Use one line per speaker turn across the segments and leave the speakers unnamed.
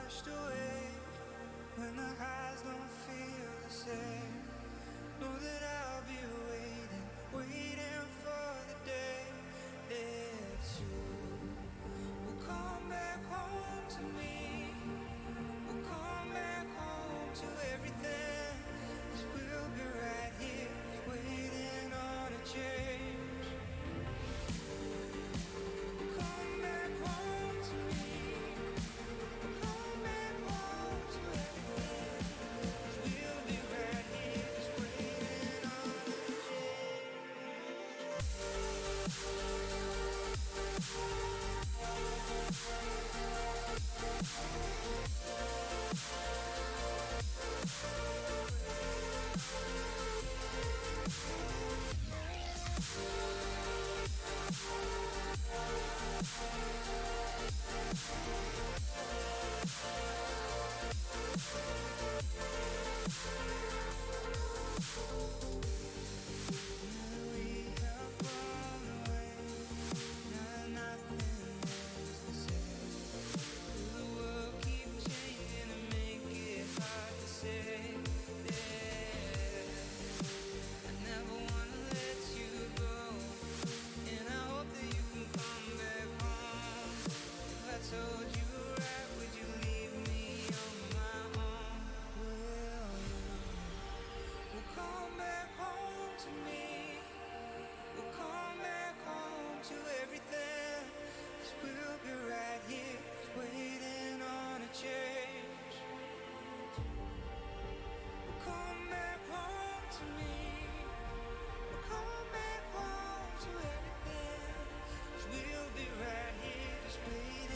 washed away, when the highs don't feel the same, know that I'll be waiting, waiting for the day that you will come back home to me, will come back home to everything, 'cause we'll be right here, waiting on a change. Told you right, would you leave me on my own? Will come back home to me, will come back home to everything, 'cause we'll be right here, waiting on a change. Will come back home to me, will come back home to everything, 'cause we'll be right here, just waiting.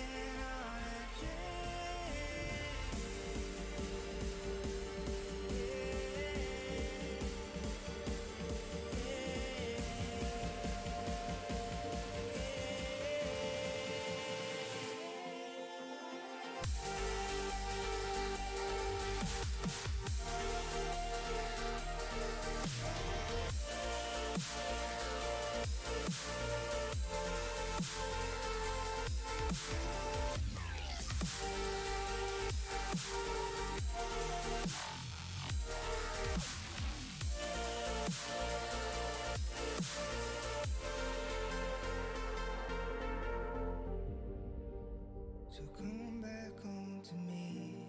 So come back home to me,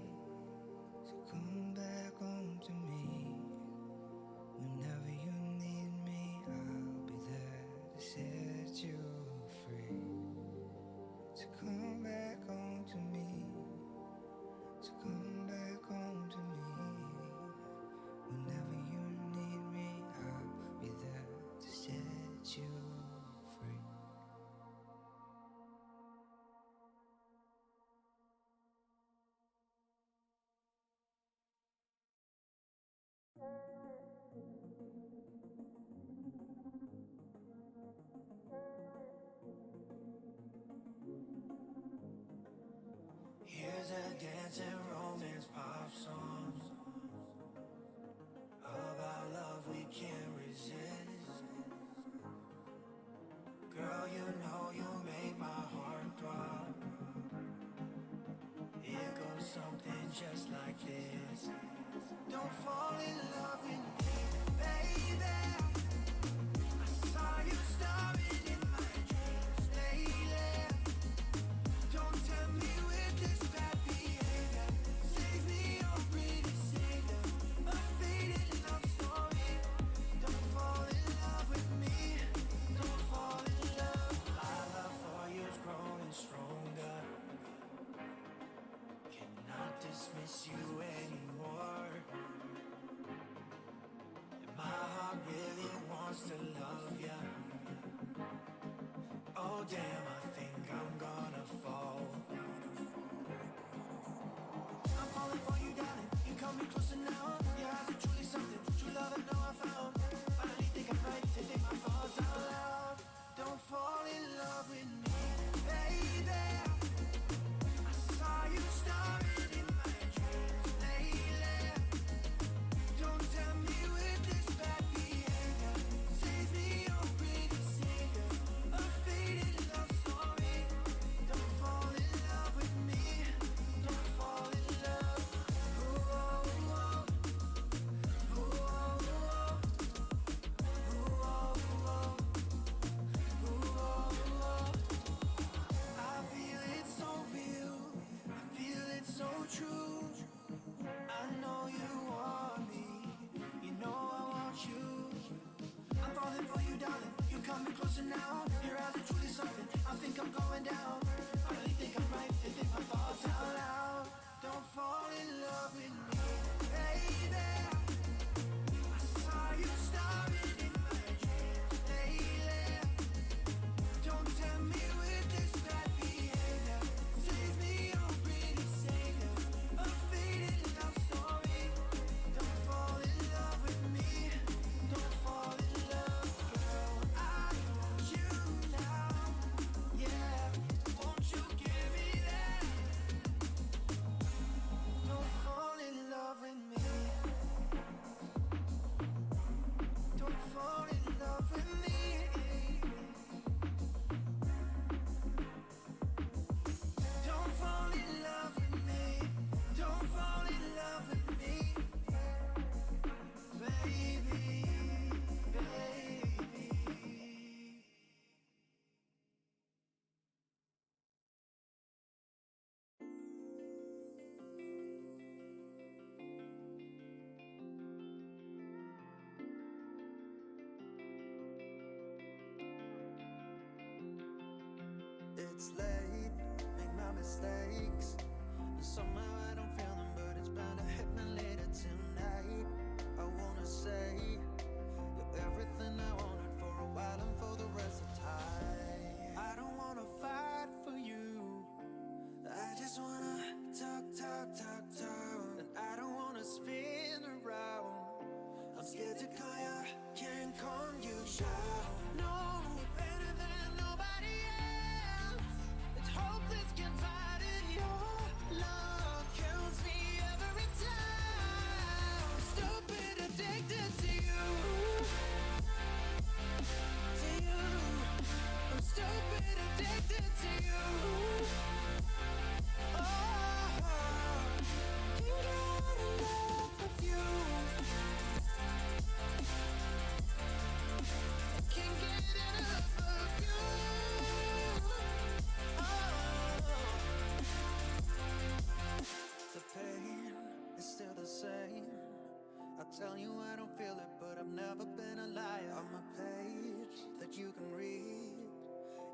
so come back home to me, whenever you need me, I'll be there to set you free. So come back home to me, so come back home to me, whenever you need me, I'll be there to set you free. Here's a dancing romance pop song about love we can't resist. Girl, you know you make my heart throb. It goes something just like this. Don't fall in love with me, baby. I saw you starring in my dreams lately. Don't tempt me with this bad behavior. Save me, oh pretty savior. A faded love story. Don't fall in love with me. Don't fall in love. My love for you is growing stronger. Cannot dismiss you anymore. And my heart really wants to love ya. Oh damn, I think I'm gonna fall. I'm falling for you, darling. You come me closer now. Your eyes are truly something. True love I know I found. Finally think I'm ready to take my thoughts out loud. Don't fall in love with me, baby. I saw you starring in my dreams lately. Don't tell me with this bad behavior. Save me, oh pretty savior. A faded love story. closer now. Your eyes are truly something. I think I'm going down. Finally think I'm right. They think my thoughts out loud. Don't fall in love with me, baby. I saw you starring in my dreams lately. Don't tempt me with this bad behavior. Save me, oh pretty savior. A faded love story. Don't fall in love with me. Don't fall in love, girl. I want you now. Yeah, won't you give me that? Don't fall in love with me. Don't fall in love with me. Don't fall in love with me. Don't fall in love with me. Baby, baby. It's late, make my mistakes. And somehow I don't feel them, but it's bound to hit me later tonight. I wanna say you're everything I wanted for a while and for the rest of time. I don't wanna fight for you. I just wanna talk, talk, talk, talk. And I don't wanna spin around. I'm scared to call you, can't calm you down. Know me better than nobody else. It's hopeless confiding. Your love kills me every time. Stupid addicted to you. To you. I'm stupid addicted to you. Oh, can't get enough of you. Can't get enough of you. The pain is still the same. I tell you I don't feel it, but I've never been a liar. I'm a page that you can read.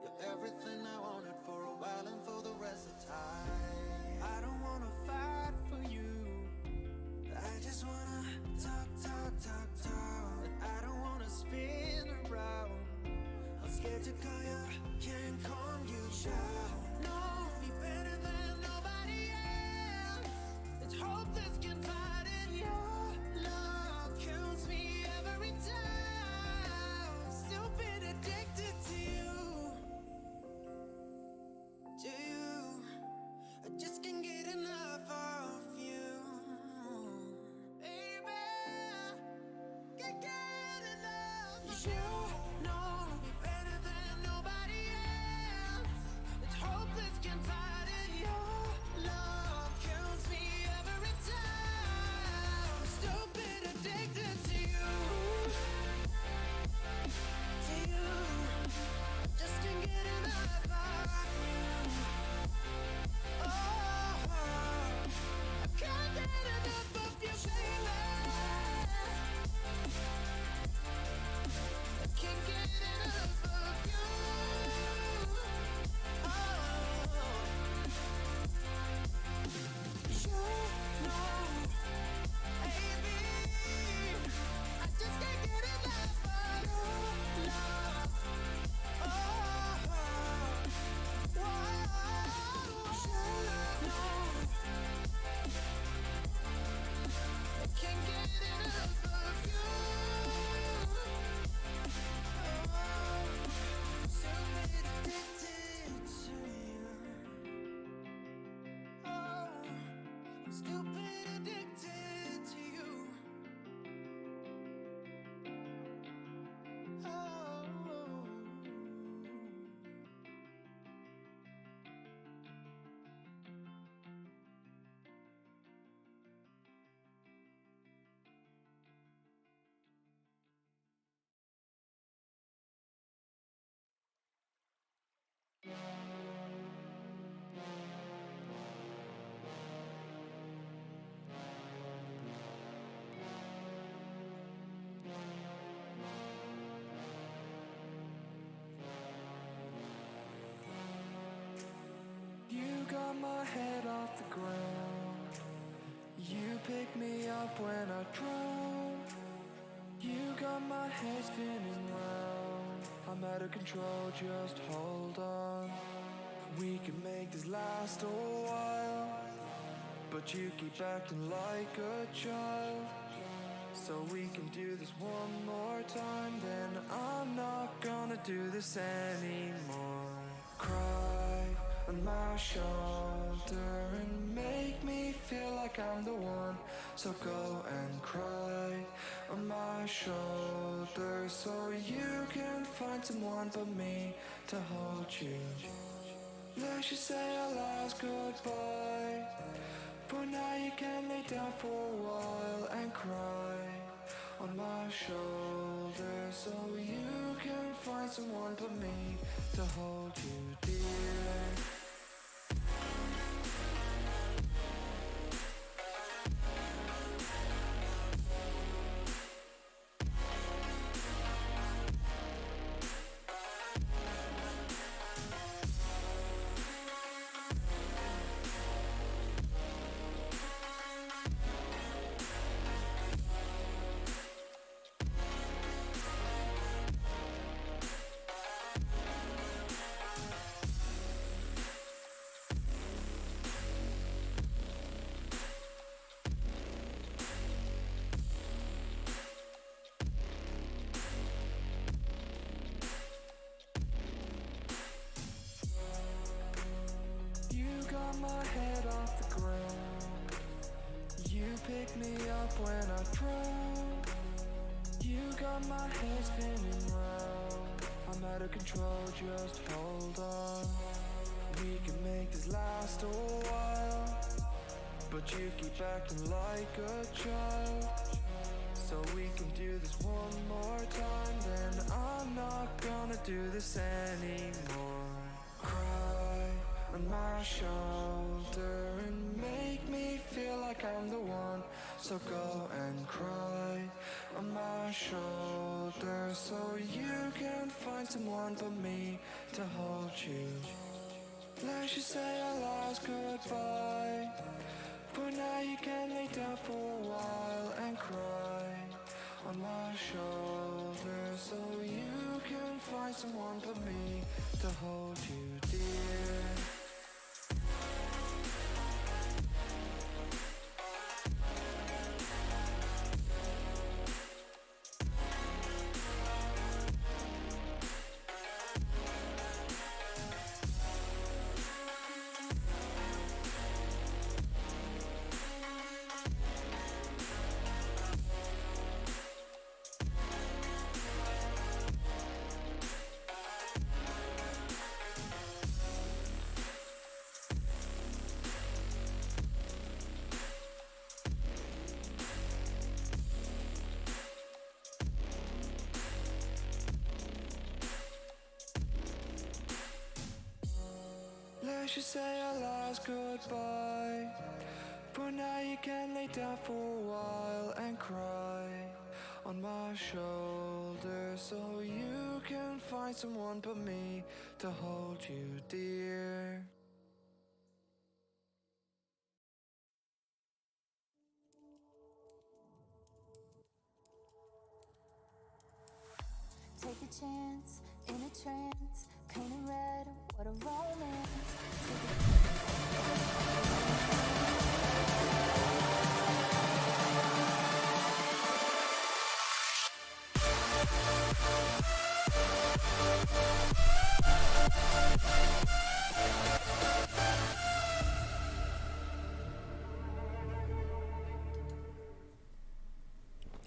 You're everything I wanted for a while and for the rest of time. I don't wanna fight for you. I just wanna talk, talk, talk, talk. And I don't wanna spin around. I'm scared to call you, can't calm you down. Know me better than nobody else. It's hopeless confiding. Your love kills me every time. Stupid addicted to you. To you. I just can't get enough of you. Baby, can't get enough of you. Know me better than nobody else. It's hopeless confiding. Your love kills me every time. Stupid addicted to you. To you. I just can't get enough of you. Oh, I can't get enough of you, baby. I can't get enough of you. Oh, you know, baby, I just can't get enough of your love. Oh, I can't get enough of you. Stupid addicted to you. Oh, I'm stupid addicted to you. Oh. of control, just hold on. We can make this last a while, but you keep acting like a child. So we can do this one more time, then I'm not gonna do this anymore. Cry on my shoulder and make me feel like I'm the one. So go and cry on my shoulder, so you can find someone but me to hold you. Let's just say our last goodbye. For now you can lay down for a while and cry on my shoulder, so you can find someone but me to hold you dear. Got my head off the ground. You pick me up when I drown. You got my head spinning round. I'm out of control, just hold on. We can make this last a while, but you keep acting like a child. So we can do this one more time, then I'm not gonna do this anymore. Cry on my shoulder and make me feel like I'm the one. So go and cry on my shoulder, so you can find someone but me to hold you. Let's just say our last goodbye. For now you can lay down for a while and cry on my shoulder, so you can find someone but me to hold you dear. Let's just say our last goodbye. For now you can lay down for a while and cry on my shoulder, so you can find someone but me to hold you dear.
Take a chance, in a trance, painted red, what a romance.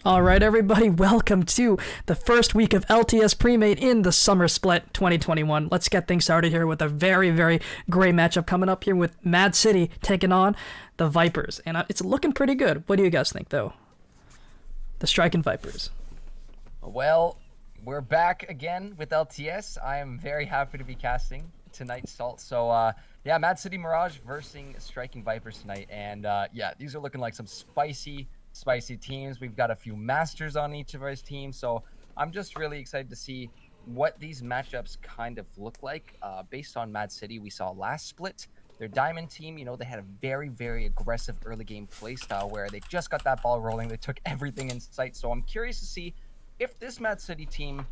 Alright everybody, welcome to the first week of LTS Premade in the Summer Split 2021. Let's get things started here with a very, very great matchup coming up here with MAAD City taking on the Vipers. And it's looking pretty good. What do you guys think though? The Striking Vipers.
Well, we're back again with LTS. I am very happy to be casting tonight's Salt. So yeah, MAAD City Mirage versus Striking Vipers tonight. And yeah, these are looking like some spicy teams. We've got a few masters on each of our teams, so I'm just really excited to see what these matchups kind of look like. Based on MAAD City, we saw last split, their diamond team, you know, they had a very, very aggressive early game play style where they just got that ball rolling, they took everything in sight. So I'm curious to see if this MAAD City team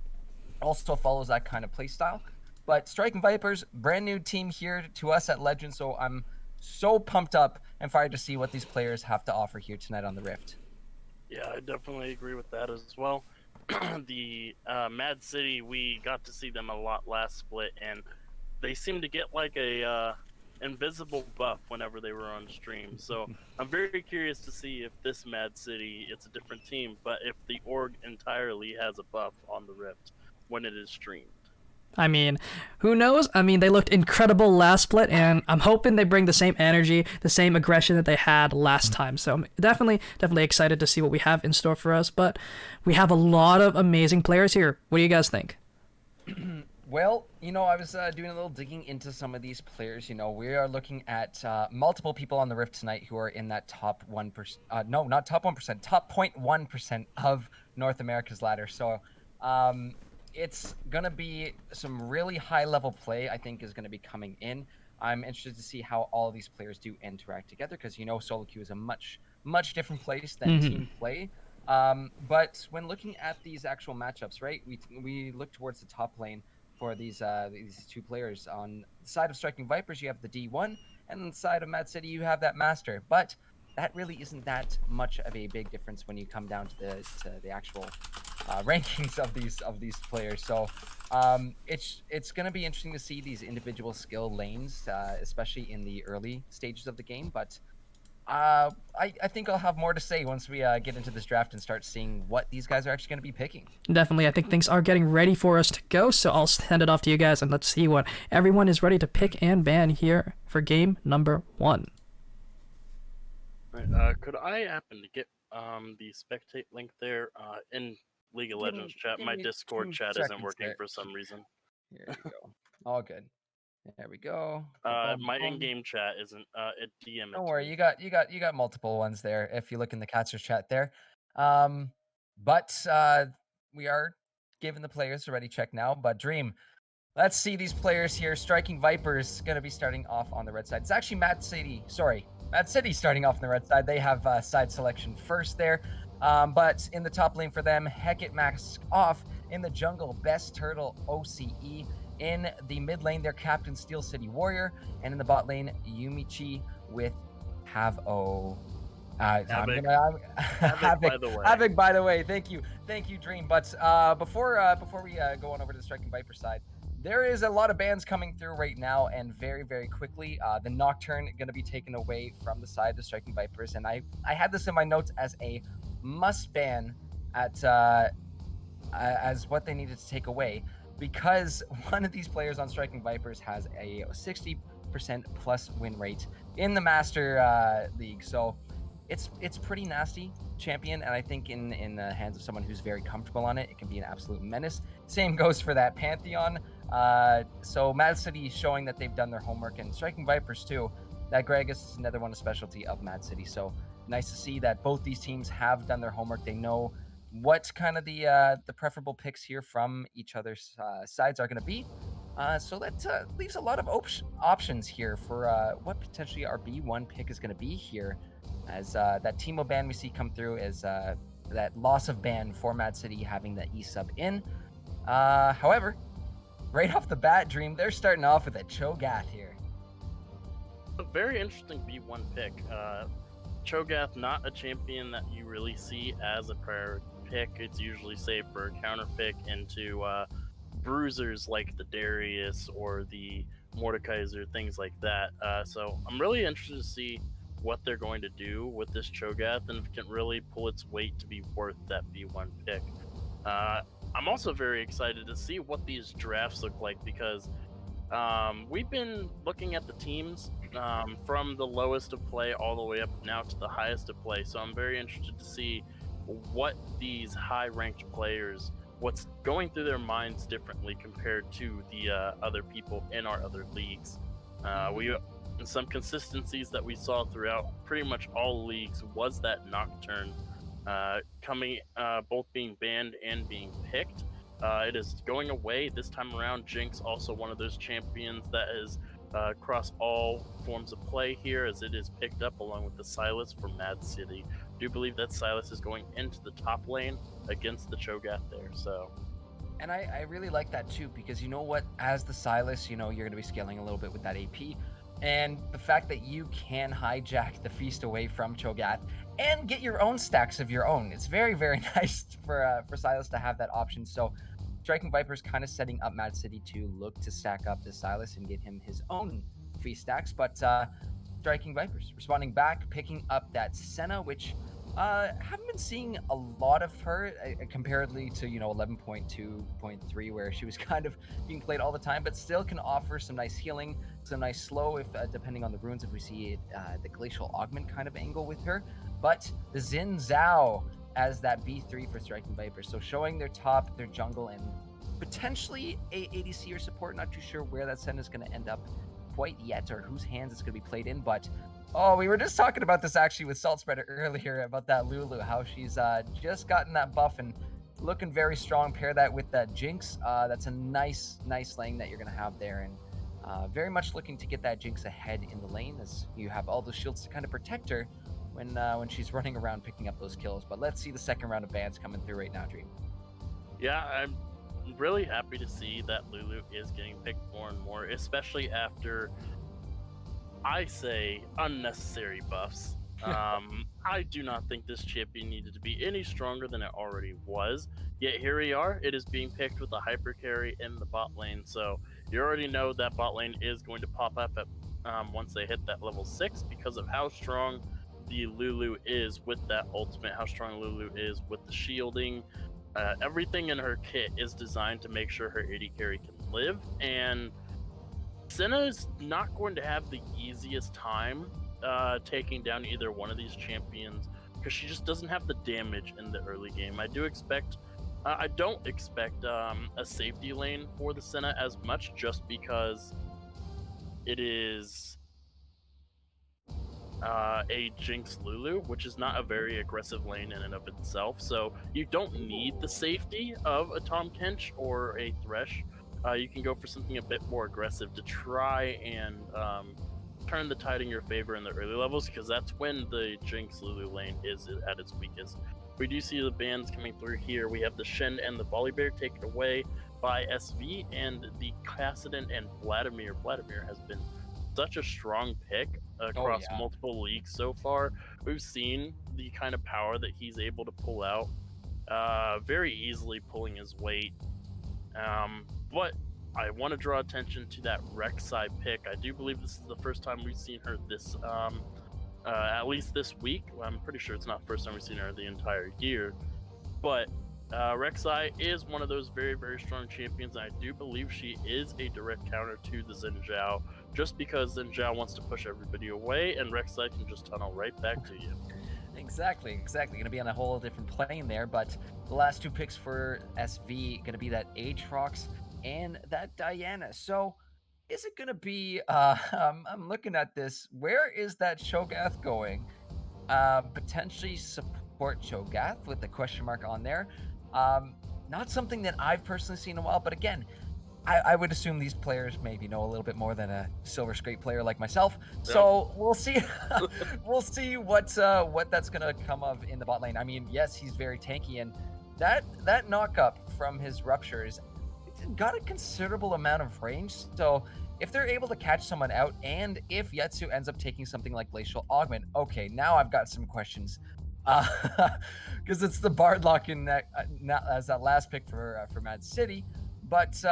also follows that kind of play style. But Striking Vipers, brand new team here to us at Legend, so I'm so pumped up and fired to see what these players have to offer here tonight on the Rift.
Yeah, I definitely agree with that as well. The Mad City, we got to see them a lot last split, and they seem to get like a invisible buff whenever they were on stream. So I'm very curious to see if this Mad City, it's a different team, but if the org entirely has a buff on the Rift when it is streamed.
I mean, who knows? I mean, they looked incredible last split, and I'm hoping they bring the same energy, the same aggression that they had last time. So I'm definitely excited to see what we have in store for us. But we have a lot of amazing players here. What do you guys think?
Well, I was doing a little digging into some of these players. We are looking at multiple people on the Rift tonight who are in that top 1%. No, not top 1%, top 0.1% of North America's ladder. So it's going to be some really high-level play, I think, is going to be coming in. I'm interested to see how all of these players do interact together because, solo queue is a much, much different place than team play. But when looking at these actual matchups, right, we look towards the top lane for these two players. On the side of Striking Vipers, you have the D1, and on the side of Mad City, you have that Master. But that really isn't that much of a big difference when you come down to the actual rankings of these players. So it's going to be interesting to see these individual skill lanes, especially in the early stages of the game. But I think I'll have more to say once we get into this draft and start seeing what these guys are actually going to be picking.
Definitely, I think things are getting ready for us to go, so I'll send it off to you guys, and let's see what everyone is ready to pick and ban here for game number 1.
Right, could I happen to get the spectate link there in League of Legends chat? My Discord chat isn't working for some reason.
Here you go. All good. There we go.
My in-game chat isn't it DM.
Don't worry, you got multiple ones there if you look in the Catsters chat there. But we are giving the players a ready check now. But Dream, let's see these players here. Striking Vipers going to be starting off on the red side. It's actually Mad City starting off on the red side. They have side selection first there. But in the top lane for them, Hecate Mask off. In the jungle, Best Turtle OCE. In the mid lane, their captain Steel City Warrior. And in the bot lane, Yumichi with Havoc.
Havoc,
by the way. Thank you, Dream. But before we go on over to the Striking Viper side, there is a lot of bans coming through right now, and very, very quickly. The Nocturne going to be taken away from the side of Striking Vipers, and I had this in my notes as a must ban at as what they needed to take away, because one of these players on Striking Vipers has a 60% plus win rate in the Master League. So it's pretty nasty champion, and I think in the hands of someone who's very comfortable on it, it can be an absolute menace. Same goes for that Pantheon. So Mad City is showing that they've done their homework, and Striking Vipers too. That Gragas is another one, a specialty of Mad City. So nice to see that both these teams have done their homework. They know what kind of the preferable picks here from each other's sides are going to be. So that leaves a lot of options here for what potentially our B1 pick is going to be here, as that Teemo ban we see come through is that loss of ban for Mad City having the E-sub in. However, right off the bat, Dream, they're starting off with a Cho'Gath here.
A very interesting B1 pick. Cho'Gath, not a champion that you really see as a priority pick. It's usually saved for a counter pick into bruisers like the Darius or the Mordekaiser, things like that. So I'm really interested to see what they're going to do with this Cho'Gath and if it can really pull its weight to be worth that B1 pick. I'm also very excited to see what these drafts look like, because we've been looking at the teams from the lowest of play all the way up now to the highest of play. So I'm very interested to see what these high-ranked players, what's going through their minds differently compared to the other people in our other leagues. Some consistencies that we saw throughout pretty much all leagues was that Nocturne both being banned and being picked. It is going away this time around. Jinx, also one of those champions that is across all forms of play here, as it is picked up along with the Sylas from Mad City. I do believe that Sylas is going into the top lane against the Cho'Gath there. So
And I really like that too, because you know what, as the Silas, you're going to be scaling a little bit with that AP. And the fact that you can hijack the feast away from Cho'Gath and get your own stacks of your own. It's very, very nice for Silas to have that option. So Striking Vipers kind of setting up Mad City to look to stack up the Silas and get him his own feast stacks. But Striking Vipers responding back, picking up that Senna, which haven't been seeing a lot of her comparatively to 11.2.3 where she was kind of being played all the time, but still can offer some nice healing, some nice slow if depending on the runes, if we see the glacial augment kind of angle with her. But the Xin Zhao as that B3 for Striking Vipers, so showing their top, their jungle, and potentially a ADC or support. Not too sure where that Sen is going to end up quite yet, or whose hands it's going to be played in, but we were just talking about this actually with Salt Spreader earlier about that Lulu, how she's just gotten that buff and looking very strong. Pair that with that Jinx. That's a nice lane that you're going to have there, and very much looking to get that Jinx ahead in the lane as you have all those shields to kind of protect her when she's running around picking up those kills. But let's see the second round of bans coming through right now, Dream.
Yeah, I'm really happy to see that Lulu is getting picked more and more, especially after, I say, unnecessary buffs. I do not think this champion needed to be any stronger than it already was. Yet here we are. It is being picked with a hyper carry in the bot lane. So you already know that bot lane is going to pop up at once they hit that level 6 because of how strong the Lulu is with that ultimate, how strong Lulu is with the shielding. Everything in her kit is designed to make sure her AD carry can live, and Senna is not going to have the easiest time taking down either one of these champions because she just doesn't have the damage in the early game. I don't expect a safety lane for the Senna as much, just because it is a Jinx Lulu, which is not a very aggressive lane in and of itself. So you don't need the safety of a Tahm Kench or a Thresh. You can go for something a bit more aggressive to try and turn the tide in your favor in the early levels, because that's when the Jinx Lulu lane is at its weakest. We do see the bans coming through here. We have the Shen and the Volibear taken away by SV, and the Kassadin and Vladimir. Vladimir has been such a strong pick across multiple leagues so far. We've seen the kind of power that he's able to pull out, very easily pulling his weight. But I want to draw attention to that Rek'Sai pick. I do believe this is the first time we've seen her this, at least this week. Well, I'm pretty sure it's not the first time we've seen her the entire year. But Rek'Sai is one of those very, very strong champions, and I do believe she is a direct counter to the Xin Zhao, just because Xin Zhao wants to push everybody away, and Rek'Sai can just tunnel right back to you.
Exactly. Going to be on a whole different plane there, but the last two picks for SV going to be that Aatrox and that Diana. So is it going to be, I'm looking at this, where is that Cho'Gath going? Potentially support Cho'Gath with the question mark on there. Not something that I've personally seen in a while, but again, I would assume these players maybe know a little bit more than a Silver Scrape player like myself. So we'll see. We'll see what that's gonna come of in the bot lane. I mean, yes, he's very tanky, and that knock up from his ruptures got a considerable amount of range. So if they're able to catch someone out, and if Yetsu ends up taking something like Glacial Augment, okay, now I've got some questions. Because it's the Bard lock in that as that last pick for Mad City. But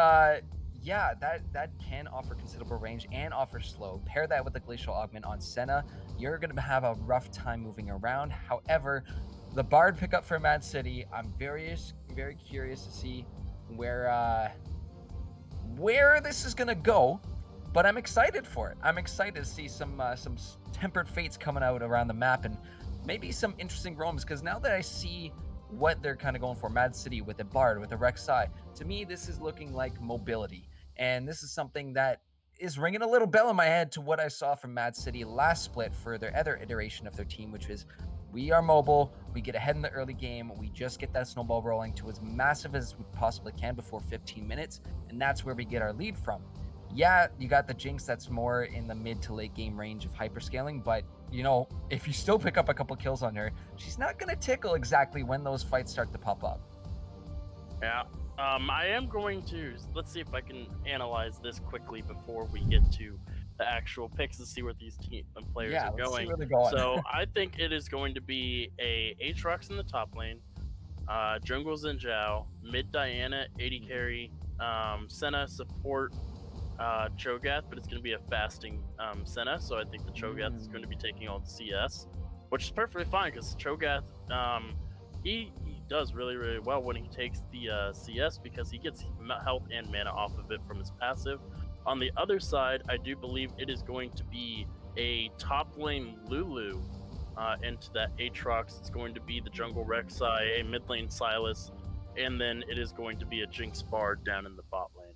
yeah, that can offer considerable range and offer slow. Pair that with the Glacial Augment on Senna, you're going to have a rough time moving around. However, the Bard pickup for Mad City, I'm very curious to see where this is going to go. But I'm excited for it. I'm excited to see some tempered fates coming out around the map, and maybe some interesting roams, because now that I see what they're kind of going for, Mad City with a Bard, with a Rek'Sai, to me, this is looking like mobility. And this is something that is ringing a little bell in my head to what I saw from Mad City last split for their other iteration of their team, which is, we are mobile, we get ahead in the early game, we just get that snowball rolling to as massive as we possibly can before 15 minutes, and that's where we get our lead from. Yeah, you got the Jinx that's more in the mid to late game range of hyperscaling, but if you still pick up a couple kills on her, she's not going to tickle exactly when those fights start to pop up.
Yeah, I am going to let's see if I can analyze this quickly before we get to the actual picks to see where these team and players
Yeah,
are
let's see
going.
where they're going.
So I think it is going to be a Aatrox in the top lane, jungle Xin Zhao, mid Diana, AD carry, Senna support, Cho'Gath, but it's going to be a fasting Senna, so I think the Cho'Gath is going to be taking all the CS, which is perfectly fine because Cho'Gath, he does really, really well when he takes the CS because he gets health and mana off of it from his passive. On the other side, I do believe it is going to be a top lane Lulu into that Aatrox. It's going to be the jungle Rek'Sai, a mid lane Sylas, and then it is going to be a Jinx Bard down in the bot lane.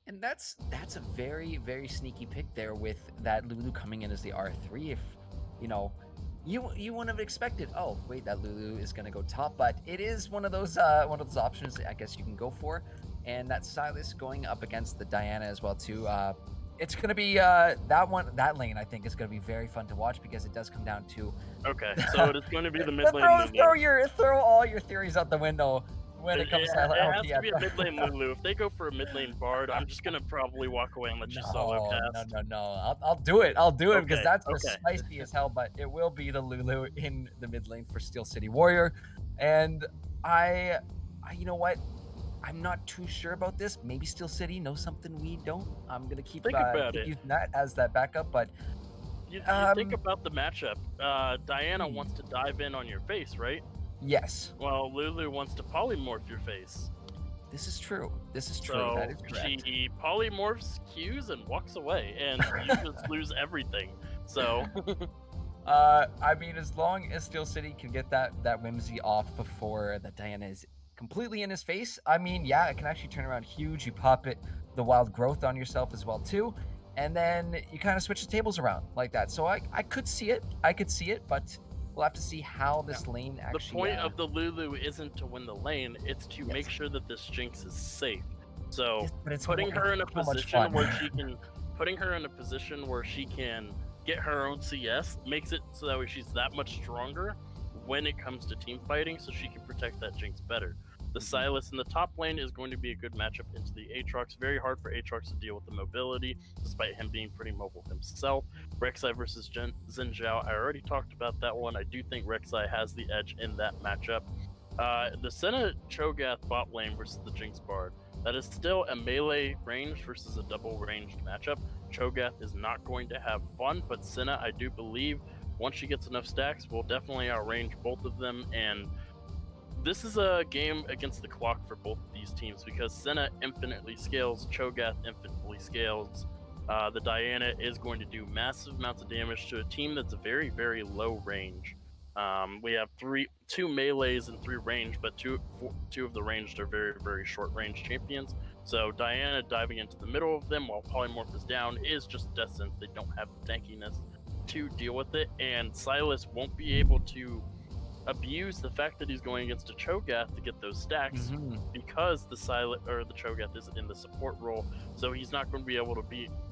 And that's a very, very sneaky pick there with that Lulu coming in as the R3. If you know, you wouldn't have expected. Oh, wait, that Lulu is gonna go top, but it is one of those options that I guess you can go for. And that Sylas going up against the Diana as well too. It's gonna be that lane. I think is gonna be very fun to watch because it does come down to
Okay, so it is going to be the mid lane Lulu.
throw all your theories out the window when it comes to
it has
LTS.
to be a mid lane Lulu. If they go for a mid lane Bard, I'm just gonna probably walk away and let you solo cast.
No. I'll do it. I'll do it because
Okay,
that's
okay.
spicy as hell. But it will be the Lulu in the mid lane for Steel City Warrior, and I you know what? I'm not too sure about this. Maybe Steel City knows something we don't. I'm gonna keep
Think about it.
using that as that backup. But
You think about the matchup. Diana wants to dive in on your face, right?
yes,
Well, Lulu wants to polymorph your face.
this is true. This is true.
So
That is correct.
she polymorphs Qs and walks away, and you just lose everything. So
I mean, as long as Steel City can get that whimsy off before that Diana is completely in his face, I mean, yeah, it can actually turn around huge. You pop it, the wild growth on yourself as well too, and then you kind of switch the tables around like that. So I could see it. I could see it, but we'll have to see how this lane actually.
the point of the Lulu isn't to win the lane; it's to make sure that this Jinx is safe. So
Yes, but it's
putting
more-
her in a
so much
position
fun.
where she can get her own CS makes it so that way she's that much stronger when it comes to team fighting, so she can protect that Jinx better. The Sylas in the top lane is going to be a good matchup into the Aatrox. Very hard for Aatrox to deal with the mobility, despite him being pretty mobile himself. Rek'Sai versus Xin Zhao, I already talked about that one. I do think Rek'Sai has the edge in that matchup. The Senna Cho'Gath bot lane versus the Jinx Bard. That is still a melee range versus a double ranged matchup. Cho'Gath is not going to have fun, but Senna, I do believe, once she gets enough stacks, will definitely outrange both of them. And this is a game against the clock for both of these teams because Senna infinitely scales, Cho'Gath infinitely scales. The Diana is going to do massive amounts of damage to a team that's very, very low range. We have two melees and 3 range, but two of the ranged are very, very short range champions. So Diana diving into the middle of them while Polymorph is down is just death sense. They don't have the tankiness to deal with it, and Sylas won't be able to abuse the fact that he's going against a Cho'Gath to get those stacks because the Cho'Gath is in the support role, so he's not going to be able to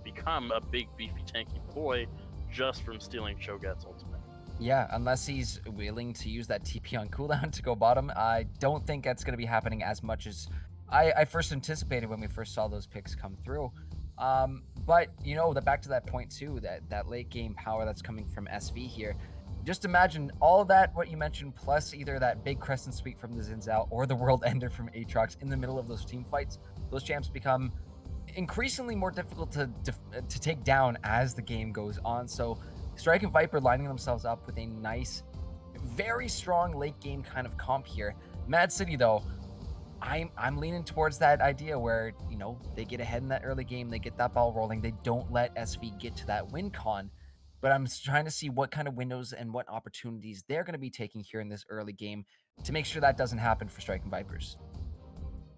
become a big beefy tanky boy just from stealing Cho'Gath's ultimate.
Yeah, unless he's willing to use that TP on cooldown to go bottom, I don't think that's going to be happening as much as I first anticipated when we first saw those picks come through. But back to that point too, that late game power that's coming from SV here. Just imagine all of that, what you mentioned, plus either that big crescent sweep from the Xin Zhao or the World Ender from Aatrox in the middle of those team fights. Those champs become increasingly more difficult to take down as the game goes on. So Strike and Viper lining themselves up with a nice, very strong late game kind of comp here. Mad City though, I'm leaning towards that idea where they get ahead in that early game, they get that ball rolling, they don't let SV get to that win con. But I'm trying to see what kind of windows and what opportunities they're going to be taking here in this early game to make sure that doesn't happen for Strike and Vipers.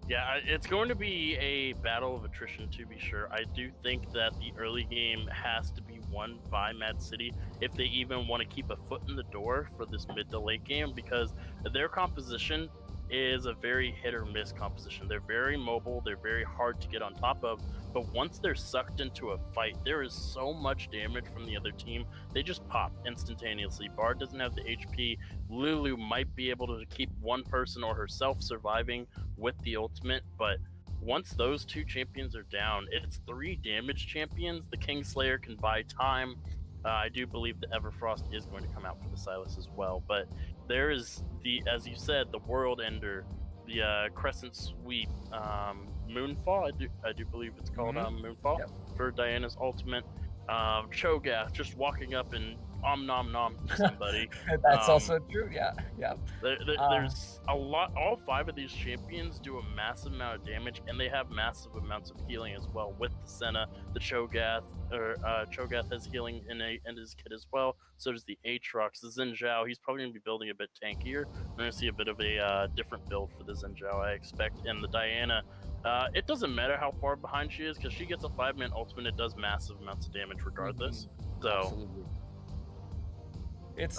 Yeah, it's going to be a battle of attrition to be sure. I do think that the early game has to be won by Mad City if they even want to keep a foot in the door for this mid to late game, because their composition is a very hit or miss composition. They're very mobile, they're very hard to get on top of, but once they're sucked into a fight, there is so much damage from the other team. They just pop instantaneously. Bard doesn't have the HP. Lulu might be able to keep one person or herself surviving with the ultimate, but once those two champions are down, it's 3 damage champions. The Kingslayer can buy time. I do believe the Everfrost is going to come out for the Silas as well, but there is as you said, the World Ender, the Crescent Sweep, Moonfall. I do believe it's called Moonfall for Diana's ultimate. Cho'Gath just walking up and nom nom to somebody.
That's also true. Yeah.
There's a lot. All 5 of these champions do a massive amount of damage, and they have massive amounts of healing as well. With the Senna, the Cho'Gath, Cho'Gath has healing in his kit as well. So does the Aatrox, the Xin Zhao. He's probably going to be building a bit tankier. We're going to see a bit of a different build for the Xin Zhao, I expect. And the Diana, it doesn't matter how far behind she is, because she gets a 5-man ultimate. It does massive amounts of damage regardless. So.
Absolutely. It's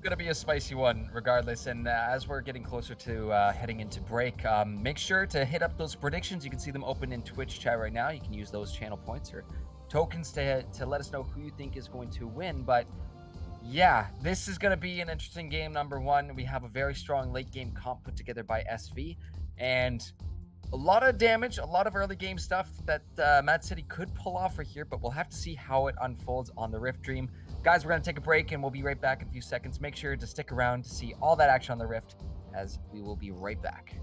gonna be a spicy one regardless, and as we're getting closer to heading into break, make sure to hit up those predictions. You can see them open in Twitch chat right now. You can use those channel points or tokens to let us know who you think is going to win. But yeah, this is gonna be an interesting game. Number one, we have a very strong late game comp put together by SV, and a lot of damage, a lot of early game stuff that MAAD City could pull off right here, but we'll have to see how it unfolds on the Rift Dream. Guys, we're going to take a break and we'll be right back in a few seconds. Make sure to stick around to see all that action on the Rift, as we will be right back.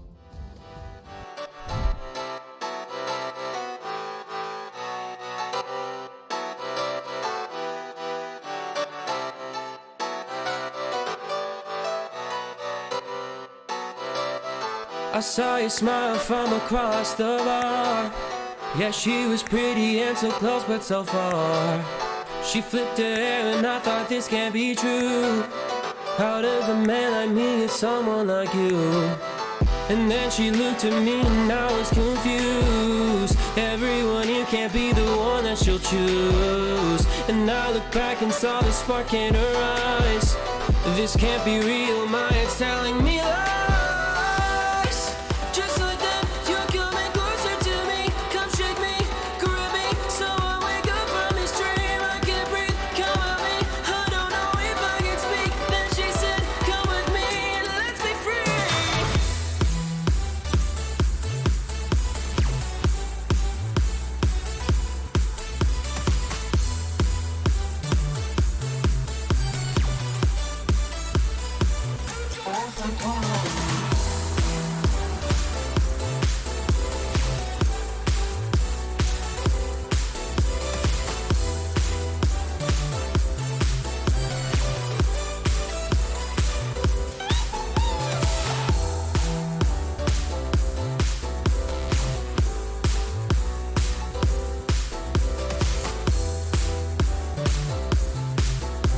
I saw you smile from across the bar. Yeah, she was pretty and so close but so far. She flipped her hair and I thought this can't be true. How does a man like me get someone like you? And then she looked at me and I was confused. Everyone here can't be the one that she'll choose. And I looked back and saw the spark in her eyes. This can't be real, my head's telling me lies. Just like that, you're coming closer to me. Come shake me, grab me, so I wake up from this dream. I can't breathe, come at me. I don't know if I can speak. Then she said, come with me and let's be free.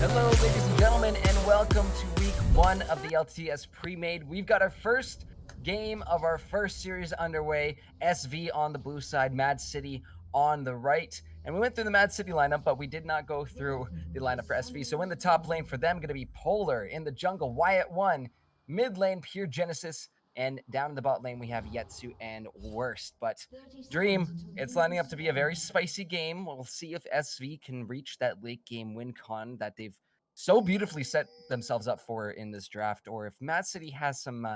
Hello, ladies and gentlemen, and welcome to week 1 of the LTS Premade. We've got our first game of our first series underway. SV on the blue side, MAAD City on the right. And we went through the MAAD City lineup, but we did not go through the lineup for SV. So in the top lane for them, going to be Polar. In the jungle, Wyatt 1. Mid lane, Pure Genesis. And down in the bot lane, we have Yetsu and Worst. But Dream, it's lining up to be a very spicy game. We'll see if SV can reach that late game win con that they've so beautifully set themselves up for in this draft, or if MAAD City has some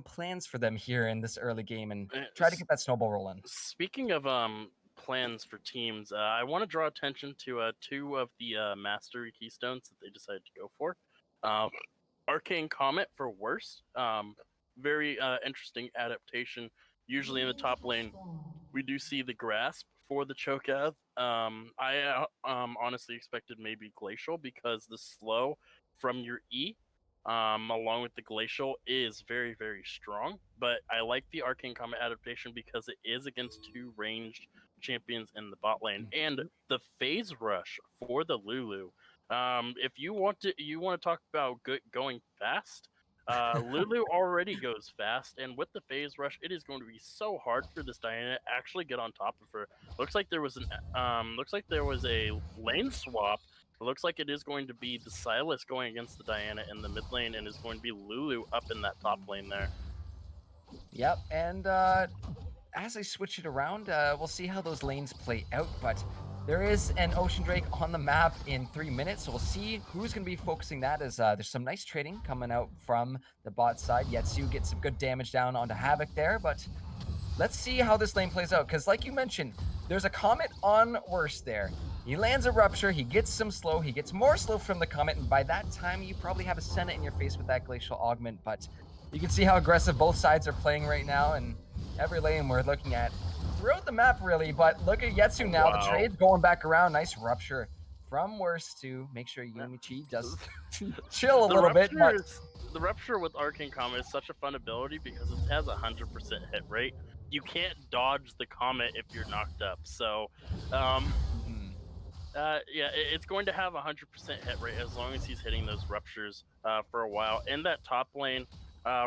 plans for them here in this early game and try to get that snowball rolling.
Speaking of plans for teams, I want to draw attention to 2 of the mastery keystones that they decided to go for. Arcane Comet for Worst. Very interesting adaptation. Usually in the top lane, we do see the Grasp for the Cho'Gath. I honestly expected maybe Glacial, because the slow from your E, along with the Glacial, is very, very strong. But I like the Arcane Comet adaptation because it is against 2 ranged champions in the bot lane. And the Phase Rush for the Lulu. If you want to talk about going fast, Lulu already goes fast, and with the Phase Rush, it is going to be so hard for this Diana to actually get on top of her. Looks like there was a lane swap. It looks like it is going to be the Silas going against the Diana in the mid lane, and is going to be Lulu up in that top lane there.
Yep, and as I switch it around, we'll see how those lanes play out, but there is an Ocean Drake on the map in 3 minutes, so we'll see who's going to be focusing that as there's some nice trading coming out from the bot side. Yetsu gets some good damage down onto Havoc there, but let's see how this lane plays out, because like you mentioned, there's a Comet on Worst there. He lands a Rupture, he gets some slow, he gets more slow from the Comet, and by that time, you probably have a Senna in your face with that Glacial Augment, but you can see how aggressive both sides are playing right now, and every lane we're looking at throughout the map, really, but look at Yetsu now.
Wow.
The trade's going back around. Nice Rupture from Worst to make sure Yumichi does chill a little bit, but
The Rupture with Arcane Comet is such a fun ability because it has a 100% hit rate. You can't dodge the Comet if you're knocked up. So, yeah, it's going to have a 100% hit rate as long as he's hitting those Ruptures for a while. In that top lane,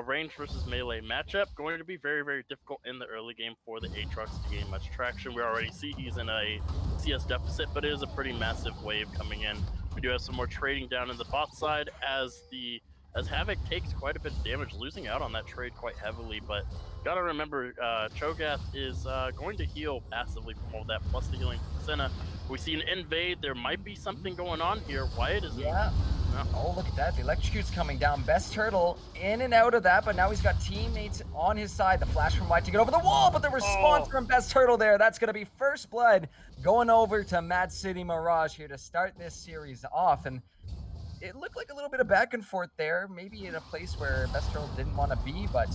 range versus melee matchup, going to be very, very difficult in the early game for the Aatrox to gain much traction. We already see he's in a CS deficit, but it is a pretty massive wave coming in. We do have some more trading down in the bot side as Havoc takes quite a bit of damage, losing out on that trade quite heavily, but gotta remember, Cho'Gath is going to heal passively from all that, plus the healing from Senna. We see an invade, there might be something going on here. Wyatt is...
Yeah. Oh, look at that. The Electrocute's coming down. Best Turtle in and out of that, but now he's got teammates on his side. The flash from Wyatt to get over the wall, but the response from Best Turtle there. That's going to be first blood going over to Mad City Mirage here to start this series off. And it looked like a little bit of back and forth there, maybe in a place where Best Turtle didn't want to be, but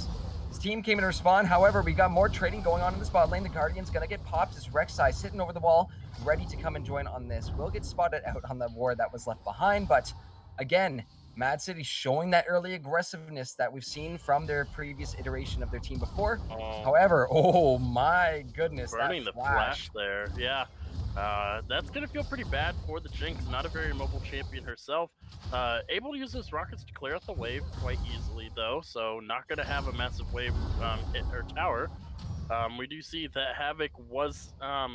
his team came in to respond. However, we got more trading going on in the spot lane. The Guardian's going to get popped as Rek'Sai sitting over the wall, ready to come and join on this. Will get spotted out on the ward that was left behind, but again, Mad City showing that early aggressiveness that we've seen from their previous iteration of their team before. However, oh my goodness,
burning
that
the flash there. Yeah, that's going to feel pretty bad for the Jinx. Not a very mobile champion herself. Able to use those rockets to clear out the wave quite easily, though, so not going to have a massive wave hit her tower. We do see that Havoc was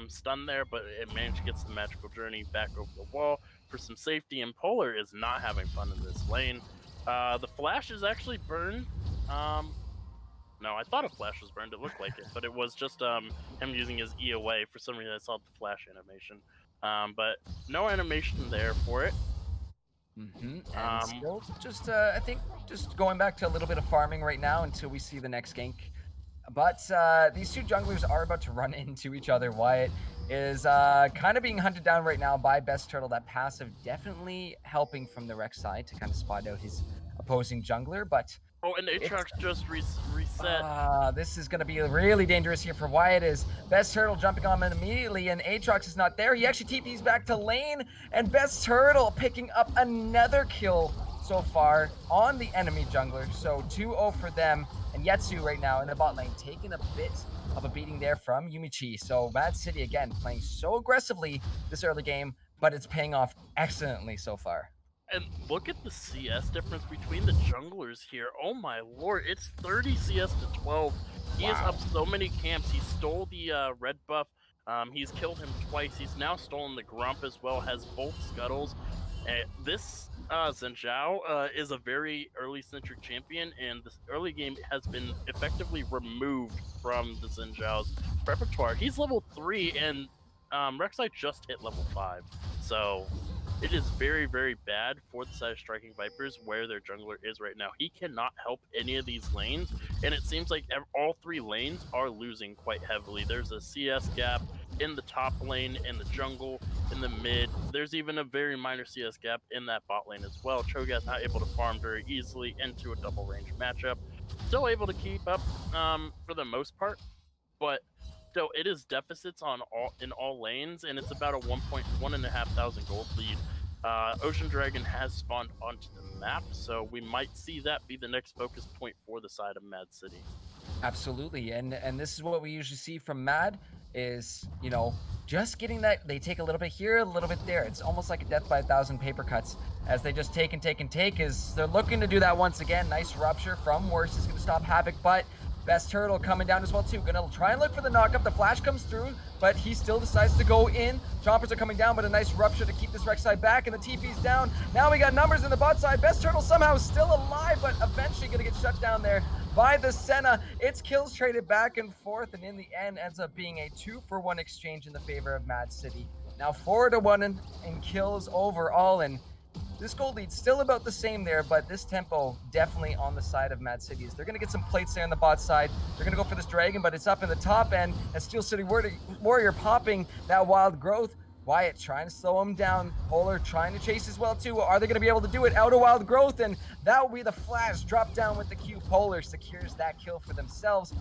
stunned there, but it managed to get the magical journey back over the wall for some safety, and Polar is not having fun in this lane. The flash is actually burned. No, I thought a flash was burned, it looked like it, but it was just him using his E away. For some reason I saw the flash animation. But no animation there for it.
And still just, I think, just going back to a little bit of farming right now until we see the next gank. But these two junglers are about to run into each other. Wyatt is kind of being hunted down right now by Best Turtle. That passive definitely helping from the Rek'Sai to kind of spot out his opposing jungler. But
oh, and Aatrox just reset.
This is going to be really dangerous here for Wyatt. Is Best Turtle jumping on him immediately, and Aatrox is not there. He actually TPs back to lane, and Best Turtle picking up another kill so far on the enemy jungler. So 2-0 for them. And Yetsu right now in the bot lane taking a bit of a beating there from Yumichi. So Mad City again playing so aggressively this early game, but it's paying off excellently so far.
And look at the CS difference between the junglers here. Oh my lord, it's 30 CS to 12. He is up so many camps. He stole the red buff. He's killed him twice. He's now stolen the Grump as well, has both scuttles. This Xin Zhao is a very early-centric champion, and this early game has been effectively removed from the Xin Zhao's repertoire. He's level 3, and Rek'Sai just hit level 5. So it is very, very bad for the side of Striking Vipers where their jungler is right now. He cannot help any of these lanes, and it seems like all 3 lanes are losing quite heavily. There's a CS gap in the top lane, in the jungle, in the mid. There's even a very minor CS gap in that bot lane as well. Cho'Gath not able to farm very easily into a double range matchup. Still able to keep up for the most part, but still it is deficits in all lanes, and it's about a 1,500 gold lead. Ocean Dragon has spawned onto the map, so we might see that be the next focus point for the side of Mad City.
Absolutely, and this is what we usually see from Mad is, you know, just getting that. They take a little bit here, a little bit there. It's almost like a death by 1,000 paper cuts as they just take and take and take, as they're looking to do that once again. Nice Rupture from Worst is going to stop Havoc, but Best Turtle coming down as well too. Gonna try and look for the knockup. The flash comes through, but he still decides to go in. Chompers are coming down, but a nice Rupture to keep this Rek'Sai back, and the TP's down. Now we got numbers in the bot side. Best Turtle somehow still alive, but eventually gonna get shut down there by the Senna. It's kills traded back and forth, and in the end ends up being a 2-for-1 exchange in the favor of Mad City. Now 4-1 in kills overall, and this gold lead's still about the same there, but this tempo definitely on the side of Mad City. They're going to get some plates there on the bot side. They're going to go for this dragon, but it's up in the top end as Steel City Warrior popping that wild growth. Wyatt trying to slow him down. Polar trying to chase as well too. Are they going to be able to do it out of wild growth? And that will be the flash. Drop down with the Q. Polar secures that kill for themselves.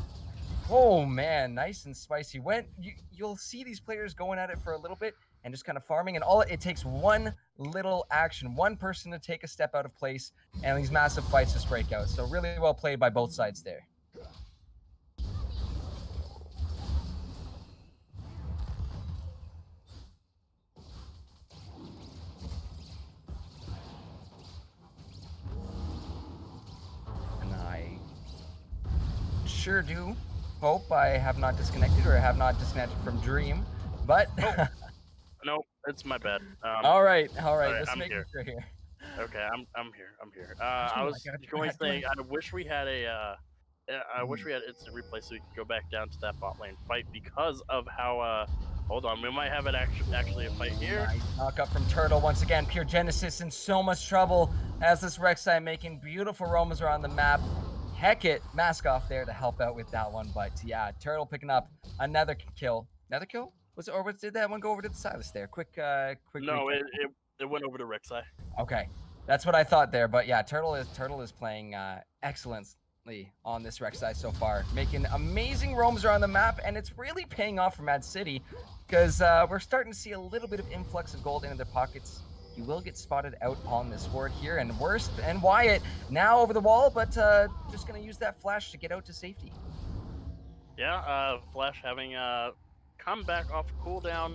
Oh man, nice and spicy. You'll see these players going at it for a little bit and just kind of farming, and all it takes one little action, one person to take a step out of place, and these massive fights just break out. So really well played by both sides there. And I sure do hope I have not disconnected or have not disconnected from Dream, but
No, it's my bad.
all right,
right,
just
I'm
making
here.
sure here.
Okay, I'm here. I was going to say, I wish we had instant replay so we could go back down to that bot lane fight because of how. Hold on, we might have it actually a fight here.
Nice knock up from Turtle once again. Pure Genesis in so much trouble as this Rek'Sai making beautiful roams around the map. Hecate, mask off there to help out with that one, but yeah, Turtle picking up another kill. Another kill? Did that one go over to the Silas there? Quick.
No, it went over to Rek'Sai.
Okay, that's what I thought there, but yeah, Turtle is playing excellently on this Rek'Sai so far, making amazing roams around the map, and it's really paying off for Mad City because we're starting to see a little bit of influx of gold into their pockets. You will get spotted out on this ward here, and Worst and Wyatt now over the wall, but just gonna use that flash to get out to safety.
Yeah, Flash having come back off cooldown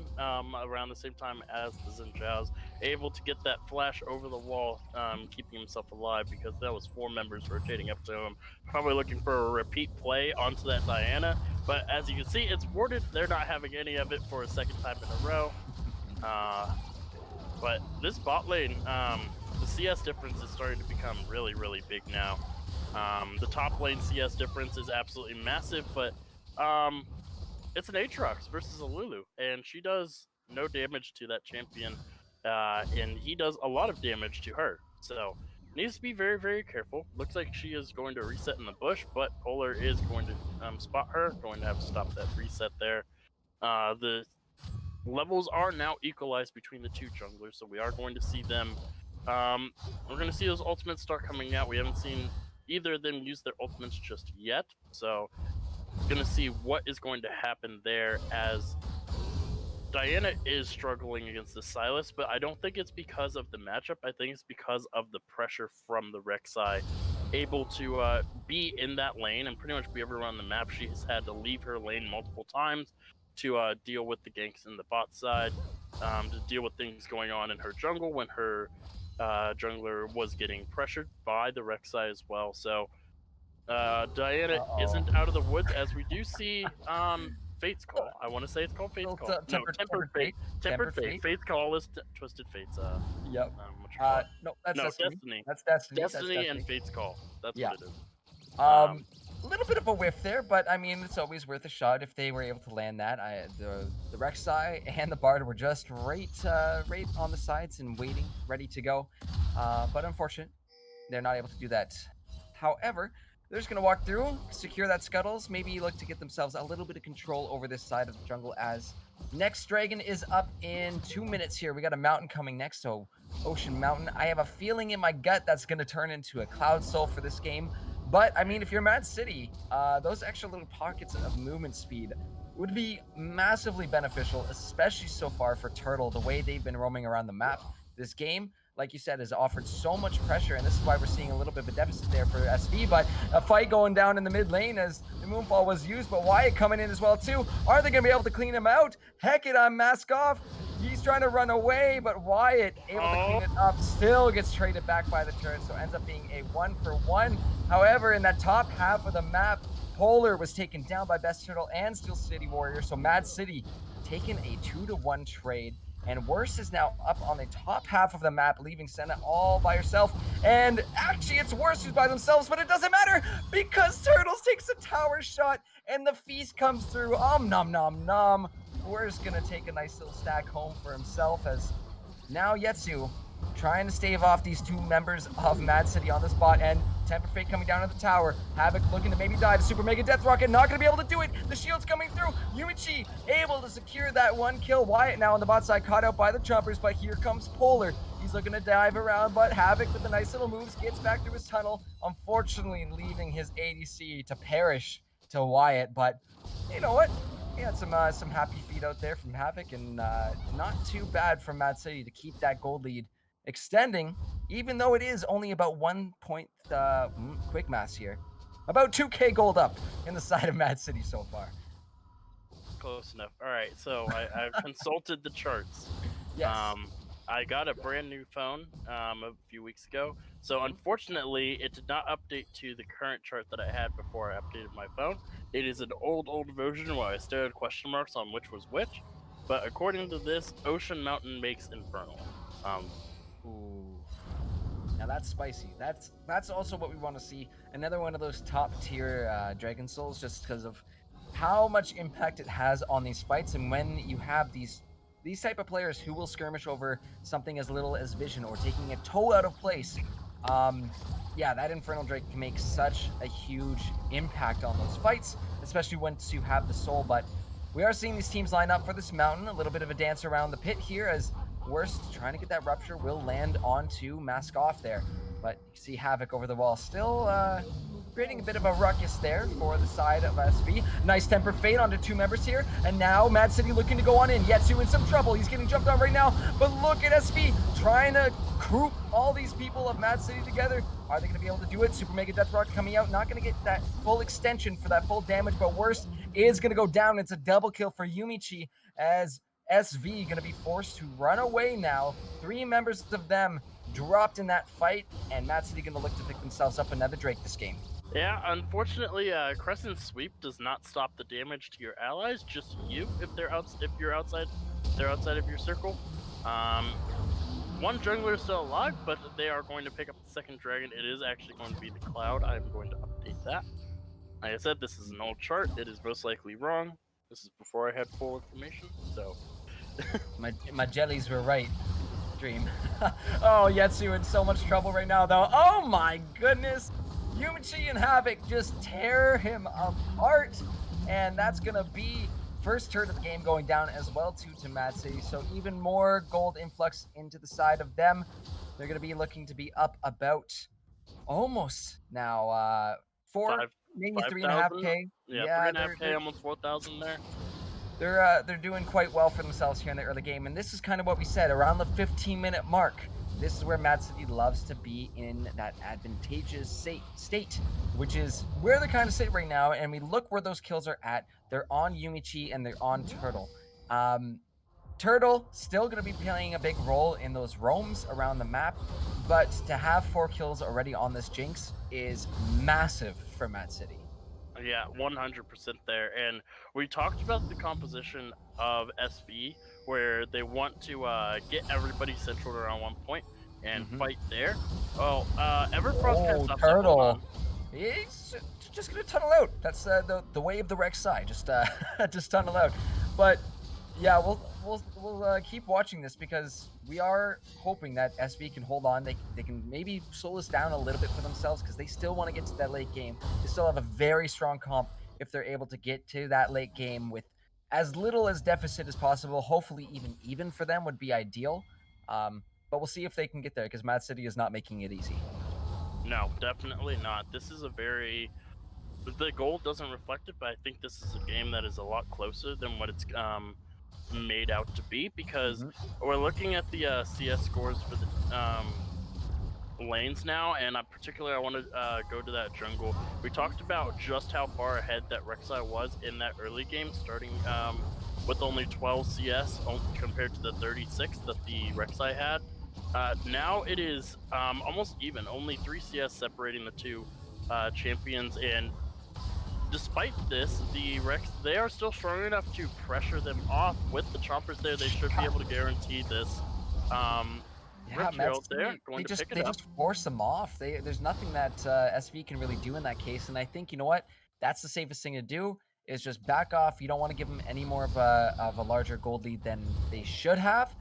around the same time as the Xin Zhao's, able to get that flash over the wall, keeping himself alive because that was 4 members rotating up to him, probably looking for a repeat play onto that Diana. But as you can see, it's warded. They're not having any of it for a second time in a row. But this bot lane, the CS difference is starting to become really, really big now. The top lane CS difference is absolutely massive, but it's an Aatrox versus a Lulu, and she does no damage to that champion, and he does a lot of damage to her. So needs to be very, very careful. Looks like she is going to reset in the bush, but Polar is going to spot her, going to have to stop that reset there. The levels are now equalized between the two junglers, so we are going to see them. We're going to see those ultimates start coming out. We haven't seen either of them use their ultimates just yet, so going to see what is going to happen there as Diana is struggling against the Silas, but I don't think it's because of the matchup. I think it's because of the pressure from the Rek'Sai, able to be in that lane and pretty much be everywhere on the map. She has had to leave her lane multiple times to deal with the ganks in the bot side, to deal with things going on in her jungle when her jungler was getting pressured by the Rek'Sai as well. So Diana isn't out of the woods, as we do see Fate's Call. I want to say it's called Fate's Call. Tempered Fate. Tempered Fate. Fate's Call is Twisted Fate's.
Yep.
No,
that's
Destiny.
That's Destiny.
Destiny and Fate's Call. That's what it is.
A little bit of a whiff there, but I mean, it's always worth a shot if they were able to land that. The Rek'Sai and the Bard were just right on the sides and waiting, ready to go. But unfortunate, they're not able to do that. However, they're just going to walk through, secure that Scuttles, maybe look to get themselves a little bit of control over this side of the jungle as next Dragon is up in 2 minutes here. We got a Mountain coming next, so Ocean Mountain. I have a feeling in my gut that's going to turn into a Cloud Soul for this game. But, I mean, if you're Mad City, those extra little pockets of movement speed would be massively beneficial, especially so far for Turtle, the way they've been roaming around the map. This game, like you said, has offered so much pressure, and this is why we're seeing a little bit of a deficit there for SV, but a fight going down in the mid lane as the Moonfall was used, but Wyatt coming in as well too. Are they going to be able to clean him out? Hecate on Mask Off. He's trying to run away, but Wyatt able to clean it up, still gets traded back by the turret, so ends up being a 1-for-1. However, in that top half of the map, Polar was taken down by Best Turtle and Steel City Warrior, so Mad City taking a 2-to-1 trade. And Worst is now up on the top half of the map, leaving Senna all by herself. And actually, it's Worst who's by themselves, but it doesn't matter because Turtles takes a tower shot and the feast comes through. Nom nom nom. Worst gonna take a nice little stack home for himself as now Yetsu trying to stave off these two members of Mad City on the spot, and Temper Fate coming down to the tower. Havoc looking to maybe die. The Super Mega Death Rocket not going to be able to do it. The shield's coming through. Yuichi able to secure that one kill. Wyatt now on the bot side caught out by the jumpers, but here comes Polar. He's looking to dive around, but Havoc with the nice little moves gets back through his tunnel, unfortunately leaving his ADC to perish to Wyatt. But you know what? He had some happy feet out there from Havoc, and not too bad from Mad City to keep that gold lead extending, even though it is only about 1 point quick mass here. About 2k gold up in the side of Mad City so far.
Close enough. All right, so I've consulted the charts.
Yes.
I got a brand new phone a few weeks ago, so unfortunately it did not update to the current chart that I had before I updated my phone. It is an old version where I still had question marks on which was which, but according to this, Ocean Mountain makes Infernal.
Ooh. Now that's spicy. That's also what we want to see. Another one of those top tier Dragon Souls, just because of how much impact it has on these fights, and when you have these type of players who will skirmish over something as little as vision or taking a toe out of place. Yeah, that Infernal Drake can make such a huge impact on those fights, especially once you have the soul. But we are seeing these teams line up for this mountain. A little bit of a dance around the pit here as Worst trying to get that rupture will land onto Mask Off there. But you see Havoc over the wall still creating a bit of a ruckus there for the side of SV. Nice Temper Fate onto two members here. And now Mad City looking to go on in. Yetsu in some trouble. He's getting jumped on right now. But look at SV trying to group all these people of Mad City together. Are they going to be able to do it? Super Mega Death Rocket coming out. Not going to get that full extension for that full damage. But Worst is going to go down. It's a double kill for Yumichi as SV going to be forced to run away now. 3 members of them dropped in that fight, and Mad City going to look to pick themselves up another Drake this game.
Yeah, unfortunately, Crescent Sweep does not stop the damage to your allies, just you if they're outside of your circle. One jungler is still alive, but they are going to pick up the second dragon. It is actually going to be the Cloud. I'm going to update that. Like I said, this is an old chart. It is most likely wrong. This is before I had full information, so.
my jellies were right. Dream. Oh, Yetsu in so much trouble right now, though. Oh my goodness. Yumichi and Havoc just tear him apart. And that's going to be first turn of the game going down as well to Mad City. So even more gold influx into the side of them. They're going to be looking to be up about almost now 4, maybe 3.5k.
Yeah, 3.5k, almost 4,000 there.
They're doing quite well for themselves here in the early game, and this is kind of what we said, around the 15-minute mark. This is where Mad City loves to be in that advantageous state, which is where they kind of sit right now, and we look where those kills are at. They're on Yumichi and they're on Turtle. Turtle still going to be playing a big role in those roams around the map, but to have 4 kills already on this Jinx is massive for Mad City.
Yeah, 100% there. And we talked about the composition of SV, where they want to get everybody centered around one point and fight there. Oh, Everfrost kind of stops
Turtle. He's just gonna tunnel out. That's the way of the Rek'Sai. Just tunnel out. But yeah, we'll keep watching this because we are hoping that SV can hold on. They can maybe slow us down a little bit for themselves because they still want to get to that late game. They still have a very strong comp if they're able to get to that late game with as little as deficit as possible. Hopefully even for them would be ideal. But we'll see if they can get there because Mad City is not making it easy.
No, definitely not. This is the goal doesn't reflect it, but I think this is a game that is a lot closer than what it's made out to be, because we're looking at the CS scores for the lanes now, and particularly I want to go to that jungle. We talked about just how far ahead that Rek'Sai was in that early game, starting with only 12 CS compared to the 36 that the Rek'Sai had. Now it is almost even, only 3 CS separating the two champions, and despite this, the Rex, they are still strong enough to pressure them off. With the chompers there, they should be able to guarantee this.
Yeah,
Rift
Mad
Herald there,
City,
going to pick
they
it up.
just force them off. There's nothing that SV can really do in that case, and I think, you know what, that's the safest thing to do is just back off. You don't want to give them any more of a larger gold lead than they should have.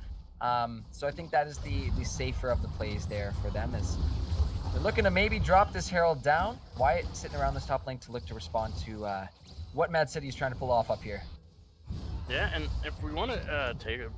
So I think that is the safer of the plays there for them, is they're looking to maybe drop this Herald down. Wyatt sitting around this top lane to look to respond to what Mad City is trying to pull off up here.
Yeah, and if we want to take a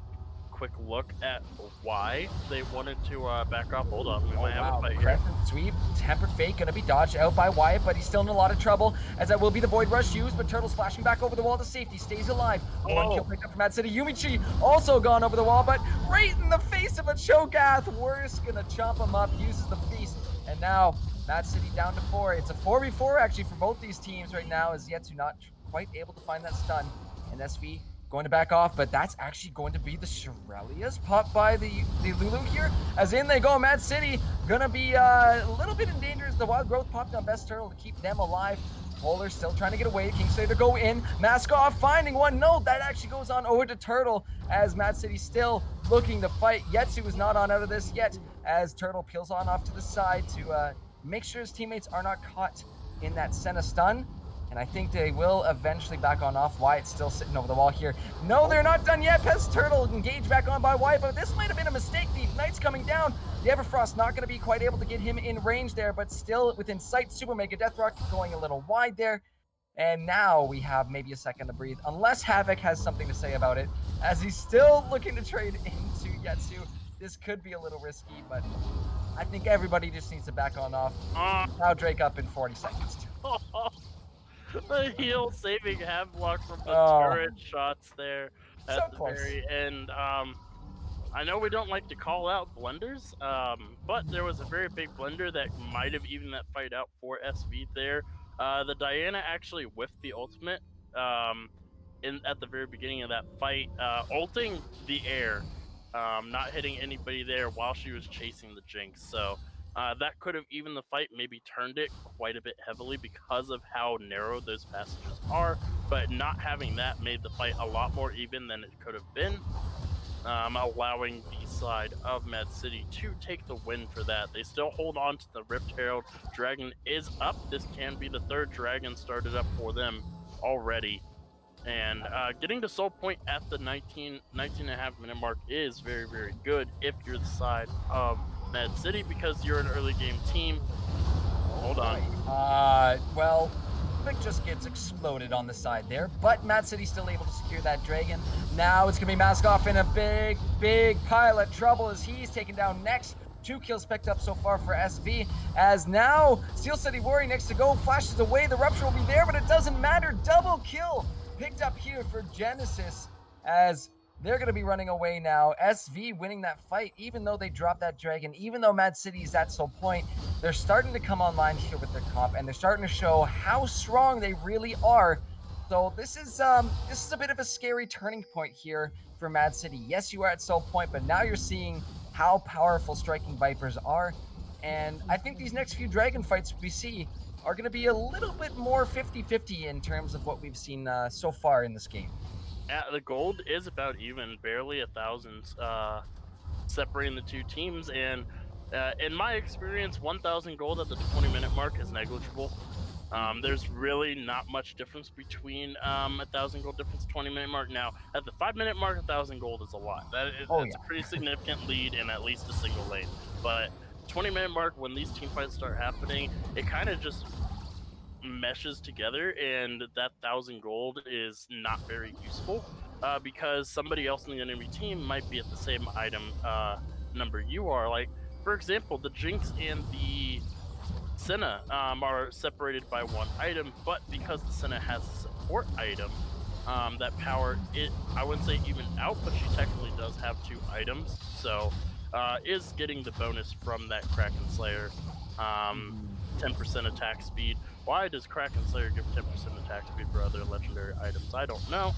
quick look at why they wanted to back off, hold on, we might have a fight here.
Crescent sweep, tempered fake, gonna be dodged out by Wyatt, but he's still in a lot of trouble, as that will be the Void Rush used, but Turtle's flashing back over the wall to safety, stays alive. One kill picked up from Mad City. Yumichi also gone over the wall, but right in the face of a Cho'Gath. Worse, gonna chomp him up, uses the feast, and now Mad City down to 4. It's a 4v4 actually for both these teams right now, as Yetsu not quite able to find that stun, and SV going to back off, but that's actually going to be the Shurelia's popped by the Lulu here, as in they go. Mad City gonna be a little bit in danger as the Wild Growth popped on Best Turtle to keep them alive. Polar still trying to get away. Kingslayer go in, mask off, finding one. No, that actually goes on over to Turtle, as Mad City still looking to fight. Yetsu is not on out of this yet, as Turtle peels on off to the side to make sure his teammates are not caught in that Senna stun. And I think they will eventually back on off. Wyatt's still sitting over the wall here. No, they're not done yet. Pest Turtle engaged back on by Wyatt, but this might have been a mistake. The Ignite's coming down. The Everfrost not going to be quite able to get him in range there, but still within sight. Super Mega Deathrock going a little wide there. And now we have maybe a second to breathe, unless Havoc has something to say about it, as he's still looking to trade into Yetsu. This could be a little risky, but I think everybody just needs to back on off. Now Drake up in 40 seconds.
The heal saving Havelock from the turret shots there at the very end. I know we don't like to call out blunders, but there was a very big blunder that might have evened that fight out for SV there. The Diana actually whiffed the ultimate at the very beginning of that fight, ulting the air, not hitting anybody there while she was chasing the Jinx. So that could have evened the fight, maybe turned it quite a bit heavily because of how narrow those passages are, but not having that made the fight a lot more even than it could have been, allowing the side of Mad City to take the win for that. They still hold on to the Rift Herald. Dragon is up. This can be the third Dragon started up for them already. And getting to Soul Point at the 19 and a half minute mark is very, very good if you're the side of Mad City, because you're an early game team. Hold on.
Well, Vic just gets exploded on the side there, but Mad City's still able to secure that Dragon. Now it's gonna be Mask Off in a big pile of trouble as he's taken down next. 2 kills picked up so far for SV, as now Steel City Warrior next to go, flashes away, the Rupture will be there, but it doesn't matter. Double kill picked up here for Genesis, as they're going to be running away now. SV winning that fight, even though they dropped that Dragon, even though Mad City's at Soul Point, they're starting to come online here with their comp, and they're starting to show how strong they really are. So this is a bit of a scary turning point here for Mad City. Yes, you are at Soul Point, but now you're seeing how powerful Striking Vipers are. And I think these next few Dragon fights we see are going to be a little bit more 50-50 in terms of what we've seen so far in this game.
Yeah, the gold is about even, barely 1,000 separating the two teams, and in my experience, 1,000 gold at the 20-minute mark is negligible. There's really not much difference between 1,000 gold difference 20-minute mark. Now, at the 5-minute mark, 1,000 gold is a lot. That's a pretty significant lead in at least a single lane. But 20-minute mark, when these team fights start happening, it kind of just meshes together, and that 1,000 gold is not very useful because somebody else in the enemy team might be at the same item number you are. Like, for example, the Jinx and the Senna are separated by 1 item, but because the Senna has a support item, that power, I wouldn't say even out, but she technically does have 2 items, so is getting the bonus from that Kraken Slayer 10% attack speed. Why does Kraken Slayer give 10% attack speed for other legendary items? I don't know.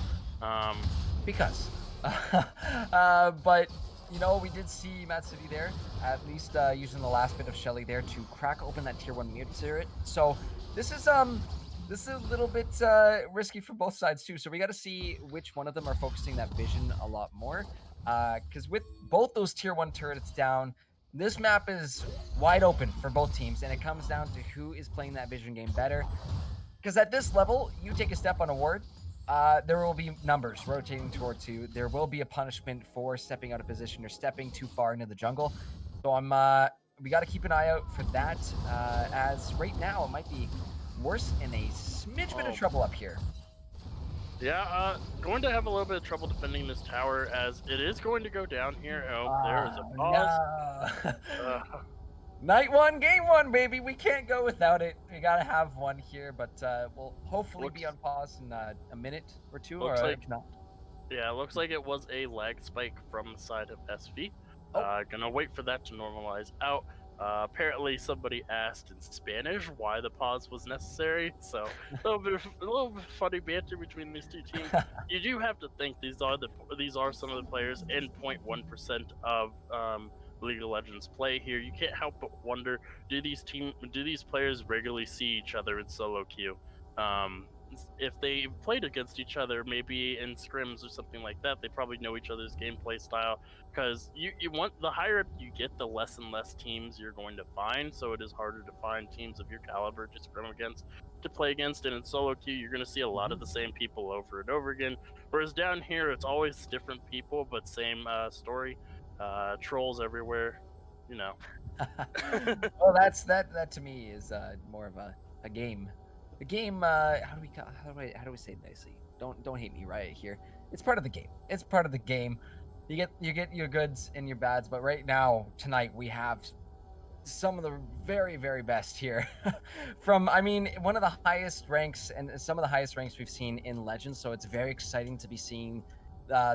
Because. But, you know, we did see Mad City there, at least using the last bit of Shelly there to crack open that tier 1 mute turret. So this is this is a little bit risky for both sides too. So we got to see which one of them are focusing that vision a lot more. Because with both those tier 1 turrets down, this map is wide open for both teams, and it comes down to who is playing that vision game better. Because at this level, you take a step on a ward, there will be numbers rotating towards you. There will be a punishment for stepping out of position or stepping too far into the jungle. So we got to keep an eye out for that, as right now it might be worse in a smidge bit of trouble up here.
Yeah, going to have a little bit of trouble defending this tower as it is going to go down here. Oh, there is a pause.
No. Night 1, game 1, baby. We can't go without it. We gotta have one here, but we'll hopefully be on pause in a minute or two.
Looks
or
like
if not.
Yeah, it looks like it was a lag spike from the side of SV. Gonna wait for that to normalize out. Apparently, somebody asked in Spanish why the pause was necessary, so a little bit funny banter between these two teams. You do have to think these are some of the players in 0.1% of League of Legends play here. You can't help but wonder: do these players regularly see each other in solo queue? If they played against each other, maybe in scrims or something like that, they probably know each other's gameplay style. Because you want, the higher up you get, the less and less teams you're going to find. So it is harder to find teams of your caliber to scrim against, to play against. And in solo queue, you're going to see a lot of the same people over and over again. Whereas down here, it's always different people, but same story. Trolls everywhere, you know.
Well, that to me is more of a game. The game, how do we say it nicely? Don't hate me right here. It's part of the game. It's part of the game. You get your goods and your bads, but right now, tonight, we have some of the very, very best here. From, I mean, one of the highest ranks and some of the highest ranks we've seen in Legends, so it's very exciting to be seeing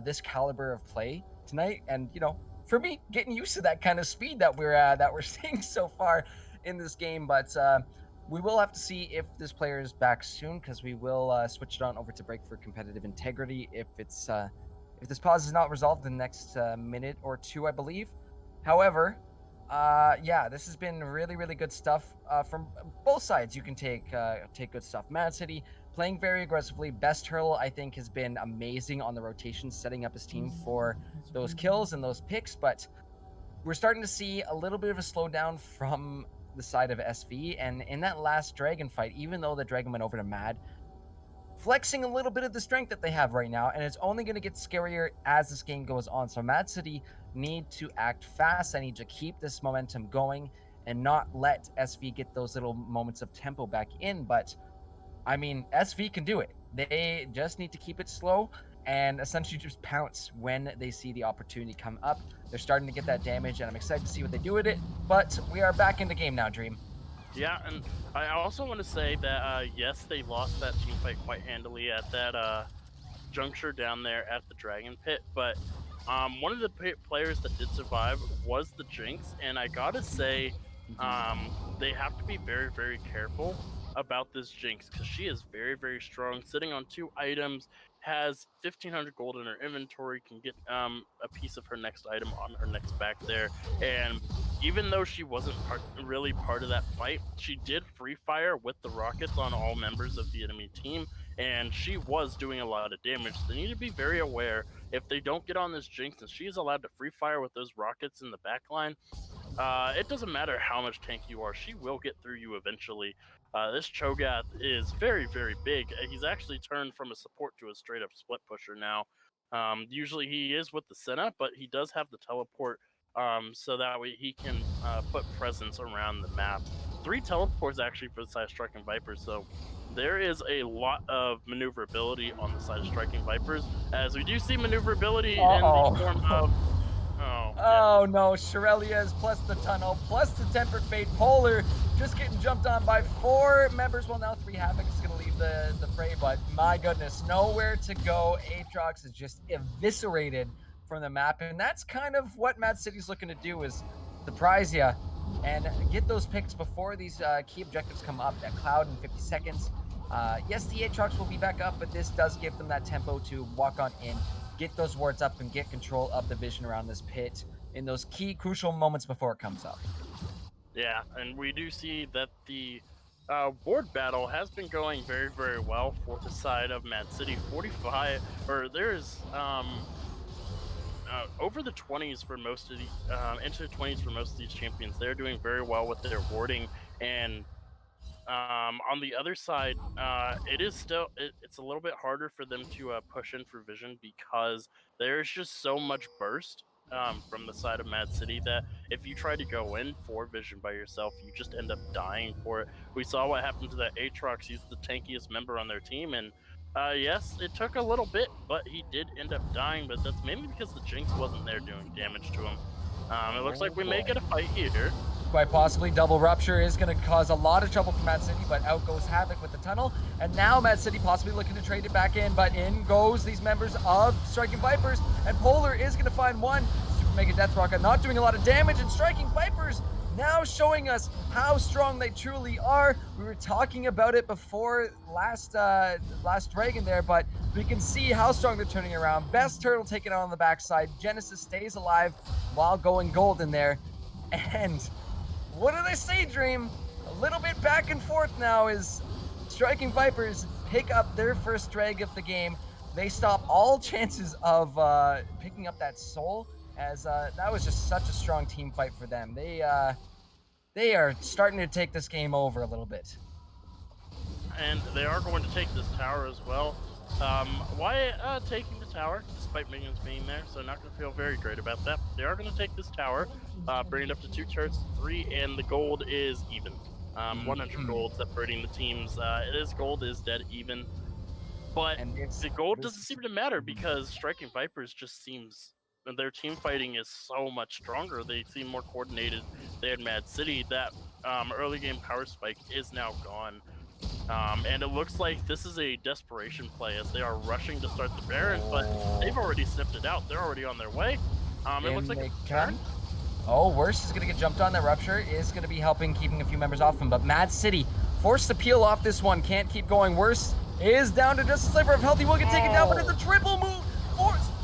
this caliber of play tonight. And, you know, for me, getting used to that kind of speed that we're seeing so far in this game, but we will have to see if this player is back soon, because we will switch it on over to break for competitive integrity if this pause is not resolved in the next minute or two, I believe. However, yeah, this has been really, really good stuff from both sides. You can take good stuff. MAAD City playing very aggressively. Best Hurl, I think, has been amazing on the rotation, setting up his team for those kills and those picks. But we're starting to see a little bit of a slowdown from the side of SV, and in that last dragon fight, even though the dragon went over to MAAD, flexing a little bit of the strength that they have right now, and it's only going to get scarier as this game goes on. So MAAD City need to act fast. I need to keep this momentum going and not let SV get those little moments of tempo back in. But I mean, SV can do it. They just need to keep it slow and essentially just pounce when they see the opportunity come up. They're starting to get that damage, and I'm excited to see what they do with it. But we are back in the game now, Dream.
Yeah, and I also want to say that, yes, they lost that team fight quite handily at that juncture down there at the Dragon Pit, but one of the players that did survive was the Jinx, and I gotta say, they have to be very, very careful about this Jinx, because she is very, very strong, sitting on 2 items, has 1,500 gold in her inventory, can get a piece of her next item on her next back there, and even though she wasn't really part of that fight, she did free fire with the rockets on all members of the enemy team, and she was doing a lot of damage. They need to be very aware if they don't get on this Jinx and she is allowed to free fire with those rockets in the back line. It doesn't matter how much tank you are, she will get through you eventually. This Cho'Gath is very, very big. He's actually turned from a support to a straight up split pusher now. Usually he is with the Senna, but he does have the teleport, so that way he can put presence around the map. 3 teleports actually for the side of Striking Vipers, so there is a lot of maneuverability on the side of Striking Vipers, as we do see maneuverability in the form of...
Oh no, Shirelia's plus the tunnel, plus the Tempered Fate. Polar just getting jumped on by 4 members. Well, now 3 Havoc is going to leave the fray, but my goodness, nowhere to go. Aatrox is just eviscerated from the map, and that's kind of what MAAD City's looking to do, is surprise you and get those picks before these key objectives come up. That Cloud in 50 seconds. Yes, the Aatrox will be back up, but this does give them that tempo to walk on in, get those wards up, and get control of the vision around this pit in those key crucial moments before it comes up.
Yeah, and we do see that the board battle has been going very, very well for the side of Mad City. 45, or there's over the 20s for most of the into the 20s for most of these champions. They're doing very well with their warding, and on the other side, it is still it's a little bit harder for them to push in for vision because there's just so much burst from the side of Mad City that if you try to go in for vision by yourself, you just end up dying for it. We saw what happened to that Aatrox. He's the tankiest member on their team, and yes, it took a little bit, but he did end up dying. But that's mainly because the Jinx wasn't there doing damage to him. It looks like we may get a fight here.
Quite possibly. Double Rupture is going to cause a lot of trouble for Mad City, but out goes Havoc with the tunnel. And now Mad City possibly looking to trade it back in, but in goes these members of Striking Vipers, and Polar is going to find one. Super Mega Death Rocket not doing a lot of damage, and Striking Vipers now showing us how strong they truly are. We were talking about it before last Dragon there, but we can see how strong they're turning around. Best Turtle taking out on the backside. Genesis stays alive while going golden there. And what did I say, Dream? A little bit back and forth now as Striking Vipers pick up their first drag of the game. They stop all chances of picking up that soul, as that was just such a strong team fight for them. They are starting to take this game over a little bit.
And they are going to take this tower as well. Why taking the tower, despite minions being there, so not going to feel very great about that. They are going to take this tower, bring it up to 2 turrets, 3, and the gold is even. 100 gold separating the teams. It is gold is dead even, but the gold doesn't seem to matter because Striking Vipers just seems their team fighting is so much stronger. They seem more coordinated. They had Mad City. That early game power spike is now gone. And it looks like this is a desperation play as they are rushing to start the Baron, but they've already sniffed it out. They're already on their way. It looks like a turn.
Oh, Worst is going to get jumped on. The Rupture is going to be helping keeping a few members off him, but Mad City forced to peel off this one. Can't keep going. Worst is down to just a sliver of health. He will get taken down, but it's a triple move.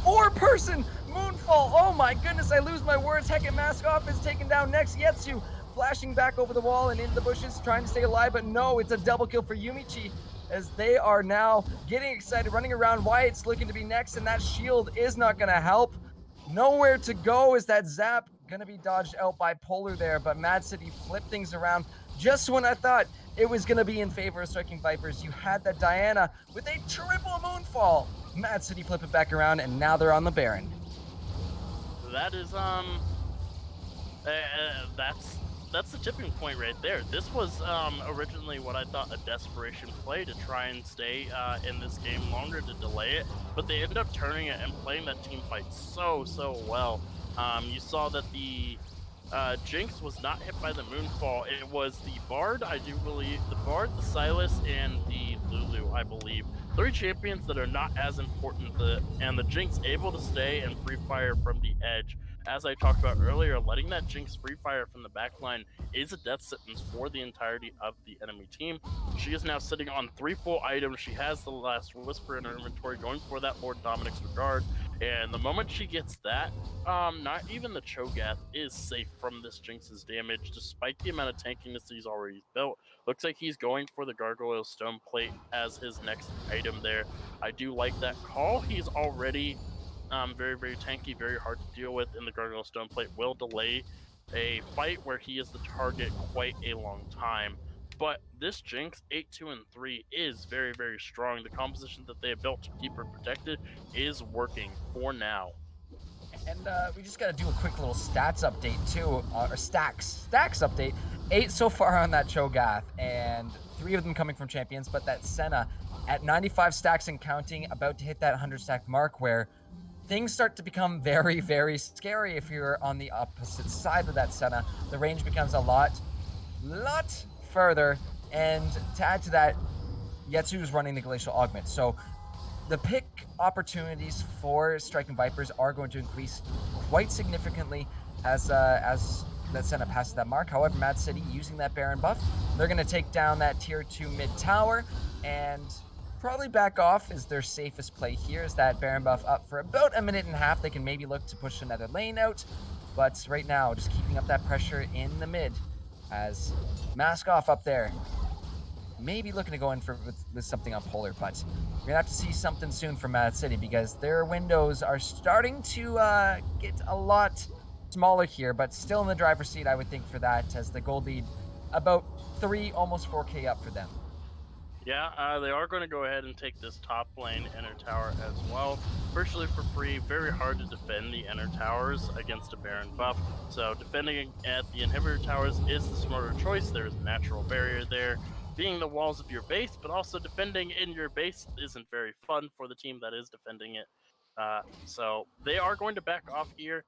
Four-person moonfall. Oh my goodness, I lose my words. Heckin' Mask Off is taken down next. Yetsu flashing back over the wall and into the bushes, trying to stay alive, but no, it's a double kill for Yumichi as they are now getting excited, running around. Wyatt's looking to be next, and that shield is not going to help. Nowhere to go as that zap going to be dodged out by Polar there, but Mad City flipped things around just when I thought it was going to be in favor of Striking Vipers. You had that Diana with a triple moonfall. Mad City flip it back around, and now they're on the Baron.
That is, that's the tipping point right there. This was originally what I thought a desperation play to try and stay in this game longer to delay it, but they ended up turning it and playing that team fight so well. You saw that the Jinx was not hit by the Moonfall. It was the Bard, I do believe, the Bard, the Silas, and the Lulu, I believe. 3 champions that are not as important, and the Jinx able to stay and free fire from the edge. As I talked about earlier, letting that Jinx free fire from the backline is a death sentence for the entirety of the enemy team. She is now sitting on 3 full items. She has the last Whisper in her inventory, going for that Lord Dominic's Regard. And the moment she gets that, not even the Cho'Gath is safe from this Jinx's damage, despite the amount of tankiness he's already built. Looks like he's going for the Gargoyle Stone Plate as his next item there. I do like that call. He's already very tanky, very hard to deal with, and the Gargoyle Stone Plate will delay a fight where he is the target quite a long time. But this Jinx, 8, 2, and 3 is very strong. The composition that they have built to keep her protected is working for now.
And we just got to do a quick little stats update too, or stacks update. 8 so far on that Cho'Gath, and 3 of them coming from champions, but that Senna at 95 stacks and counting, about to hit that 100 stack mark where things start to become very scary if you're on the opposite side of that Senna. The range becomes a lot further, and to add to that, Yetsu is running the Glacial Augment. So the pick opportunities for Striking Vipers are going to increase quite significantly as that Senna passes that mark. However, Mad City using that Baron buff, they're going to take down that tier 2 mid tower, and probably back off is their safest play here. Is that Baron buff up for about a minute and a half. They can maybe look to push another lane out, but right now just keeping up that pressure in the mid as Mask Off up there maybe looking to go in for with something on polar, but we're gonna have to see something soon from MAAD City because their windows are starting to get a lot smaller here, but still in the driver's seat, I would think, for that, as the gold lead about 3, almost 4K up for them.
Yeah, they are going to go ahead and take this top lane inner tower as well, virtually for free. Very hard to defend the inner towers against a Baron buff, so defending at the inhibitor towers is the smarter choice. There's a natural barrier there, being the walls of your base, but also defending in your base isn't very fun for the team that is defending it. So they are going to back off here.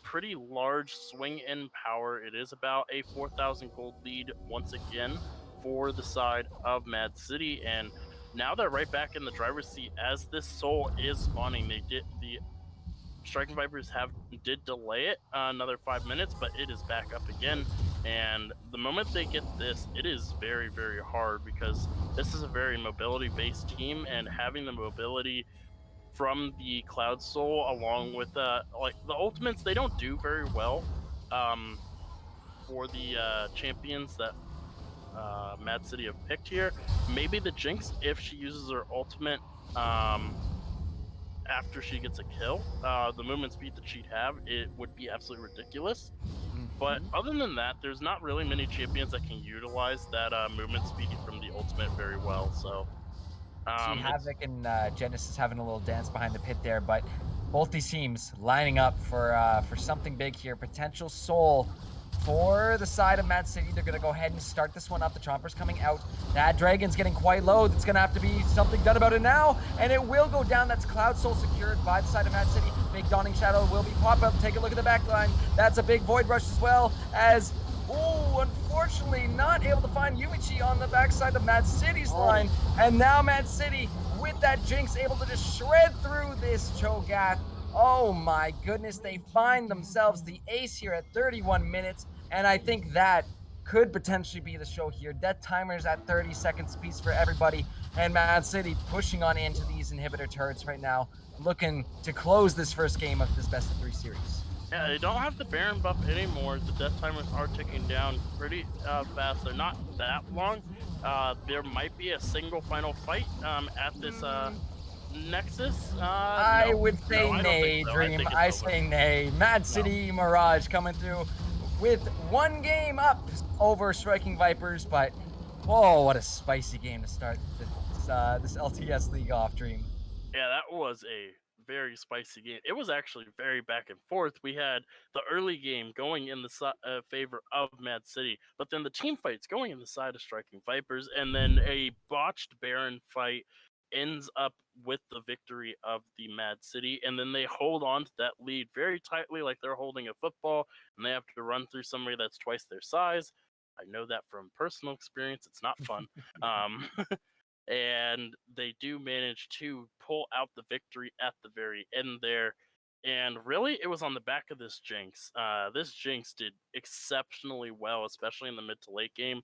Pretty large swing in power. It is about a 4,000 gold lead once again for the side of MAAD City, and now they're right back in the driver's seat as this soul is spawning. The Striking Vipers did delay it another 5 minutes, but it is back up again. And the moment they get this, it is very, very hard because this is a very mobility-based team, and having the mobility from the Cloud Soul along with like the ultimates, they don't do very well for the champions that MAAD City have picked here. Maybe the Jinx, if she uses her ultimate after she gets a kill, the movement speed that she'd have, it would be absolutely ridiculous. But other than that, there's not really many champions that can utilize that movement speed from the ultimate very well. So
See Havoc and Genesis having a little dance behind the pit there, but both these teams lining up for something big here. Potential soul for the side of MAAD City. They're going to go ahead and start this one up. The Chomper's coming out. That Dragon's getting quite low. It's going to have to be something done about it now, and it will go down. That's Cloud Soul secured by the side of MAAD City. Big Dawning Shadow will be pop up. Take a look at the back line. That's a big Void Rush as well as... Oh, unfortunately, not able to find Yumichi on the backside of MAAD City's line. And now MAAD City, with that Jinx, able to just shred through this Cho'Gath. Oh my goodness, they find themselves the ace here at 31 minutes. And I think that could potentially be the show here. Death timers at 30 seconds apiece for everybody. And MAAD City pushing on into these inhibitor turrets right now, looking to close this first game of this best of 3 series.
yeah, they don't have the Baron buff anymore. The death timers are ticking down pretty fast. They're not that long. There might be a single final fight at this Nexus.
I would say
no,
nay,
so.
Dream. I say nay. MAAD City Mirage coming through with 1 game up over Striking Vipers, but oh, what a spicy game to start this LTS league off, Dream.
Yeah, that was a very spicy game. It was actually very back and forth. We had the early game going in the favor of MAAD City, but then the team fights going in the side of Striking Vipers, and then a botched Baron fight ends up with the victory of the MAAD City, and then they hold on to that lead very tightly like they're holding a football, and they have to run through somebody that's twice their size. I know that from personal experience. It's not fun. And they do manage to pull out the victory at the very end there. And really, it was on the back of this Jinx. This Jinx did exceptionally well, especially in the mid to late game.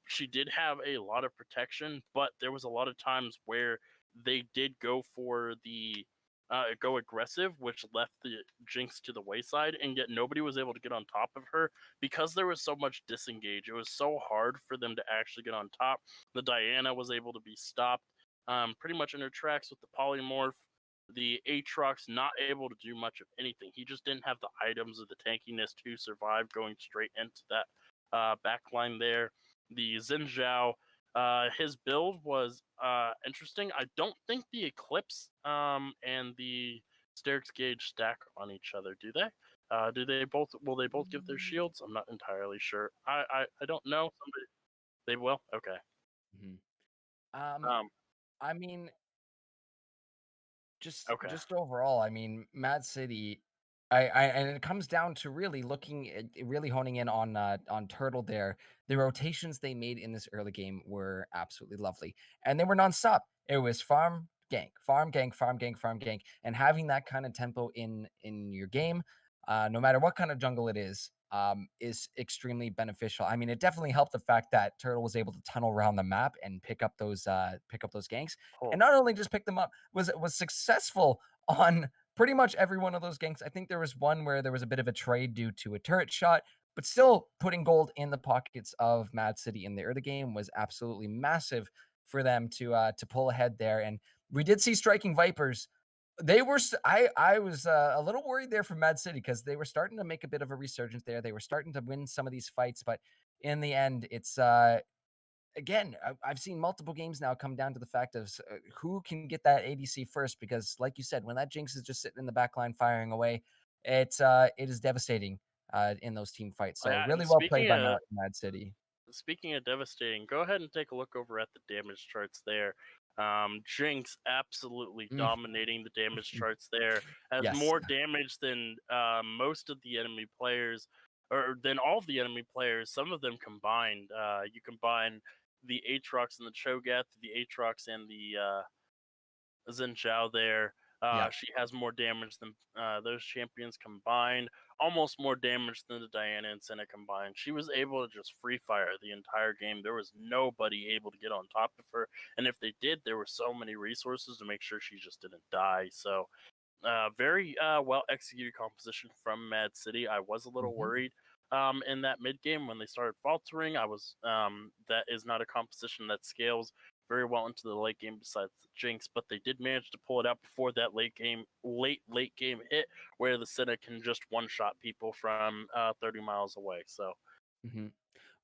She did have a lot of protection, but there was a lot of times where they did go for the go aggressive, which left the Jinx to the wayside, and yet nobody was able to get on top of her because there was so much disengage. It was so hard for them to actually get on top. The Diana was able to be stopped pretty much in her tracks with the polymorph. The Aatrox not able to do much of anything. He just didn't have the items or the tankiness to survive going straight into that backline there. The Xin Zhao, his build was interesting. I don't think the Eclipse and the Sterix Gauge stack on each other, do they? Will they both give their shields? I'm not entirely sure. I don't know. They will? Okay.
I mean,
Okay.
just overall, I mean, MAAD City, and it comes down to really looking at really honing in on Turtle there. The rotations they made in this early game were absolutely lovely, and they were nonstop. It was farm gank, farm gank, farm gank, farm gank, and having that kind of tempo in your game, no matter what kind of jungle it is extremely beneficial. I mean, it definitely helped the fact that Turtle was able to tunnel around the map and pick up those ganks,
Cool.
and not only just pick them up, was successful on pretty much every one of those ganks. I think there was one where there was a bit of a trade due to a turret shot, but still putting gold in the pockets of Mad City in the early game was absolutely massive for them to pull ahead there. And we did see Striking Vipers. They were I was a little worried there for Mad City because they were starting to make a bit of a resurgence there. They were starting to win some of these fights, but in the end, it's again, I've seen multiple games now come down to the fact of who can get that ADC first. Because, like you said, when that Jinx is just sitting in the back line firing away, it is devastating in those team fights. So
Yeah, and
really well played by Mad City.
speaking of devastating, go ahead and take a look over at the damage charts there. Jinx absolutely
Mm.
dominating the damage charts there, has
Yes.
more damage than most of the enemy players, or than all of the enemy players. Some of them combined. You combine the Aatrox and the Cho'Gath, the Aatrox and the Xin Zhao there.
Yeah.
She has more damage than those champions combined, almost more damage than the Diana and Senna combined. She was able to just free fire the entire game. There was nobody able to get on top of her, and if they did, there were so many resources to make sure she just didn't die. So, very well executed composition from Mad City. I was a little worried in that mid game when they started faltering. That is not a composition that scales very well into the late game besides the Jinx, but they did manage to pull it out before that late game hit, where the Senna can just one shot people from 30 miles away. So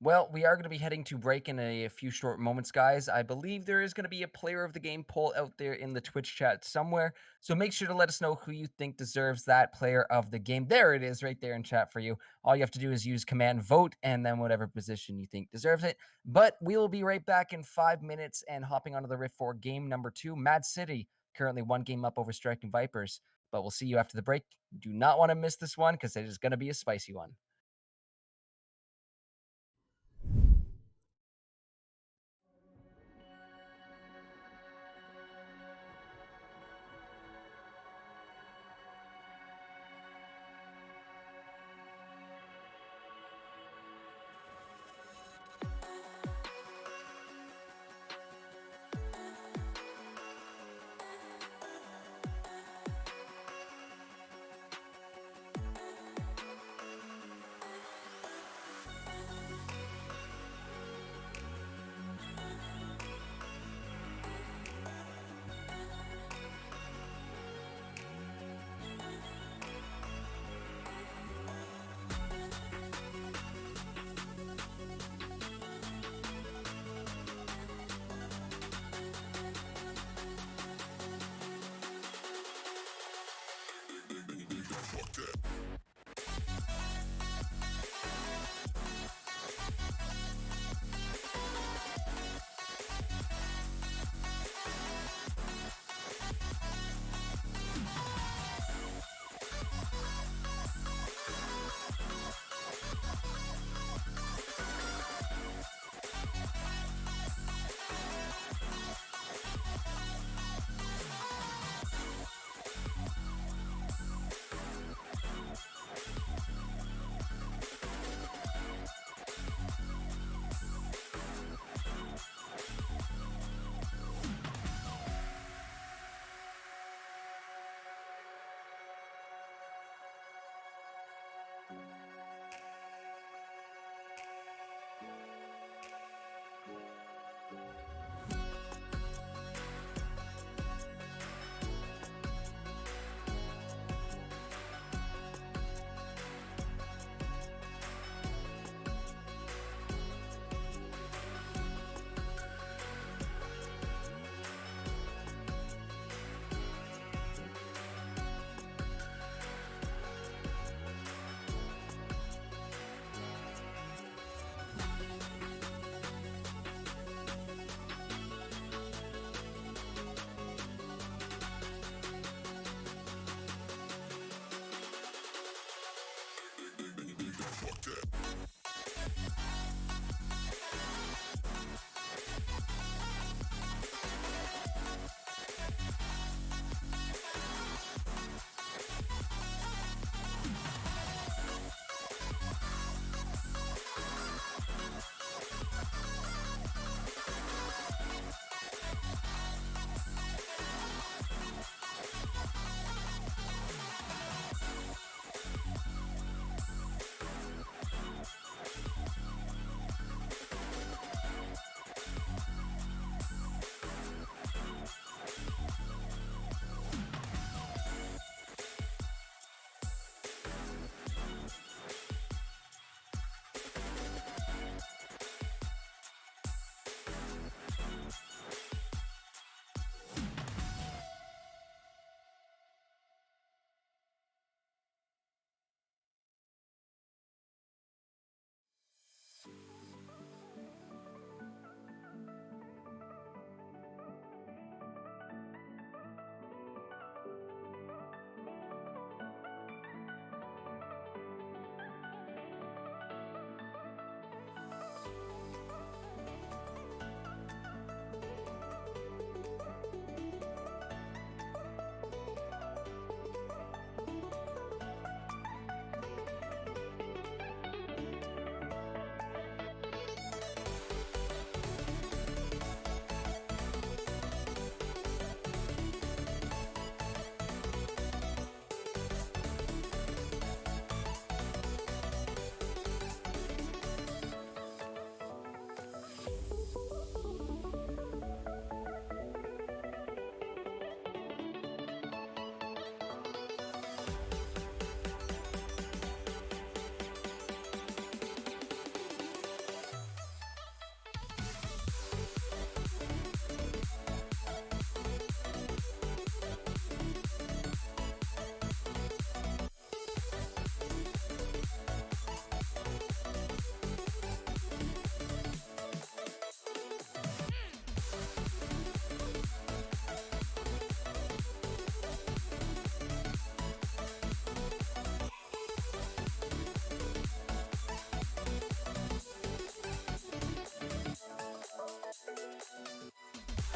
Well, we are going to be heading to break in a few short moments, guys. I believe there is going to be a player of the game poll out there in the Twitch chat somewhere. So make sure to let us know who you think deserves that player of the game. There it is right there in chat for you. All you have to do is use command vote and then whatever position you think deserves it. But we will be right back in 5 minutes and hopping onto the Rift for game number 2. Mad City currently 1 game up over Striking Vipers. But we'll see you after the break. Do not want to miss this one because it is going to be a spicy one.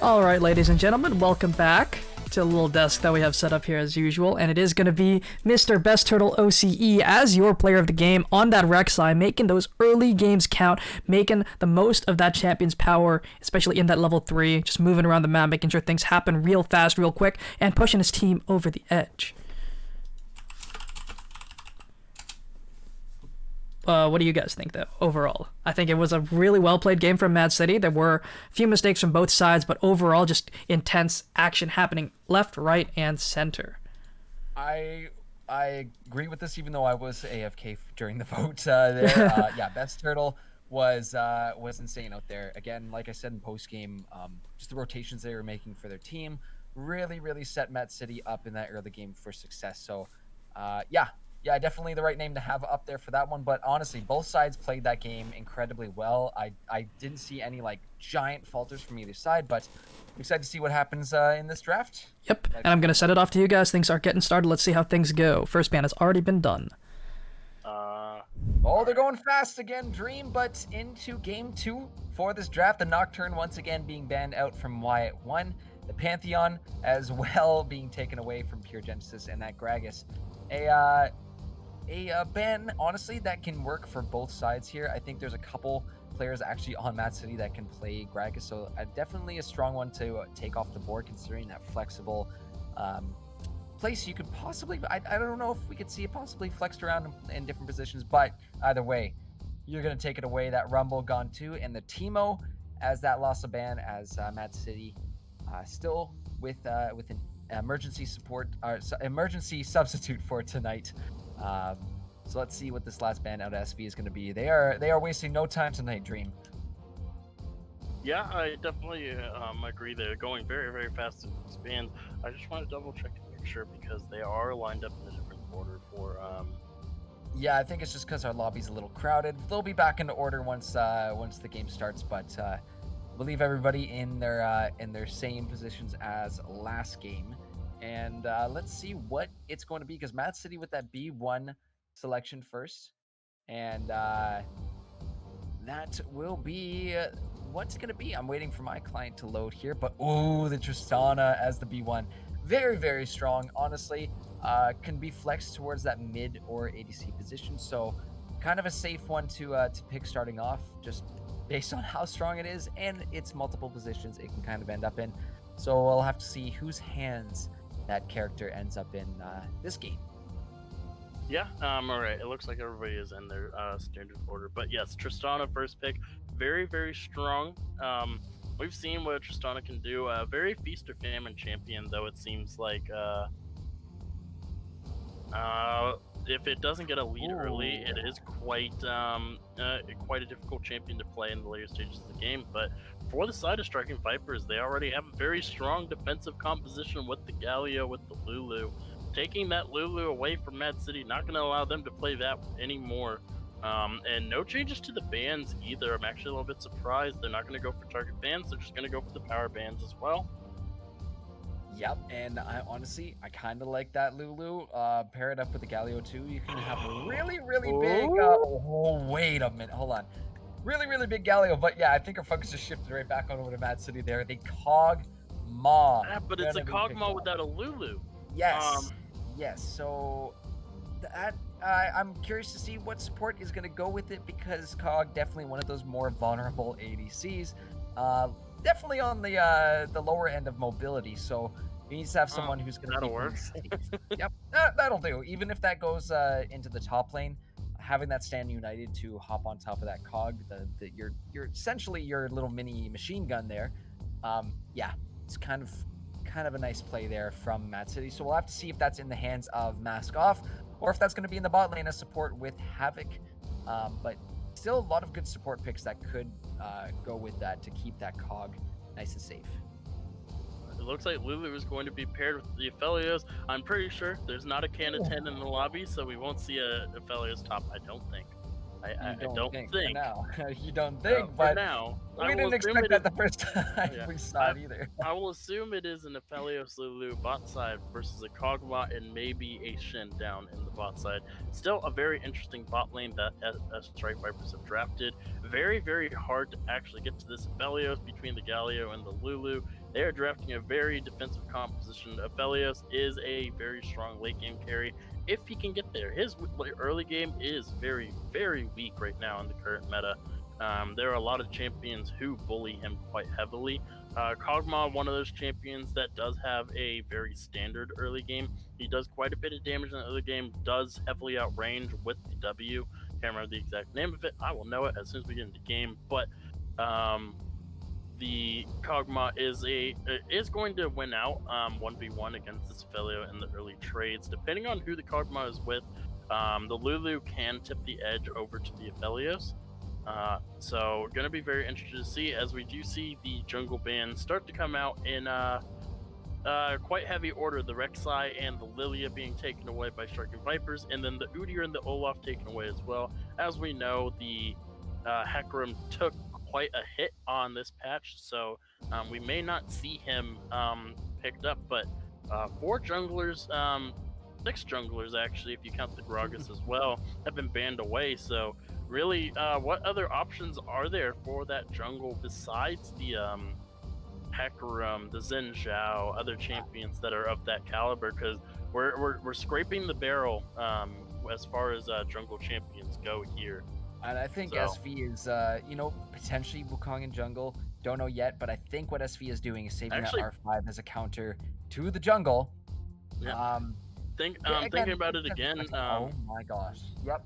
All right, ladies and gentlemen, welcome back to the little desk that we have set up here as usual, and it is going to be Mr. Best Turtle OCE as your player of the game on that rec side, making those early games count, making the most of that champion's power, especially in that level 3, just moving around the map, making sure things happen real fast, real quick, and pushing his team over the edge. What do you guys think, though, overall? I think it was a really well-played game from MAAD City. There were a few mistakes from both sides, but overall, just intense action happening left, right, and center.
I agree with this, even though I was AFK during the vote there. Yeah, Best Turtle was insane out there. Again, like I said in post-game, just the rotations they were making for their team really set MAAD City up in that early game for success. So, yeah, definitely the right name to have up there for that one. But honestly, both sides played that game incredibly well. I didn't see any like giant falters from either side, but I'm excited to see what happens in this draft.
Yep, and I'm going to set it off to you guys. Things are getting started. Let's see how things go. First ban has already been done.
Oh, they're going fast again, Dream, but into game 2 for this draft. The Nocturne once again being banned out from Wyatt 1. The Pantheon as well being taken away from Pure Genesis, and that Gragas. A ban, honestly, that can work for both sides here. I think there's a couple players actually on MAAD City that can play Gragas, so definitely a strong one to take off the board, considering that flexible place you could possibly... I don't know if we could see it possibly flexed around in different positions, but either way, you're going to take it away. That Rumble gone too, and the Teemo as that lost a ban as MAAD City still with an emergency substitute for tonight. So let's see what this last ban out of SV is going to be. They are wasting no time tonight, Dream.
Yeah, I definitely agree. They're going very fast in these bans. I just want to double check to make sure because they are lined up in a different order for.
Yeah, I think it's just because our lobby's a little crowded. They'll be back into order once the game starts, but we'll leave everybody in their same positions as last game. And let's see what it's going to be, because MAAD City with that B1 selection first. And that will be what's going to be. I'm waiting for my client to load here. But, oh, the Tristana as the B1. Very strong, honestly. Can be flexed towards that mid or ADC position. So kind of a safe one to pick starting off, just based on how strong it is. And its multiple positions it can kind of end up in. So we'll have to see whose hands that character ends up in this game.
Yeah, all right. It looks like everybody is in their standard order. But yes, Tristana first pick, very strong. We've seen what Tristana can do. Very feast or famine champion, though it seems like if it doesn't get a lead early, it is quite a difficult champion to play in the later stages of the game. But for the side of Striking Vipers, they already have a very strong defensive composition with the Galio, with the Lulu. Taking that Lulu away from MAAD City, not going to allow them to play that anymore. And no changes to the bans either. I'm actually a little bit surprised. They're not going to go for target bans. They're just going to go for the power bans as well.
Yep, and I honestly kind of like that Lulu. Pair it up with the Galio too. You can have a really big... wait a minute. Hold on. Really big Galio. But yeah, I think our focus just shifted right back on over to MAAD City there. The Cog Maw.
Yeah, but it's a Cog Maw without a Lulu.
Yes. Yes. So that I'm curious to see what support is going to go with it, because Cog definitely one of those more vulnerable ADCs. Definitely on the lower end of mobility. So you need to have someone who's going to
that'll work.
Yep, that'll do. Even if that goes into the top lane, having that Stand United to hop on top of that Cog, you're essentially your little mini machine gun there. Yeah, it's kind of a nice play there from MAAD City. So we'll have to see if that's in the hands of Mask Off, or if that's going to be in the bot lane as support with Havoc. But still a lot of good support picks that could go with that to keep that Cog nice and safe.
It looks like Lulu is going to be paired with the Aphelios. I'm pretty sure there's not a can of 10 in the lobby, so we won't see a Aphelios top, I don't think. I don't think.
For now. You don't think, but
now,
we didn't expect that the first time we saw it either.
I will assume it is an Aphelios Lulu bot side versus a Kog'Maw and maybe a Shen down in the bot side. Still a very interesting bot lane that Strike Vipers have drafted. Very hard to actually get to this Aphelios between the Galio and the Lulu. they are drafting a very defensive composition. Aphelios is a very strong late game carry if he can get there. His early game is very, very weak right now in the current meta. There are a lot of champions who bully him quite heavily. Kog'Maw, one of those champions that does have a very standard early game. He does quite a bit of damage in the early game, does heavily outrange with the W. Can't remember the exact name of it. I will know it as soon as we get into the game. But the Kog'Maw is going to win out 1v1 against this Aphelios in the early trades. Depending on who the Kog'Maw is with, the Lulu can tip the edge over to the Aphelios. So going to be very interested to see, as we do see the jungle bans start to come out in quite heavy order. The Rek'Sai and the Lilia being taken away by Striking Vipers, and then the Udyr and the Olaf taken away as well. As we know, the Hecarim took quite a hit on this patch, so we may not see him picked up, but 4 junglers, 6 junglers actually, if you count the Gragas as well, have been banned away. So really, what other options are there for that jungle besides the Hecarim, the Xin Zhao, other champions that are of that caliber? Because we're scraping the barrel as far as jungle champions go here.
And I think SV is, potentially Wukong in jungle. Don't know yet, but I think what SV is doing is saving that R5 as a counter to the jungle.
Yeah. Thinking about it again.
Oh my gosh. Yep,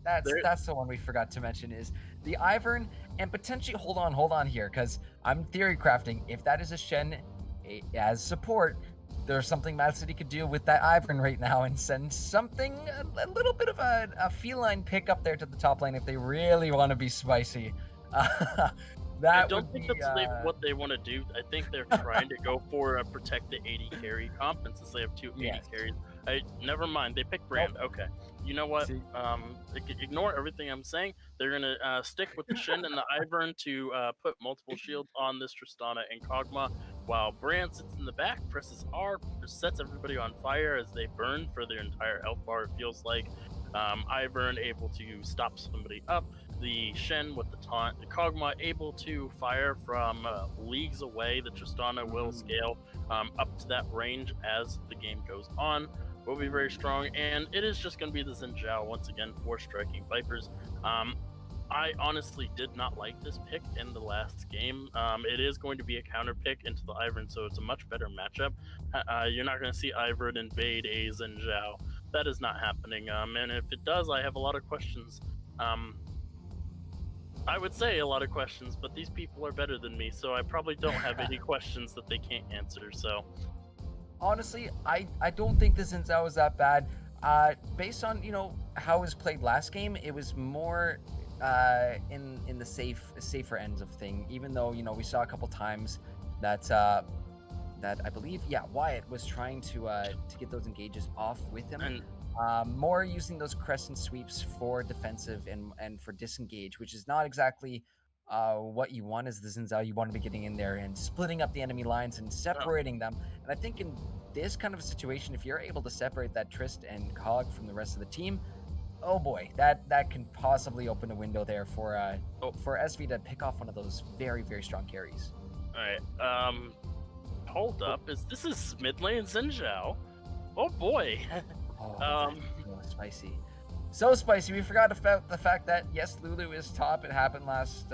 that's the one we forgot to mention is the Ivern, and potentially hold on here, because I'm theory crafting. If that is a Shen as support, there's something Mad City could do with that Ivern right now and send something, a little bit of a feline pick up there to the top lane if they really want to be spicy.
I don't think that's what they want to do. I think they're trying to go for a protect the 80 carry comp, and since they have 2 80 carries. Never mind, they picked Brand. Okay, you know what? Ignore everything I'm saying. They're gonna stick with the Shen and the Ivern to put multiple shields on this Tristana and Kog'Maw, while Brand sits in the back, presses R, sets everybody on fire as they burn for their entire health bar. It feels like Ivern able to stop somebody up. The Shen with the taunt, the Kog'Maw able to fire from leagues away. The Tristana will scale up to that range as the game goes on. Will be very strong, and it is just going to be the Xin Zhao once again for Striking Vipers. I honestly did not like this pick in the last game. It is going to be a counter pick into the Ivern, so it's a much better matchup. You're not going to see Ivern invade a Xin Zhao. That is not happening, and if it does, I have a lot of questions. I would say a lot of questions, but these people are better than me, so I probably don't have any questions that they can't answer. So
honestly, I don't think the Xin Zhao is that bad. Based on how it was played last game, it was more in the safer ends of thing. Even though we saw a couple times that I believe Wyatt was trying to get those engages off with him. And more using those crescent sweeps for defensive and for disengage, which is not exactly what you want as the Xin Zhao. You want to be getting in there and splitting up the enemy lines and separating them. And I think in this kind of a situation, if you're able to separate that Trist and Cog from the rest of the team, oh boy, that can possibly open a window there for SV to pick off one of those very, very strong carries.
All right. Hold up. This is mid lane Xin Zhao? Oh boy.
Spicy. So spicy. We forgot about the fact that, yes, Lulu is top. It happened last,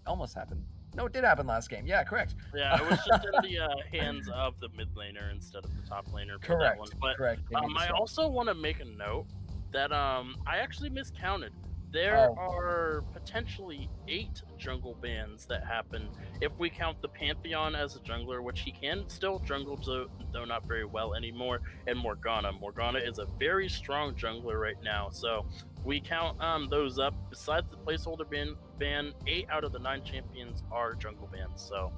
almost happened. No, it did happen last game. Yeah, correct.
Yeah, it was just in the hands of the mid laner instead of the top laner for that one. But
correct.
I also want to make a note that I actually miscounted. There are potentially 8 jungle bans that happen if we count the Pantheon as a jungler, which he can still jungle, though not very well anymore, and Morgana. Morgana is a very strong jungler right now, so we count those up. Besides the placeholder ban, 8 out of the 9 champions are jungle bans. So,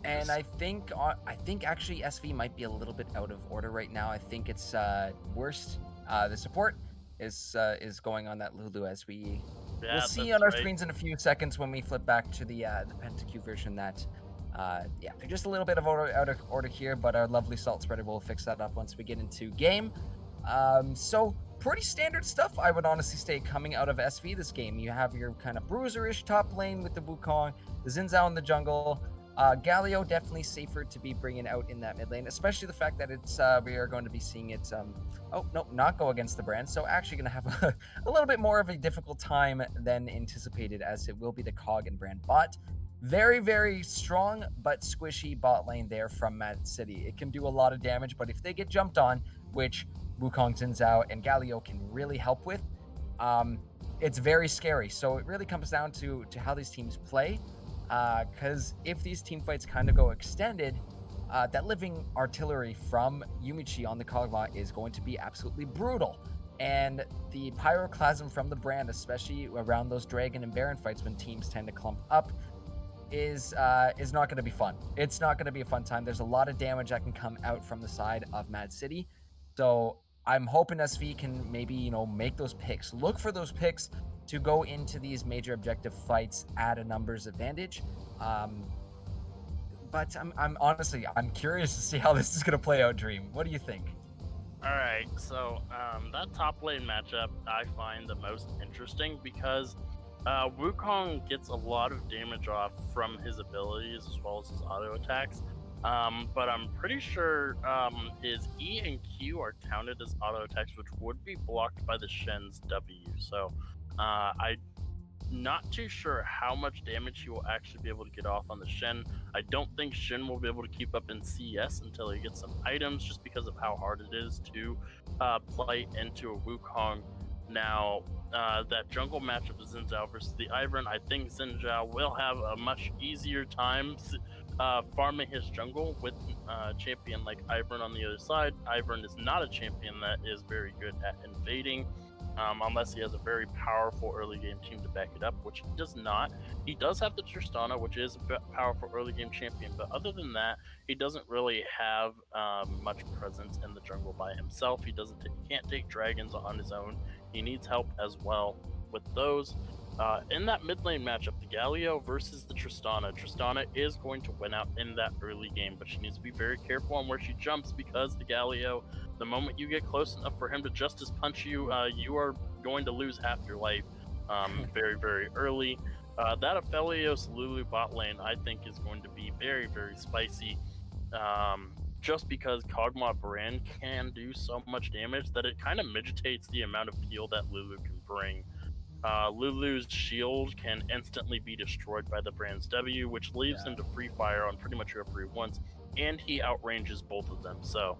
and I think actually SV might be a little bit out of order right now. I think it's worst. The support is going on that Lulu, as we'll see on our screens in a few seconds when we flip back to the PentaQ version. That they're just a little bit of out of order here, but our lovely Salt Spreader will fix that up once we get into game. So pretty standard stuff, I would honestly say, coming out of SV this game. You have your kind of bruiser-ish top lane with the Wukong, the Xin Zhao in the jungle. Galio definitely safer to be bringing out in that mid lane, especially the fact that it's we are going to be seeing it. Oh no, not go against the brand. So actually going to have a little bit more of a difficult time than anticipated, as it will be the Cog and brand bot. Very, very strong but squishy bot lane there from MAAD City. It can do a lot of damage, but if they get jumped on, which Wukong, Xin Zhao, and Galio can really help with, it's very scary. So it really comes down to how these teams play. Because if these team fights kind of go extended, that living artillery from Yumichi on the Kog'Maw is going to be absolutely brutal. And the pyroclasm from the brand, especially around those Dragon and Baron fights when teams tend to clump up, is not going to be fun. It's not going to be a fun time. There's a lot of damage that can come out from the side of MAAD City. So I'm hoping SV can maybe, make those picks. Look for those picks to go into these major objective fights at a numbers advantage. But I'm honestly curious to see how this is going to play out, Dream. What do you think?
All right, so that top lane matchup I find the most interesting because Wukong gets a lot of damage off from his abilities as well as his auto attacks. But I'm pretty sure his E and Q are counted as auto attacks, which would be blocked by the Shen's W. So I'm not too sure how much damage he will actually be able to get off on the Shen. I don't think Shen will be able to keep up in CS until he gets some items, just because of how hard it is to play into a Wukong. Now, that jungle matchup of Xin Zhao versus the Ivern, I think Xin Zhao will have a much easier time farming his jungle with a champion like Ivern on the other side. Ivern is not a champion that is very good at invading, unless he has a very powerful early game team to back it up, which he does not. He does have the Tristana, which is a powerful early game champion, but other than that, he doesn't really have much presence in the jungle by himself. He can't take dragons on his own. He needs help as well with those. In that mid lane matchup, the Galio versus the Tristana. Tristana is going to win out in that early game, but she needs to be very careful on where she jumps, because the Galio, the moment you get close enough for him to justice punch you, you are going to lose half your life very, very early. That Aphelios Lulu bot lane, I think, is going to be very, very spicy. Just because Kog'Maw brand can do so much damage that it kind of mitigates the amount of peel that Lulu can bring. Lulu's shield can instantly be destroyed by the brand's W, which leaves him to free fire on pretty much whoever he wants, and he outranges both of them. So,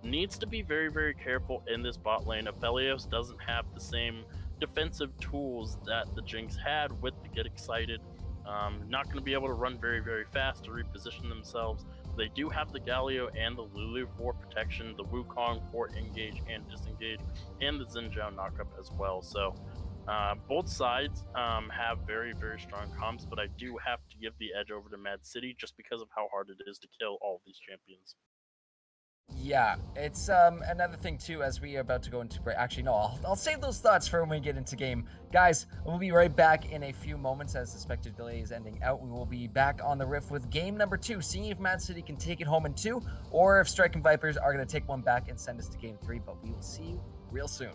needs to be very, very careful in this bot lane. Aphelios doesn't have the same defensive tools that the Jinx had with the Get Excited. Not going to be able to run very, very fast to reposition themselves. They do have the Galio and the Lulu for protection, the Wukong for engage and disengage, and the Xin Zhao knockup as well. So, both sides have very, very strong comps, but I do have to give the edge over to MAAD City just because of how hard it is to kill all of these champions.
Yeah, it's another thing too, as we are about to go into break. Actually, no, I'll save those thoughts for when we get into game. Guys, we'll be right back in a few moments as the Spectre delay is ending out. We will be back on the riff with game number 2, seeing if MAAD City can take it home in 2, or if Striking Vipers are going to take one back and send us to game 3, but we will see you real soon.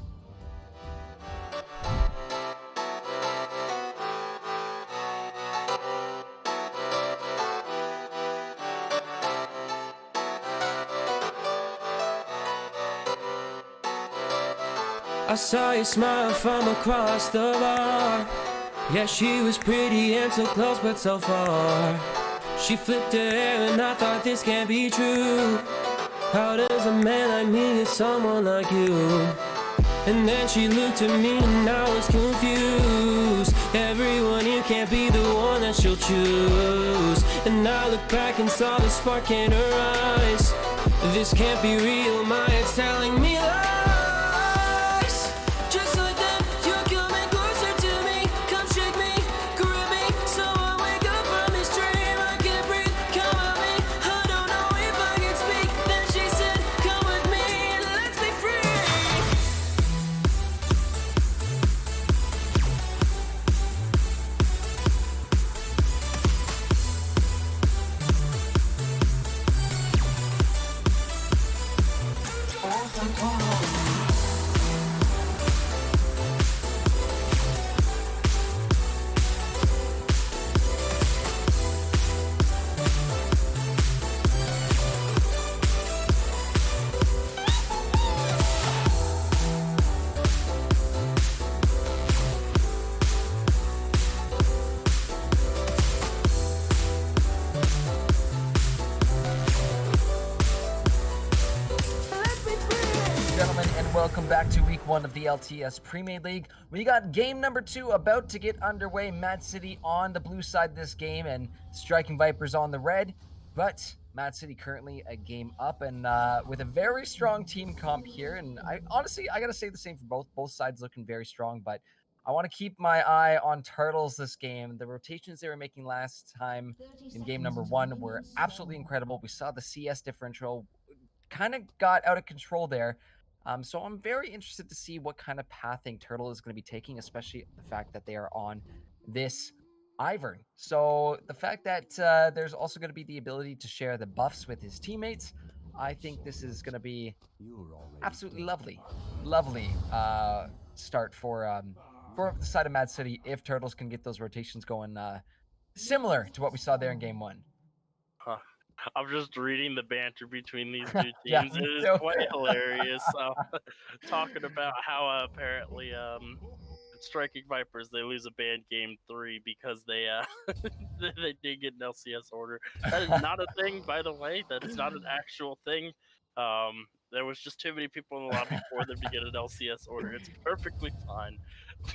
I saw you smile from across the bar. Yeah, she was pretty and so close but so far. She flipped her hair and I thought this can't be true. How does a man like me get someone like you? And then she looked at me and I was confused. Everyone here can't be the one that she'll choose. And I looked back and saw the spark in her eyes. This can't be real, my head's telling me lies. Just like that, you're coming closer to me. Come shake me, grab me, so I wake up from this dream. I can't breathe, come at me. I don't know if I can speak. Then she said, come with me and let's be free.
Off the
welcome back to week 1 of the LTS Premade League. We got game number 2 about to get underway. Mad City on the blue side this game and Striking Vipers on the red. But Mad City currently a game up and with a very strong team comp here. And I gotta say the same for both sides looking very strong. But I want to keep my eye on Turtles this game. The rotations they were making last time in game number 1 were absolutely incredible. We saw the CS differential kind of got out of control there. So I'm very interested to see what kind of pathing Turtle is going to be taking, especially the fact that they are on this Ivern. So the fact that there's also going to be the ability to share the buffs with his teammates, I think this is going to be absolutely lovely start for the side of Mad City if Turtles can get those rotations going similar to what we saw there in game 1.
I'm just reading the banter between these two
Yeah,
teams.
me
It is
too.
quite hilarious. Talking about how apparently Striking Vipers, they lose a banned game 3 because they they did get an LCS order. That is not a thing, by the way. That is not an actual thing. There was just too many people in the lobby for them to get an LCS order. It's perfectly fine.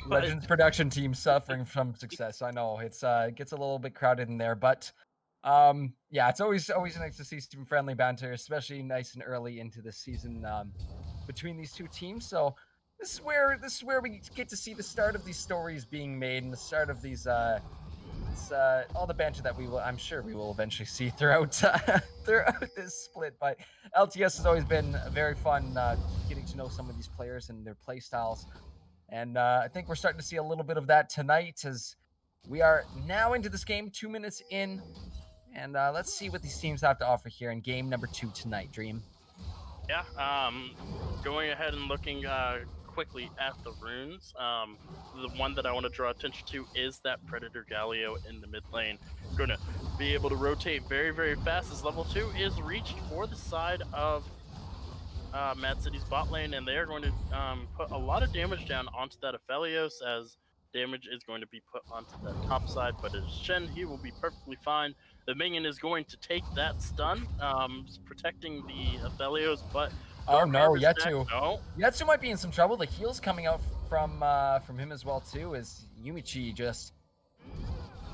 But
Legends production team suffering from success. I know it's it gets a little bit crowded in there, but yeah, it's always nice to see some friendly banter, especially nice and early into the season between these two teams. So this is where we get to see the start of these stories being made and the start of these all the banter that I'm sure we will eventually see throughout throughout this split. But LTS has always been very fun getting to know some of these players and their play styles. And I think we're starting to see a little bit of that tonight as we are now into this game, 2 minutes in. And let's see what these teams have to offer here in game number 2 tonight, Dream.
yeah, going ahead and looking quickly at the runes, the one that I want to draw attention to is that Predator Galio in the mid lane. Going to be able to rotate very, very fast as level 2 is reached for the side of Mad City's bot lane, and they are going to put a lot of damage down onto that Aphelios, as damage is going to be put onto that top side, but as Shen, he will be perfectly fine. The minion is going to take that stun, protecting the Aphelios, but
oh no, Yetsu.
No.
Yetsu might be in some trouble. The heal's coming out from him as well too, as Yumichi just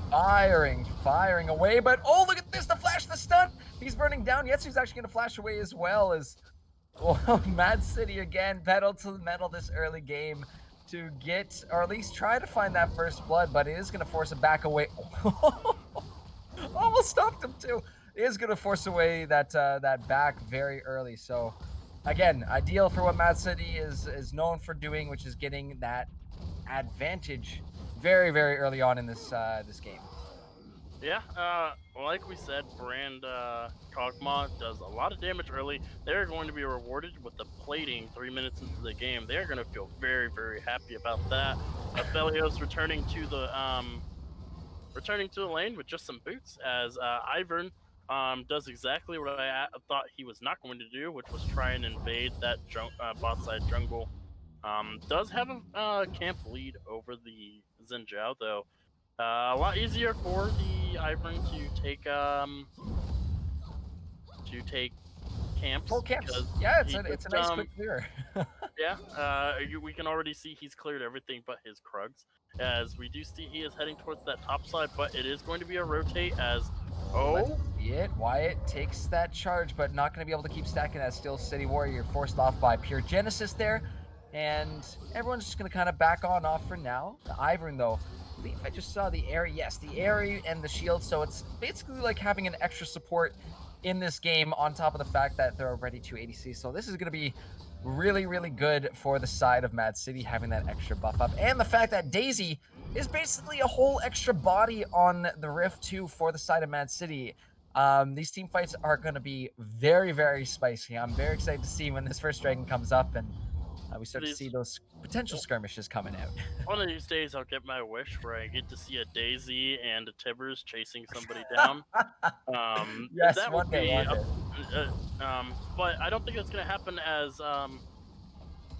firing away. But oh, look at this, the flash, the stun. He's burning down. Yetsu's actually going to flash away as well as Mad City again pedal to the metal this early game to get, or at least try to find that first blood, but it is going to force him back away. Almost stopped him too. It is going to force away that back very early. So again, ideal for what Mad City is known for doing, which is getting that advantage very, very early on in this this game.
Yeah, like we said, Brand Kog'Maw does a lot of damage early. They're going to be rewarded with the plating 3 minutes into the game. They're going to feel very, very happy about that. Aphelios returning to the lane with just some boots, as Ivern does exactly what I thought he was not going to do, which was try and invade that bot side jungle. Does have a camp lead over the Xin Zhao, though. A lot easier for the Ivern to take camps.
Full camps. Yeah, it's a nice quick clear.
Yeah, we can already see he's cleared everything but his Krugs, as we do see he is heading towards that top side, but it is going to be a rotate as
Let's see it. Wyatt takes that charge, but not going to be able to keep stacking that Steel City Warrior, forced off by Pure Genesis there. And everyone's just going to kind of back on off for now. The Ivern, though, I believe I just saw the Airy. Yes, the Airy and the shield. So it's basically like having an extra support in this game on top of the fact that there are already 2 ADCs. So this is going to be really, really good for the side of Mad City, having that extra buff up. And the fact that Daisy is basically a whole extra body on the Rift too for the side of Mad City. These team fights are going to be very, very spicy. I'm very excited to see when this first dragon comes up and we start to see those potential skirmishes coming out.
One of these days I'll get my wish where I get to see a Daisy and a Tibbers chasing somebody down.
Yes,
that
one
would
day.
But I don't think that's going to happen, as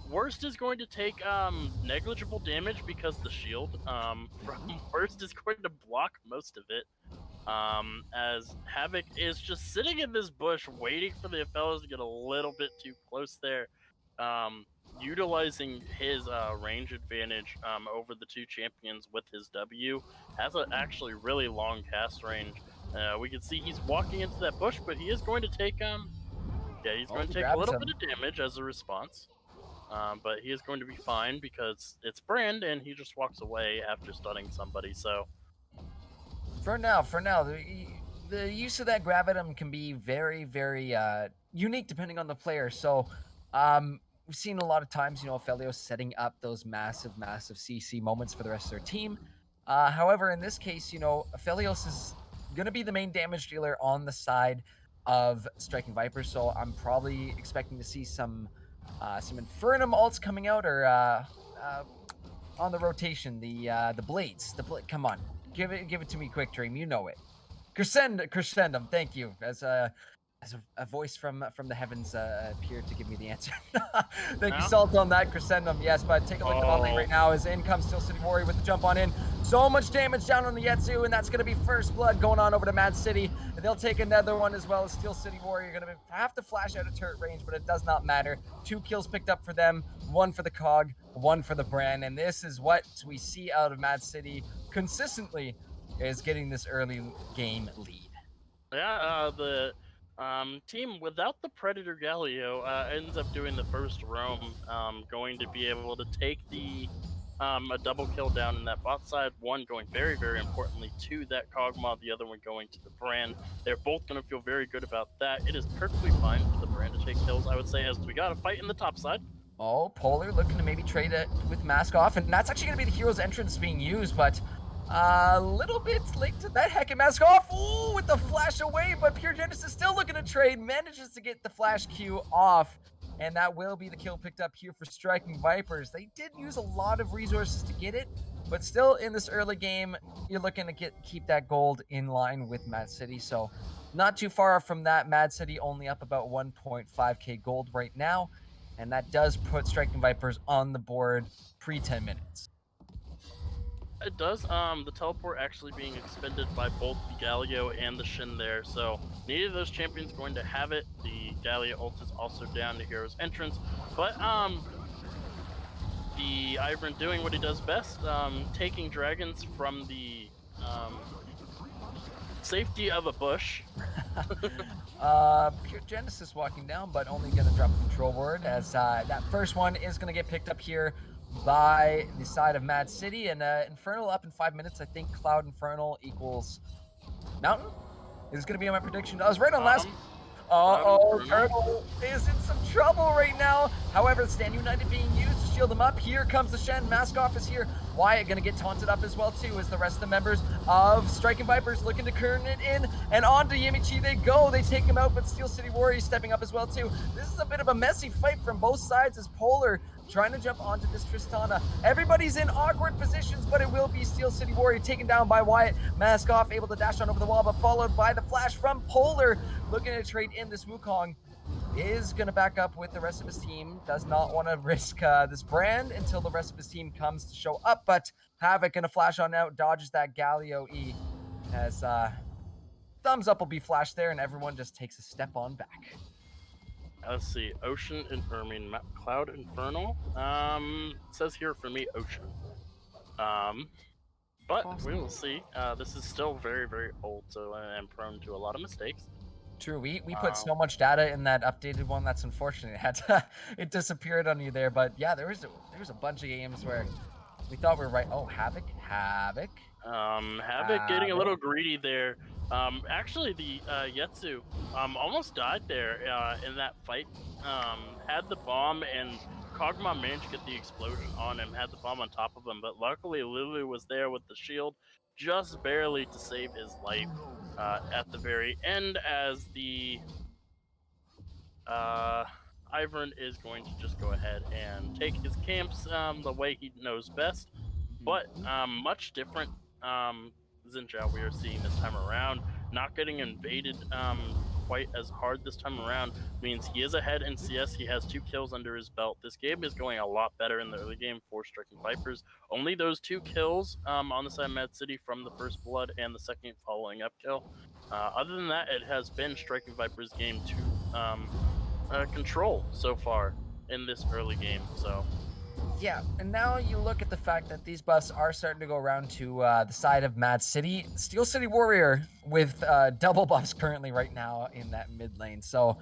Worst is going to take negligible damage because the shield from Worst is going to block most of it. As Havoc is just sitting in this bush waiting for the Aphelios to get a little bit too close there. utilizing his range advantage over the two champions with his W, has an actually really long cast range. We can see he's walking into that bush, but he is going to take he's going to
he
take a
grabs
little
him.
bit of damage as a response. But he is going to be fine because it's Brand, and he just walks away after stunning somebody. So
For now, the use of that gravitum can be very, very unique depending on the player. So, we've seen a lot of times, Aphelios setting up those massive, massive CC moments for the rest of their team. However, in this case, Aphelios is going to be the main damage dealer on the side of Striking Vipers. So I'm probably expecting to see some Infernum ults coming out, or on the rotation, the blades. Come on, give it to me, quick dream. You know it. Crescendum. Thank you. As a voice from the heavens appeared to give me the answer. Thank you, Salt, on that Crescendum. Yes, but take a look at the bot lane right now as in comes Steel City Warrior with the jump on in. So much damage down on the Yetsu, and that's going to be first blood going on over to Mad City. And they'll take another one as well as Steel City Warrior. Going to have to flash out of turret range, but it does not matter. 2 kills picked up for them, 1 for the Cog, 1 for the Brand. And this is what we see out of Mad City consistently, is getting this early game lead.
yeah, the team without the Predator Galio ends up doing the first roam, going to be able to take the a double kill down in that bot side. One going very, very importantly to that Kog'Maw, the other one going to the Brand. They're both going to feel very good about that. It is perfectly fine for the Brand to take kills, I would say, as we got a fight in the top side.
Oh, Polar looking to maybe trade it with Mask Off, and that's actually going to be the hero's entrance being used, but a little bit late to that. Heckin' Mask Off, ooh, with the flash away, but Pure Genesis still looking to trade, manages to get the flash Q off, and that will be the kill picked up here for Striking Vipers. They did use a lot of resources to get it, but still in this early game, you're looking to keep that gold in line with Mad City, so not too far off from that. Mad City only up about 1.5k gold right now, and that does put Striking Vipers on the board pre-10 minutes.
It does. The teleport actually being expended by both the Galio and the Shin there, so neither of those champions going to have it. The Galio ult is also down to Hero's entrance, but the Ivern doing what he does best, taking dragons from the safety of a bush.
Pure Genesis walking down, but only going to drop a control word, as that first one is going to get picked up here by the side of Mad City, and Infernal up in 5 minutes. I think Cloud Infernal equals Mountain is going to be my prediction. I was right on last. Infernal is in some trouble right now. However, Stand United being used to shield him up. Here comes the Shen. Mask Off is here. Wyatt going to get taunted up as well too, as the rest of the members of Striking Vipers looking to turn it in, and on to Yimichi they go. They take him out, but Steel City Warrior stepping up as well too. This is a bit of a messy fight from both sides, as Polar trying to jump onto this Tristana. Everybody's in awkward positions, but it will be Steel City Warrior taken down by Wyatt. Mask Off able to dash on over the wall, but followed by the flash from Polar, looking to trade in this Wukong. Is going to back up with the rest of his team. Does not want to risk this Brand until the rest of his team comes to show up, but Havoc going to flash on out, dodges that Galio E, as thumbs up will be flashed there, and everyone just takes a step on back.
Let's see, Ocean and Cloud Infernal. It says here for me Ocean. But we will see. This is still very, very old, so I'm prone to a lot of mistakes.
True, we put so much data in that updated one. That's unfortunate. It disappeared on you there, but yeah, there was a bunch of games where we thought we were right. Oh, Havoc.
Havoc getting a little greedy there. Actually, the Yetsu almost died there in that fight. Had the bomb, and Kog'Maw managed to get the explosion on him, had the bomb on top of him, but luckily Lulu was there with the shield, just barely to save his life at the very end, as the Ivern is going to just go ahead and take his camps the way he knows best, but much different Xin we are seeing this time around. Not getting invaded quite as hard this time around means he is ahead in CS. He has 2 kills under his belt. This game is going a lot better in the early game for Striking Vipers. Only those 2 kills on the side of Mad City from the first blood and the second following up kill. Other than that, it has been Striking Vipers game to control so far. in this early game. So
Yeah, and now you look at the fact that these buffs are starting to go around to the side of MAAD City. Steel City Warrior with double buffs currently right now in that mid lane. So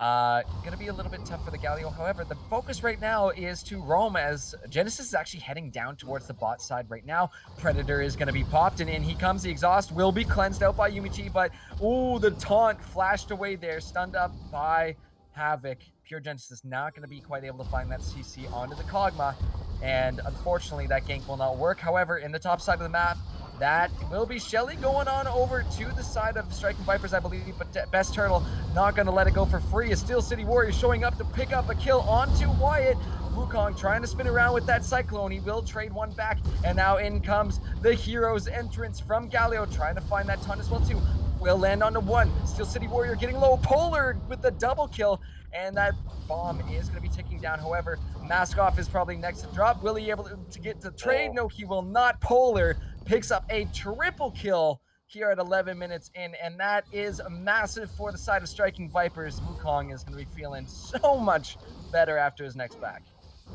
gonna be a little bit tough for the Galio. However, the focus right now is to roam as Genesis is actually heading down towards the bot side right now. Predator is gonna be popped, and in he comes. The exhaust will be cleansed out by Yumichi, but ooh, the taunt flashed away there, stunned up by Havoc. Pure Genesis not going to be quite able to find that CC onto the Kog'Maw, and unfortunately that gank will not work. However, in the top side of the map, that will be Shelly going on over to the side of Striking Vipers, I believe, but Best Turtle not going to let it go for free. A Steel City Warrior showing up to pick up a kill onto Wyatt. Wukong trying to spin around with that Cyclone. He will trade one back, and now in comes the hero's entrance from Galio, trying to find that ton as well too. Will land onto one. Steel City Warrior getting low. Polar with the double kill, and that bomb is going to be ticking down. However, Mask Off is probably next to drop. Will he able to get to trade? No, he will not. Polar picks up a triple kill here at 11 minutes in, and that is massive for the side of Striking Vipers. Wukong is going to be feeling so much better after his next back.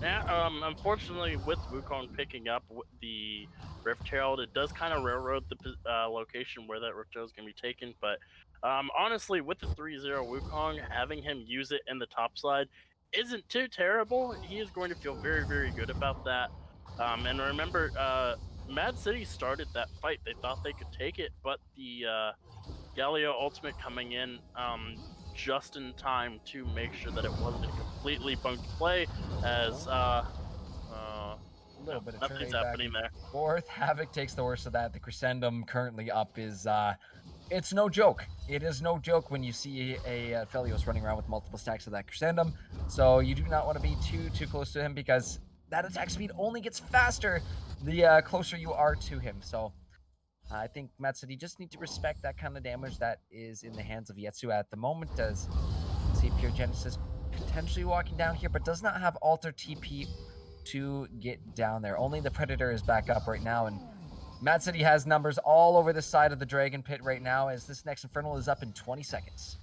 yeah, unfortunately, with Wukong picking up the Rift Herald, it does kind of railroad the location where that Rift Herald is going to be taken. But honestly, with the 3-0 Wukong, having him use it in the top side isn't too terrible. He is going to feel very, very good about that. And remember, MAAD City started that fight. They thought they could take it, but the Galio ultimate coming in just in time to make sure that it wasn't a completely bunked play, as
a little bit of
nothing's
trade
happening
back
there.
and forth. Havoc takes the worst of that. The Crescendum currently up is it's no joke. It is no joke when you see a Felios running around with multiple stacks of that Crescendum. So you do not want to be too close to him, because that attack speed only gets faster the closer you are to him. So I think MAAD City just need to respect that kind of damage that is in the hands of Yetsu at the moment, as see Pure Genesis potentially walking down here, but does not have Alter TP to get down there. Only the Predator is back up right now, and MAAD City has numbers all over the side of the Dragon Pit right now, as this next Infernal is up in 20 seconds.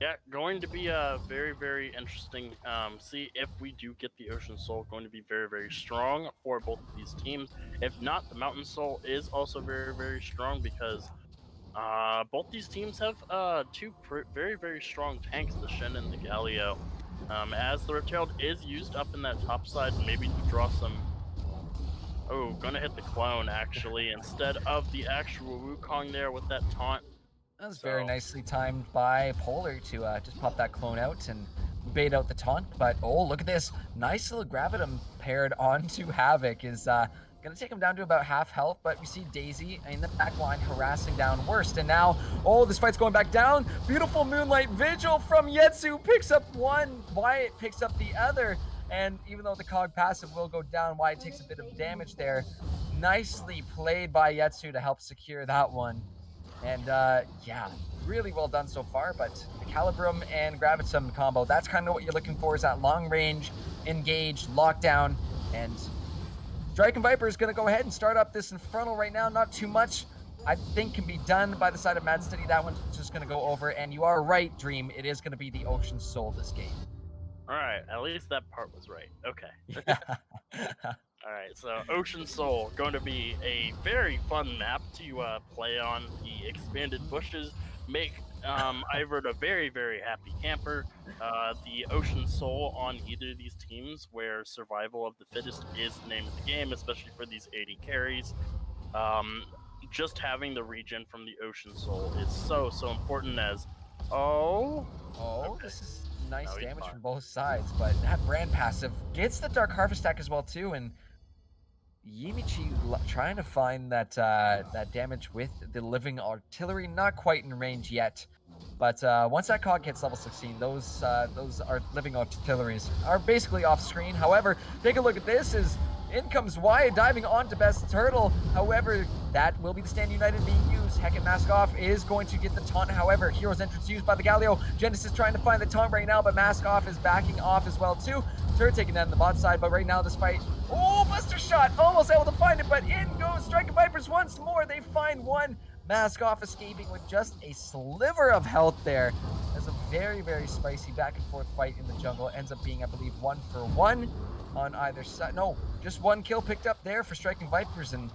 Yeah, going to be very, very interesting. See if we do get the Ocean Soul, going to be very, very strong for both of these teams. If not, the Mountain Soul is also very, very strong, because both these teams have two very, very strong tanks, the Shen and the Galio. As the Rift Herald is used up in that top side, maybe to draw some... Oh, gonna hit the clone, actually, instead of the actual Wukong there with that taunt.
That was very nicely timed by Polar to just pop that clone out and bait out the taunt. But oh, look at this. Nice little Gravitum paired onto Havoc is going to take him down to about half health. But we see Daisy in the back line harassing down Worst. And now, oh, this fight's going back down. Beautiful Moonlight Vigil from Yetsu picks up one. Wyatt picks up the other. And even though the Cog passive will go down, Wyatt takes a bit of damage there. Nicely played by Yetsu to help secure that one. And yeah, really well done so far, but the Calibrum and Gravitum combo, that's kind of what you're looking for, is that long range, engage, lockdown, and Striking Viper is going to go ahead and start up this Infernal right now. Not too much, I think, can be done by the side of MAAD City. That one's just going to go over, and you are right, Dream, it is going to be the Ocean Soul this game.
All right, at least that part was right. Okay.
Yeah.
All right, so Ocean Soul, going to be a very fun map to play on. The expanded bushes make Ivert a very, very happy camper. The Ocean Soul on either of these teams, where survival of the fittest is the name of the game, especially for these 80 carries. Just having the regen from the Ocean Soul is so important, as... Oh, okay.
This is nice damage from both sides, but that brand passive gets the Dark Harvest stack as well too, and Yimichi trying to find that that damage with the Living Artillery, not quite in range yet. But once that cog hits level 16, those Living Artilleries are basically off screen. However, take a look at this, is in comes Wyatt diving onto Best Turtle. However, that will be the Stand United being used. Heckin' Mask Off is going to get the taunt. However, Hero's Entrance used by the Galio. Genesis trying to find the taunt right now, but Mask Off is backing off as well too. Turret taking down the bot side, but right now this fight... Oh, Buster Shot! Almost able to find it, but in goes Striking Vipers once more. They find one. Mask Off escaping with just a sliver of health there. As a very, very spicy back and forth fight in the jungle. Ends up being, I believe, 1-for-1 on either side. No, just one kill picked up there for Striking Vipers. And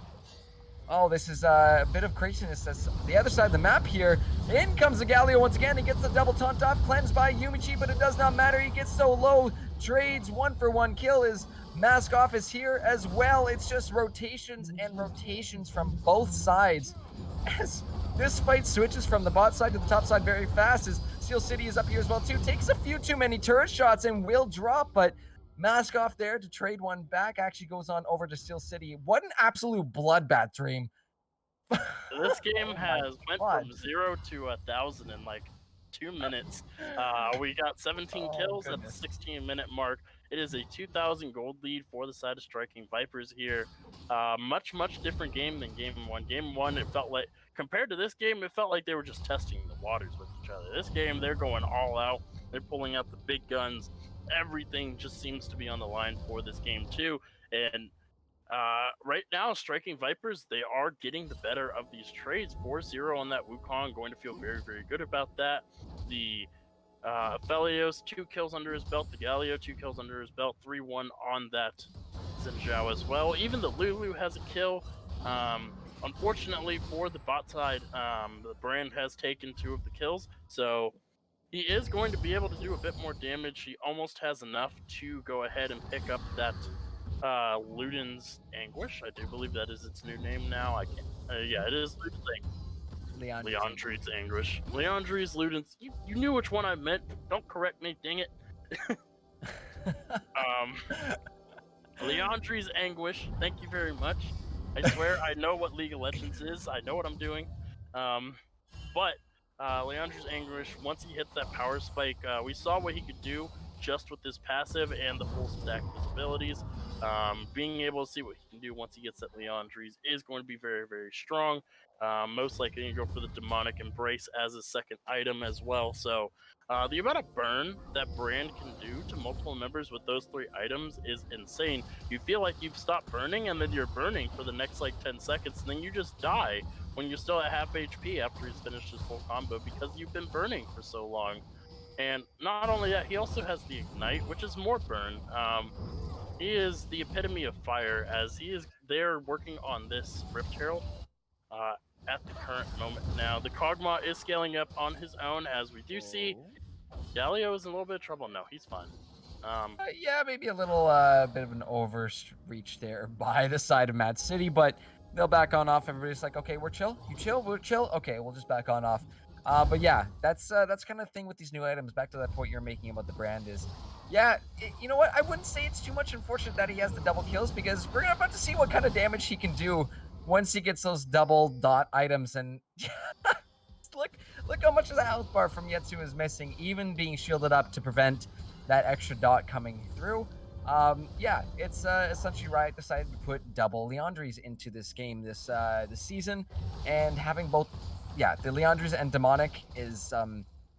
oh, this is a bit of craziness. That's the other side of the map here. In comes the Galio once again. He gets the double taunt off, cleansed by Yumichi, but it does not matter. He gets so low. Trades 1-for-1 kill. His mask off is here as well. It's just rotations and rotations from both sides. As this fight switches from the bot side to the top side very fast, as Steel City is up here as well too. Takes a few too many turret shots and will drop, but mask off there to trade one back. Actually goes on over to Steel City. What an absolute bloodbath, Dream.
This game
my
went
God.
from 0 to 1,000 in like 2 minutes. We got 17
Oh,
kills at the
goodness.
16-minute mark. It is a 2,000 gold lead for the side of Striking Vipers here. Much different game than Game 1. Game 1, it felt like, compared to this game, it felt like they were just testing the waters with each other. This game, they're going all out. They're pulling out the big guns. Everything just seems to be on the line for this game too. And right now, Striking Vipers, they are getting the better of these trades. 4-0 on that Wukong, going to feel very, very good about that. The Felios, 2 kills under his belt. The Galio, 2 kills under his belt. 3-1 on that Zinzhao as well. Even the Lulu has a kill. Unfortunately for the bot side, the brand has taken 2 of the kills. So he is going to be able to do a bit more damage. He almost has enough to go ahead and pick up that Luden's Anguish. I do believe that is its new name now. I can't. Yeah, it is Luden's Anguish. Leandri's Anguish. Leandri's Luden's. You knew which one I meant. Don't correct me, dang it. Leandri's Anguish. Thank you very much. I swear I know what League of Legends is. I know what I'm doing. But Leandri's Anguish, once he hits that power spike, we saw what he could do just with this passive and the full stack of his abilities. Being able to see what he can do once he gets that Leandri's is going to be very, very strong. Most likely going to go for the Demonic Embrace as a second item as well. So the amount of burn that Brand can do to multiple members with those 3 items is insane. You feel like you've stopped burning, and then you're burning for the next like 10 seconds, and then you just die when you're still at half HP after he's finished his full combo because you've been burning for so long. And not only that, he also has the Ignite, which is more burn. He is the epitome of fire, as he is there working on this Rift Herald at the current moment now. The Kog'Maw is scaling up on his own, as we do see. Galio is in a little bit of trouble. No, he's fine.
Yeah, maybe a little bit of an overreach there by the side of Mad City, but they'll back on off. Everybody's like, okay, we're chill. You chill? We're chill? Okay, we'll just back on off. But yeah, that's kind of the thing with these new items. Back to that point you're making about the brand is, yeah, you know what? I wouldn't say it's too much unfortunate that he has the double kills, because we're about to see what kind of damage he can do once he gets those double dot items. And look how much of the health bar from Yetsu is missing, even being shielded up to prevent that extra dot coming through. Yeah, it's essentially Riot decided to put double Leandri's into this game this season, and having both, yeah, the Leandri's and Demonic is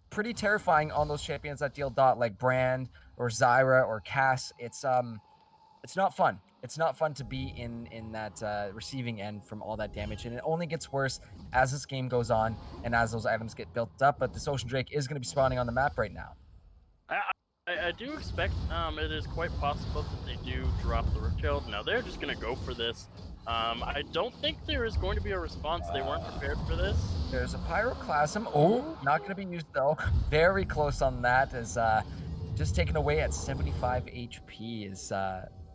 pretty terrifying on those champions that deal dot, like Brand or Zyra or Cass. It's not fun. It's not fun to be in that receiving end from all that damage, and it only gets worse as this game goes on and as those items get built up. But this Ocean Drake is going to be spawning on the map right now.
I do expect it is quite possible that they do drop the Rift Herald. Now they're just going to go for this. I don't think there is going to be a response. They weren't prepared for this.
There's a Pyroclasm. Oh, not going to be used though. Very close on that, as just taken away at 75 HP is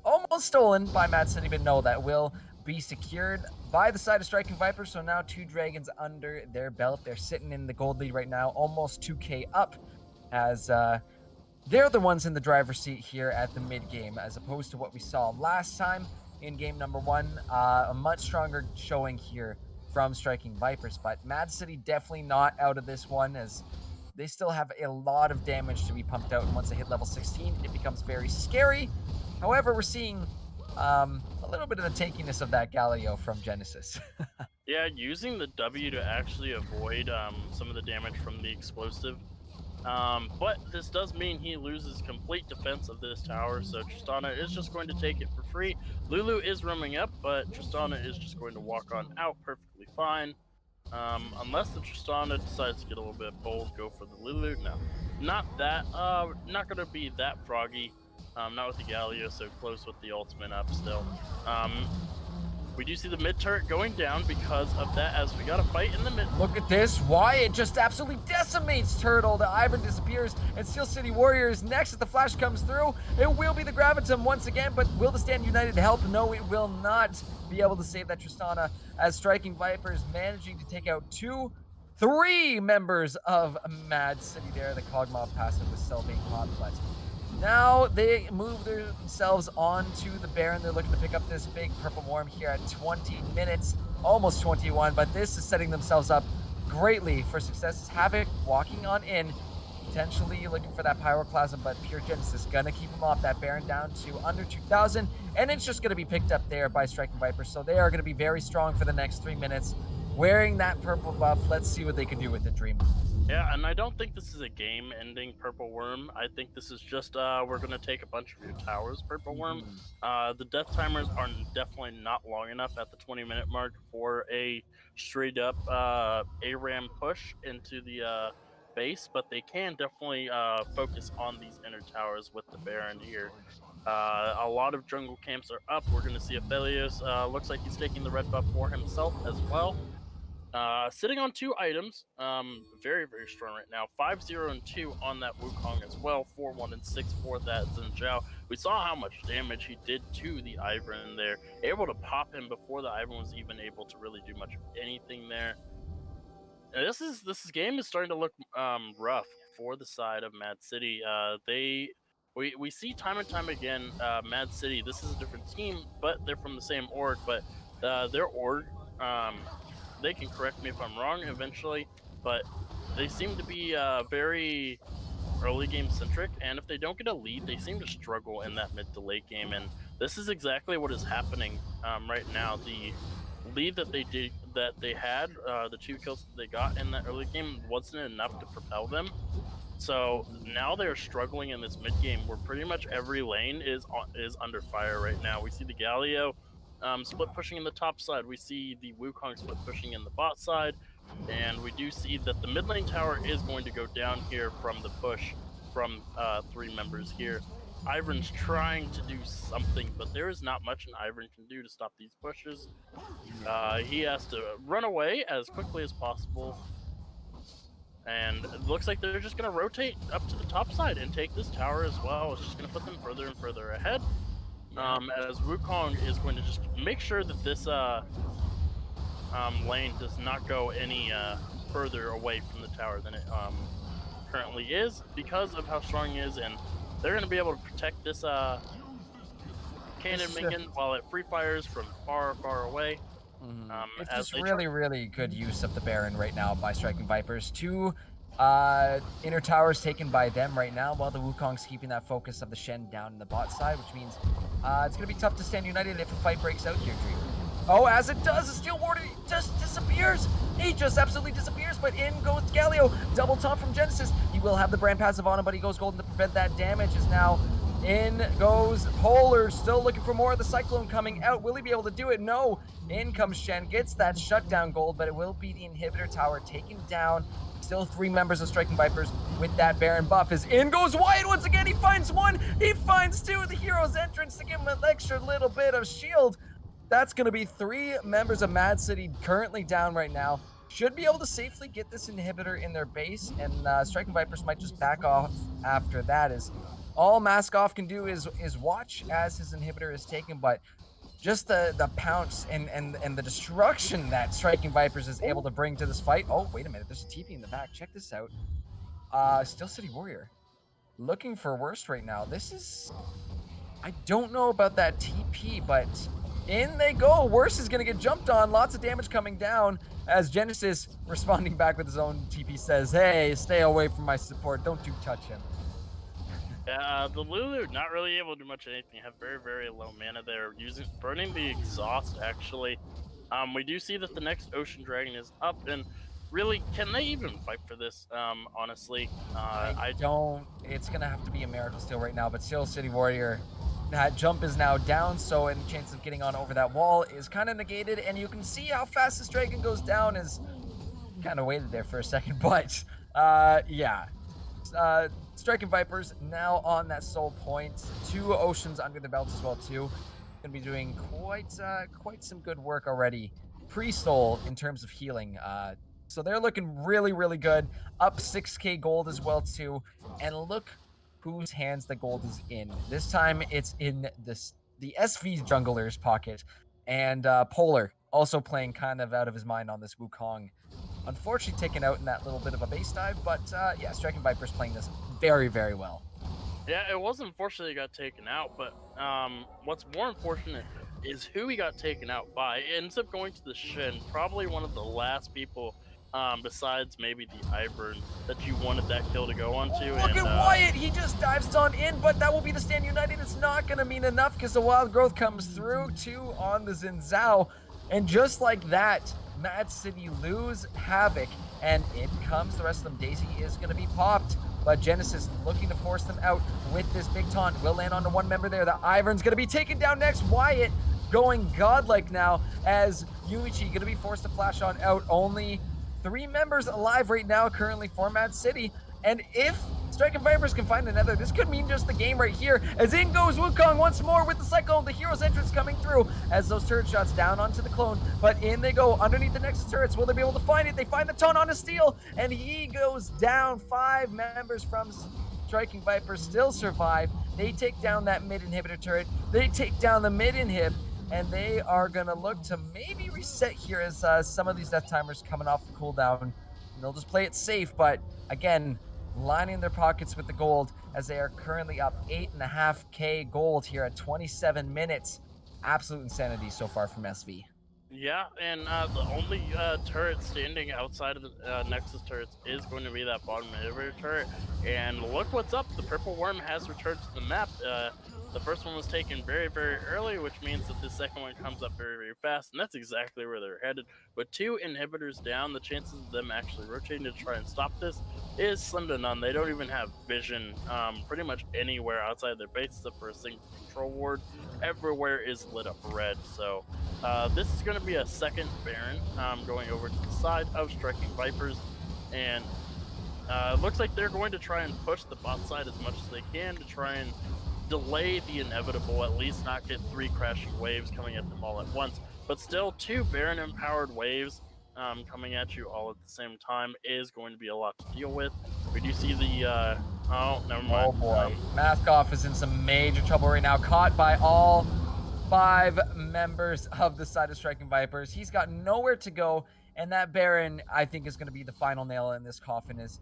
almost stolen by Mad City, but no, that will be secured by the side of Striking Vipers. So now 2 dragons under their belt. They're sitting in the gold lead right now, almost 2k up, as they're the ones in the driver's seat here at the mid game, as opposed to what we saw last time in game number 1. A much stronger showing here from Striking Vipers, but Mad City definitely not out of this one, as they still have a lot of damage to be pumped out, and once they hit level 16, it becomes very scary. However, we're seeing a little bit of the tankiness of that Galio from Genesis.
Yeah, using the W to actually avoid some of the damage from the explosive. But this does mean he loses complete defense of this tower, so Tristana is just going to take it for free. Lulu is roaming up, but Tristana is just going to walk on out perfectly fine. Unless the Tristana decides to get a little bit bold, go for the Lulu. No, not that. Not gonna be that froggy. Not with the Galio so close with the ultimate up still. We do see the mid turret going down because of that, as we got a fight in the mid.
Look at this. Wyatt just absolutely decimates Turtle. The Ivern disappears, and Steel City Warriors next as the flash comes through. It will be the Gravitum once again, but will the Stand United help? No, it will not be able to save that Tristana, as Striking Vipers managing to take out 3 members of MAAD City there. The Cogmob passive was still being caught, but now they move themselves onto the Baron. They're looking to pick up this big purple worm here at 20 minutes, almost 21, but this is setting themselves up greatly for success. Havoc walking on in, potentially looking for that Pyroclasm, but Pure Genesis gonna keep him off. That Baron down to under 2,000, and it's just gonna be picked up there by Striking Vipers. So they are gonna be very strong for the next 3 minutes, wearing that purple buff. Let's see what they can do with it, Dream.
Yeah, and I don't think this is a game-ending Purple Worm. I think this is just we're gonna take a bunch of your towers, Purple Worm. The death timers are definitely not long enough at the 20-minute mark for a straight-up ARAM push into the base, but they can definitely focus on these inner towers with the Baron here. A lot of jungle camps are up. We're gonna see Aphelios. Looks like he's taking the red buff for himself as well. Sitting on 2 items, very, very strong right now. 5-0 and 2 on that Wukong as well. 4-1 and 6 for that Xin Zhao. We saw how much damage he did to the Ivern there. Able to pop him before the Ivern was even able to really do much of anything there. And this game is starting to look rough for the side of MAAD City. We see time and time again, MAAD City. This is a different team, but they're from the same org. But their org. They can correct me if I'm wrong eventually, but they seem to be very early game centric, and if they don't get a lead, they seem to struggle in that mid to late game, and this is exactly what is happening right now. The lead that they had, the 2 kills that they got in that early game wasn't enough to propel them. So now they're struggling in this mid game where pretty much every lane is under fire right now. We see the Galio split pushing in the top side. We see the Wukong split pushing in the bot side. And we do see that the mid lane tower is going to go down here from the push from 3 members here. Ivern's trying to do something, but there is not much an Ivern can do to stop these pushes. He has to run away as quickly as possible. And it looks like they're just going to rotate up to the top side and take this tower as well. It's just going to put them further and further ahead. As Wukong is going to just make sure that this lane does not go any further away from the tower than it currently is because of how strong he is, and they're going to be able to protect this cannon minion while it free fires from far, far away.
It's just really, really good use of the Baron right now by Striking Vipers. 2 inner towers taken by them right now, while the Wukong's keeping that focus of the Shen down in the bot side, which means it's going to be tough to stand united if a fight breaks out here, Dream. Oh, as it does, the Steel Warder just disappears. He just absolutely disappears, but in goes Galio. Double top from Genesis. He will have the brand passive on him, but he goes golden to prevent that damage. Is now in goes Polar, still looking for more of the Cyclone coming out. Will he be able to do it? No. In comes Shen, gets that shutdown gold, but it will be the inhibitor tower taken down. Still 3 members of Striking Vipers with that Baron buff. As in goes Wyatt once again. He finds 1. He finds 2. The hero's entrance to give him an extra little bit of shield. That's going to be 3 members of MAAD City currently down right now. Should be able to safely get this inhibitor in their base, and Striking Vipers might just back off after that, as all Maskoff can do is watch as his inhibitor is taken, but just the pounce and the destruction that Striking Vipers is able to bring to this fight. Oh, wait a minute. There's a TP in the back. Check this out. Steel City Warrior looking for worst right now. This is... I don't know about that TP, but in they go. Worst is going to get jumped on. Lots of damage coming down as Genesis, responding back with his own TP, says, hey, stay away from my support. Don't you touch him.
The Lulu not really able to do much of anything. Have very, very low mana there. Burning the exhaust actually. We do see that the next Ocean Dragon is up, and really, can they even fight for this? Honestly,
I don't. It's gonna have to be a Miracle Steel right now. But Steel City Warrior, that jump is now down, so any chance of getting on over that wall is kind of negated. And you can see how fast this dragon goes down as kind of waited there for a second, but yeah. Striking Vipers now on that soul point. 2 oceans under the belt as well too. Gonna be doing quite some good work already pre-soul in terms of healing. So they're looking really good. Up 6k gold as well too. And look whose hands the gold is in. This time it's in the SV jungler's pocket. And Polar also playing kind of out of his mind on this Wukong. Unfortunately taken out in that little bit of a base dive, but yeah, Striking Viper's playing this very well.
Yeah, it was unfortunate he got taken out, but what's more unfortunate is who he got taken out by. It ends up going to the Shin, probably one of the last people, besides maybe the Ivern, that you wanted that kill to go onto.
Look at Wyatt, he just dives on in, but that will be the Stand United. It's not going to mean enough because the Wild Growth comes through, 2 on the Xin Zhao, and just like that, Mad City lose Havoc, and in comes the rest of them. Daisy is going to be popped, but Genesis looking to force them out with this big taunt. Will land onto one member there. The Ivern's going to be taken down next. Wyatt going godlike now as Yuichi going to be forced to flash on out. Only 3 members alive right now currently for Mad City. And if Striking Vipers can find another, this could mean just the game right here. As in goes Wukong once more with the cycle. The hero's entrance coming through as those turret shots down onto the clone. But in they go underneath the Nexus turrets. Will they be able to find it? They find the taunt on a steal. And he goes down. 5 members from Striking Vipers still survive. They take down that mid inhibitor turret. They take down the mid inhib. And they are going to look to maybe reset here as some of these death timers coming off the cooldown. They'll just play it safe, but again, lining their pockets with the gold as they are currently up 8.5k gold here at 27 minutes. Absolute insanity so far from SV.
Yeah, and the only turret standing outside of the Nexus turrets is going to be that bottom inhibitor turret. And look what's up, the purple worm has returned to the map. The first one was taken very early, which means that the second one comes up very fast, and that's exactly where they're headed. With 2 inhibitors down, the chances of them actually rotating to try and stop this is slim to none. They don't even have vision pretty much anywhere outside their base except for a single control ward. Everywhere is lit up red, so this is going to be a second Baron going over to the side of Striking Vipers, and it looks like they're going to try and push the bot side as much as they can to try and delay the inevitable, at least not get 3 crashing waves coming at them all at once. But still, 2 Baron empowered waves coming at you all at the same time is going to be a lot to deal with. We do see the oh, never mind.
Oh boy, Maskoff is in some major trouble right now, caught by all 5 members of the side of Striking Vipers. He's got nowhere to go, and that Baron, I think, is going to be the final nail in this coffin. Is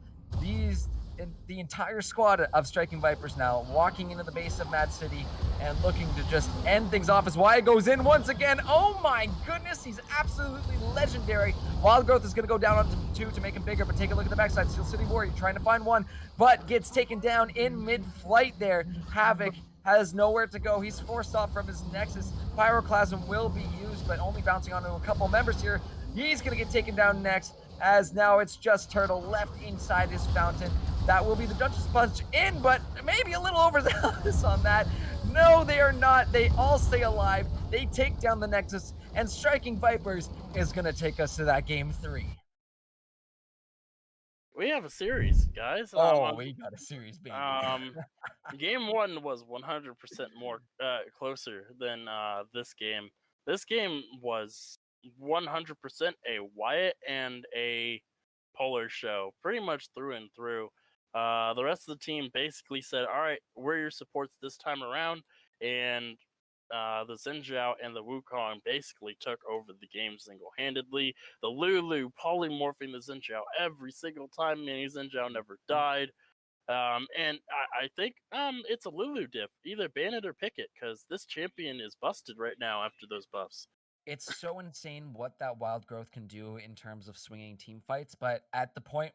the entire squad of Striking Vipers now walking into the base of Mad City and looking to just end things off as Wyatt goes in once again. Oh my goodness, he's absolutely legendary. Wild Growth is going to go down onto 2 to make him bigger, but take a look at the backside. Steel City Warrior trying to find one, but gets taken down in mid-flight there. Havoc has nowhere to go. He's forced off from his Nexus. Pyroclasm will be used, but only bouncing onto a couple members here. He's going to get taken down next, as now it's just Turtle left inside his fountain. That will be the Duchess Punch in, but maybe a little overzealous on that. No, they are not. They all stay alive. They take down the Nexus, and Striking Vipers is going to take us to that game 3.
We have a series, guys.
We got a series, baby.
Game 1 was 100% more closer than this game. This game was 100% a Wyatt and a Polar show, pretty much through and through. The rest of the team basically said, all right, we're your supports this time around, and the Xin Zhao and the Wukong basically took over the game single-handedly. The Lulu polymorphing the Xin Zhao every single time, meaning Xin Zhao never died. And I think it's a Lulu diff. Either ban it or pick it, because this champion is busted right now after those buffs.
It's so insane what that Wild Growth can do in terms of swinging team fights, but at the point,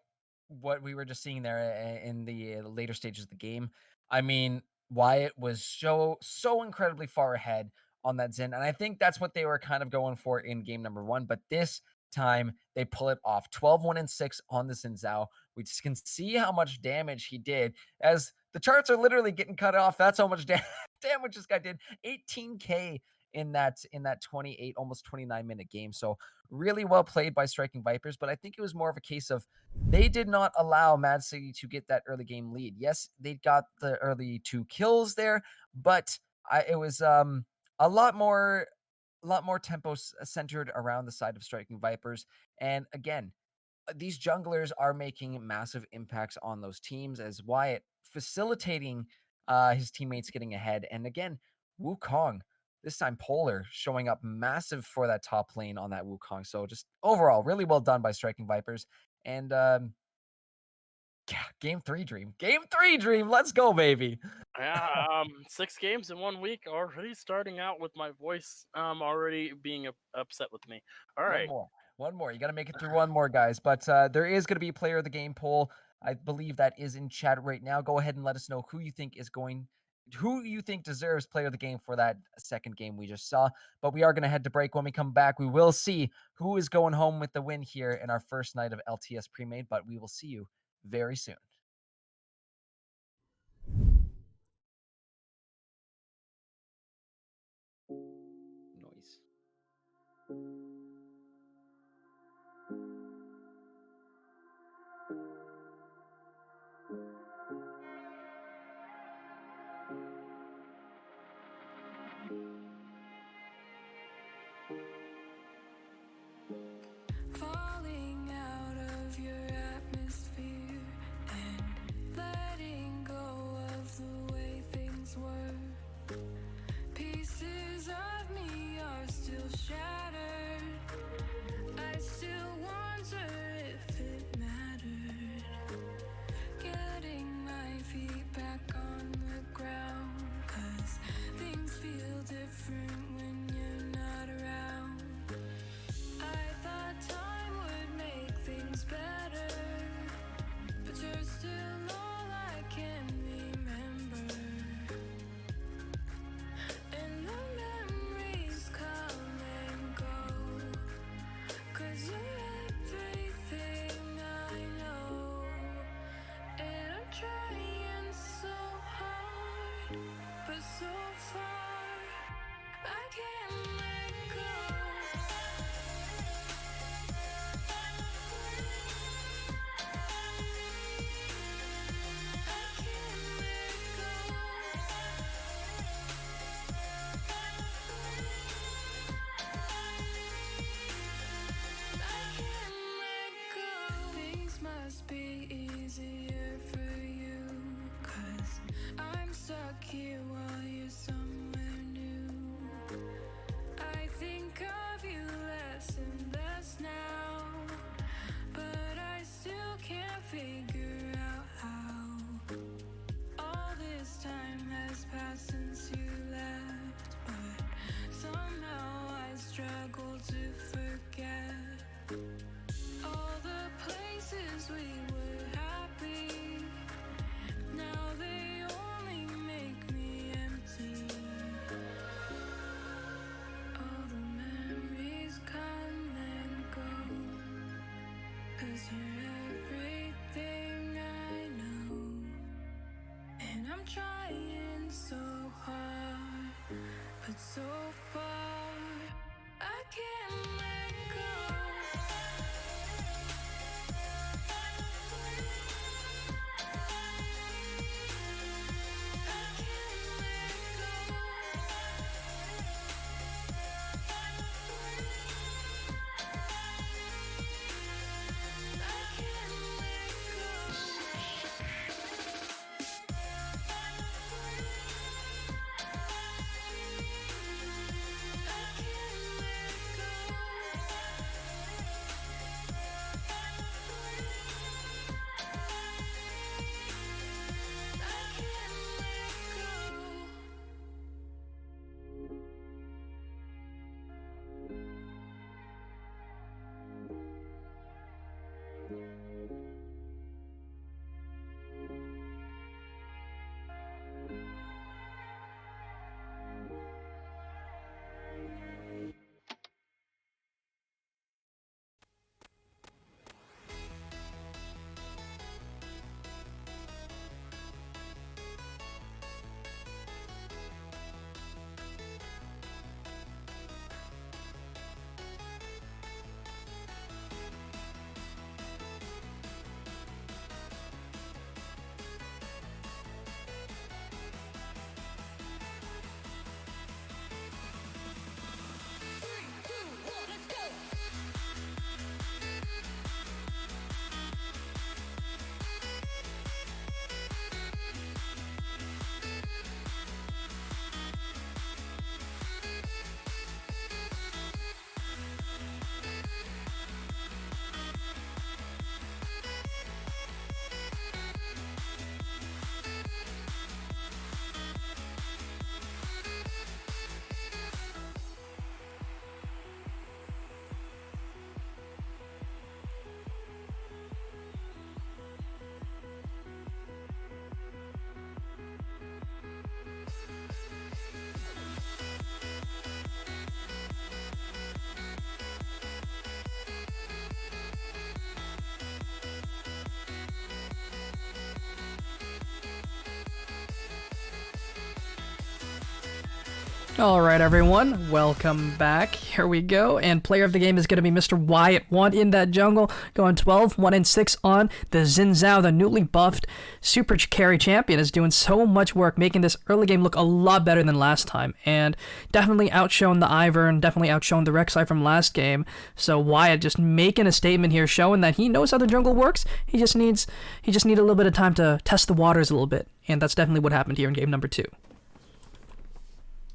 what we were just seeing there in the later stages of the game, I mean, Wyatt was so incredibly far ahead on that Zen, and I think that's what they were kind of going for in game number 1, but this time they pull it off. 12-1-6 on the Xin Zhao. We just can see how much damage he did as the charts are literally getting cut off. That's how much damage this guy did. 18k in that 28, almost 29-minute game. So really well played by Striking Vipers, but I think it was more of a case of they did not allow Mad City to get that early game lead. Yes, they got the early 2 kills there, but it was a lot more tempo centered around the side of Striking Vipers. And again, these junglers are making massive impacts on those teams, as Wyatt facilitating his teammates getting ahead. And again, Wukong, this time Polar showing up massive for that top lane on that Wukong. So just overall, really well done by Striking Vipers. And yeah, game 3 dream. Game 3 dream. Let's go, baby.
Yeah, 6 games in 1 week, already starting out with my voice already being upset with me. All right.
One more. You got to make it through one more, guys. But there is going to be a player of the game poll. I believe that is in chat right now. Go ahead and let us know who you think deserves player of the game for that second game we just saw. But we are going to head to break. When we come back, we will see who is going home with the win here in our first night of LTS Premade. But we will see you very soon. Noise.
Falling out of your atmosphere and letting go of the way things were. Pieces of me are still shattered. I still wonder if it mattered. Getting my feet back on the ground, 'cause things feel different when you're not around. I thought time would make things better, but you're still all I can remember. And the memories come and go, 'cause you're everything I know. And I'm trying so hard, but so far I can't let go. Things must be easier for you, 'cause I'm stuck here while you're somewhere new. I think of you less and less now, but I still can't figure out how. All this time has passed since you left, but somehow I struggle to forget all the places we were happy. Now they only make me empty. All the memories come and go, 'cause you're everything I know. And I'm trying so hard, but so far I can't let go.
All right, everyone, welcome back. Here we go. And player of the game is going to be Mr. Wyatt 1 in that jungle, going 12, 1-6 on the Xin Zhao, the newly buffed super carry champion, is doing so much work, making this early game look a lot better than last time. And definitely outshone the Ivern, definitely outshone the Rek'Sai from last game. So Wyatt just making a statement here, showing that he knows how the jungle works. He just needs a little bit of time to test the waters a little bit. And that's definitely what happened here in game number 2.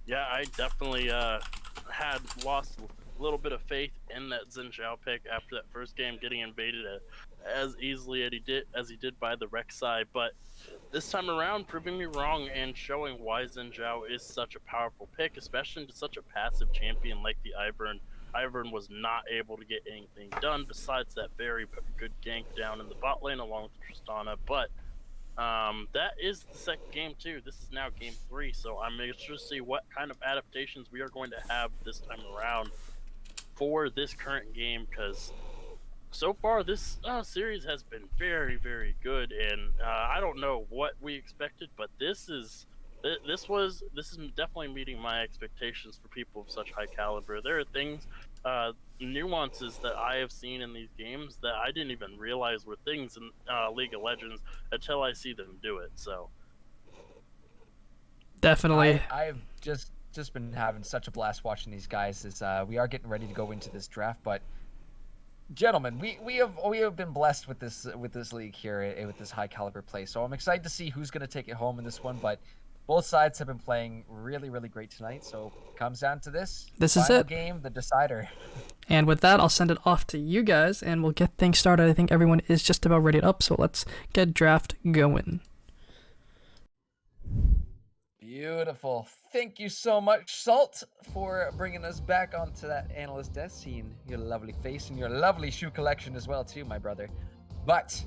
Yeah, I definitely had lost a little bit of faith in that Xin Zhao pick after that first game, getting invaded as easily as he did by the Rek'Sai. But this time around, proving me wrong and showing why Xin Zhao is such a powerful pick, especially to such a passive champion like the Ivern. Ivern was not able to get anything done besides that very good gank down in the bot lane along with Tristana. But that is the second game too. This is now game 3, so I'm interested to see what kind of adaptations we are going to have this time around for this current game, because so far this series has been very, very good, and I don't know what we expected, but this is definitely meeting my expectations for people of such high caliber. There are things, nuances that I have seen in these games that I didn't even realize were things in League of Legends until I see them do it. So
Definitely.
I've just been having such a blast watching these guys as we are getting ready to go into this draft. But gentlemen, we have been blessed with this league here, with this high caliber play. So I'm excited to see who's going to take it home in this one. But both sides have been playing really, really great tonight. So it comes down to this.
This is
final
it.
Game, the decider.
And with that, I'll send it off to you guys, and we'll get things started. I think everyone is just about ready up, so let's get draft going.
Beautiful. Thank you so much, Salt, for bringing us back onto that analyst desk, seeing your lovely face and your lovely shoe collection as well, too, my brother. But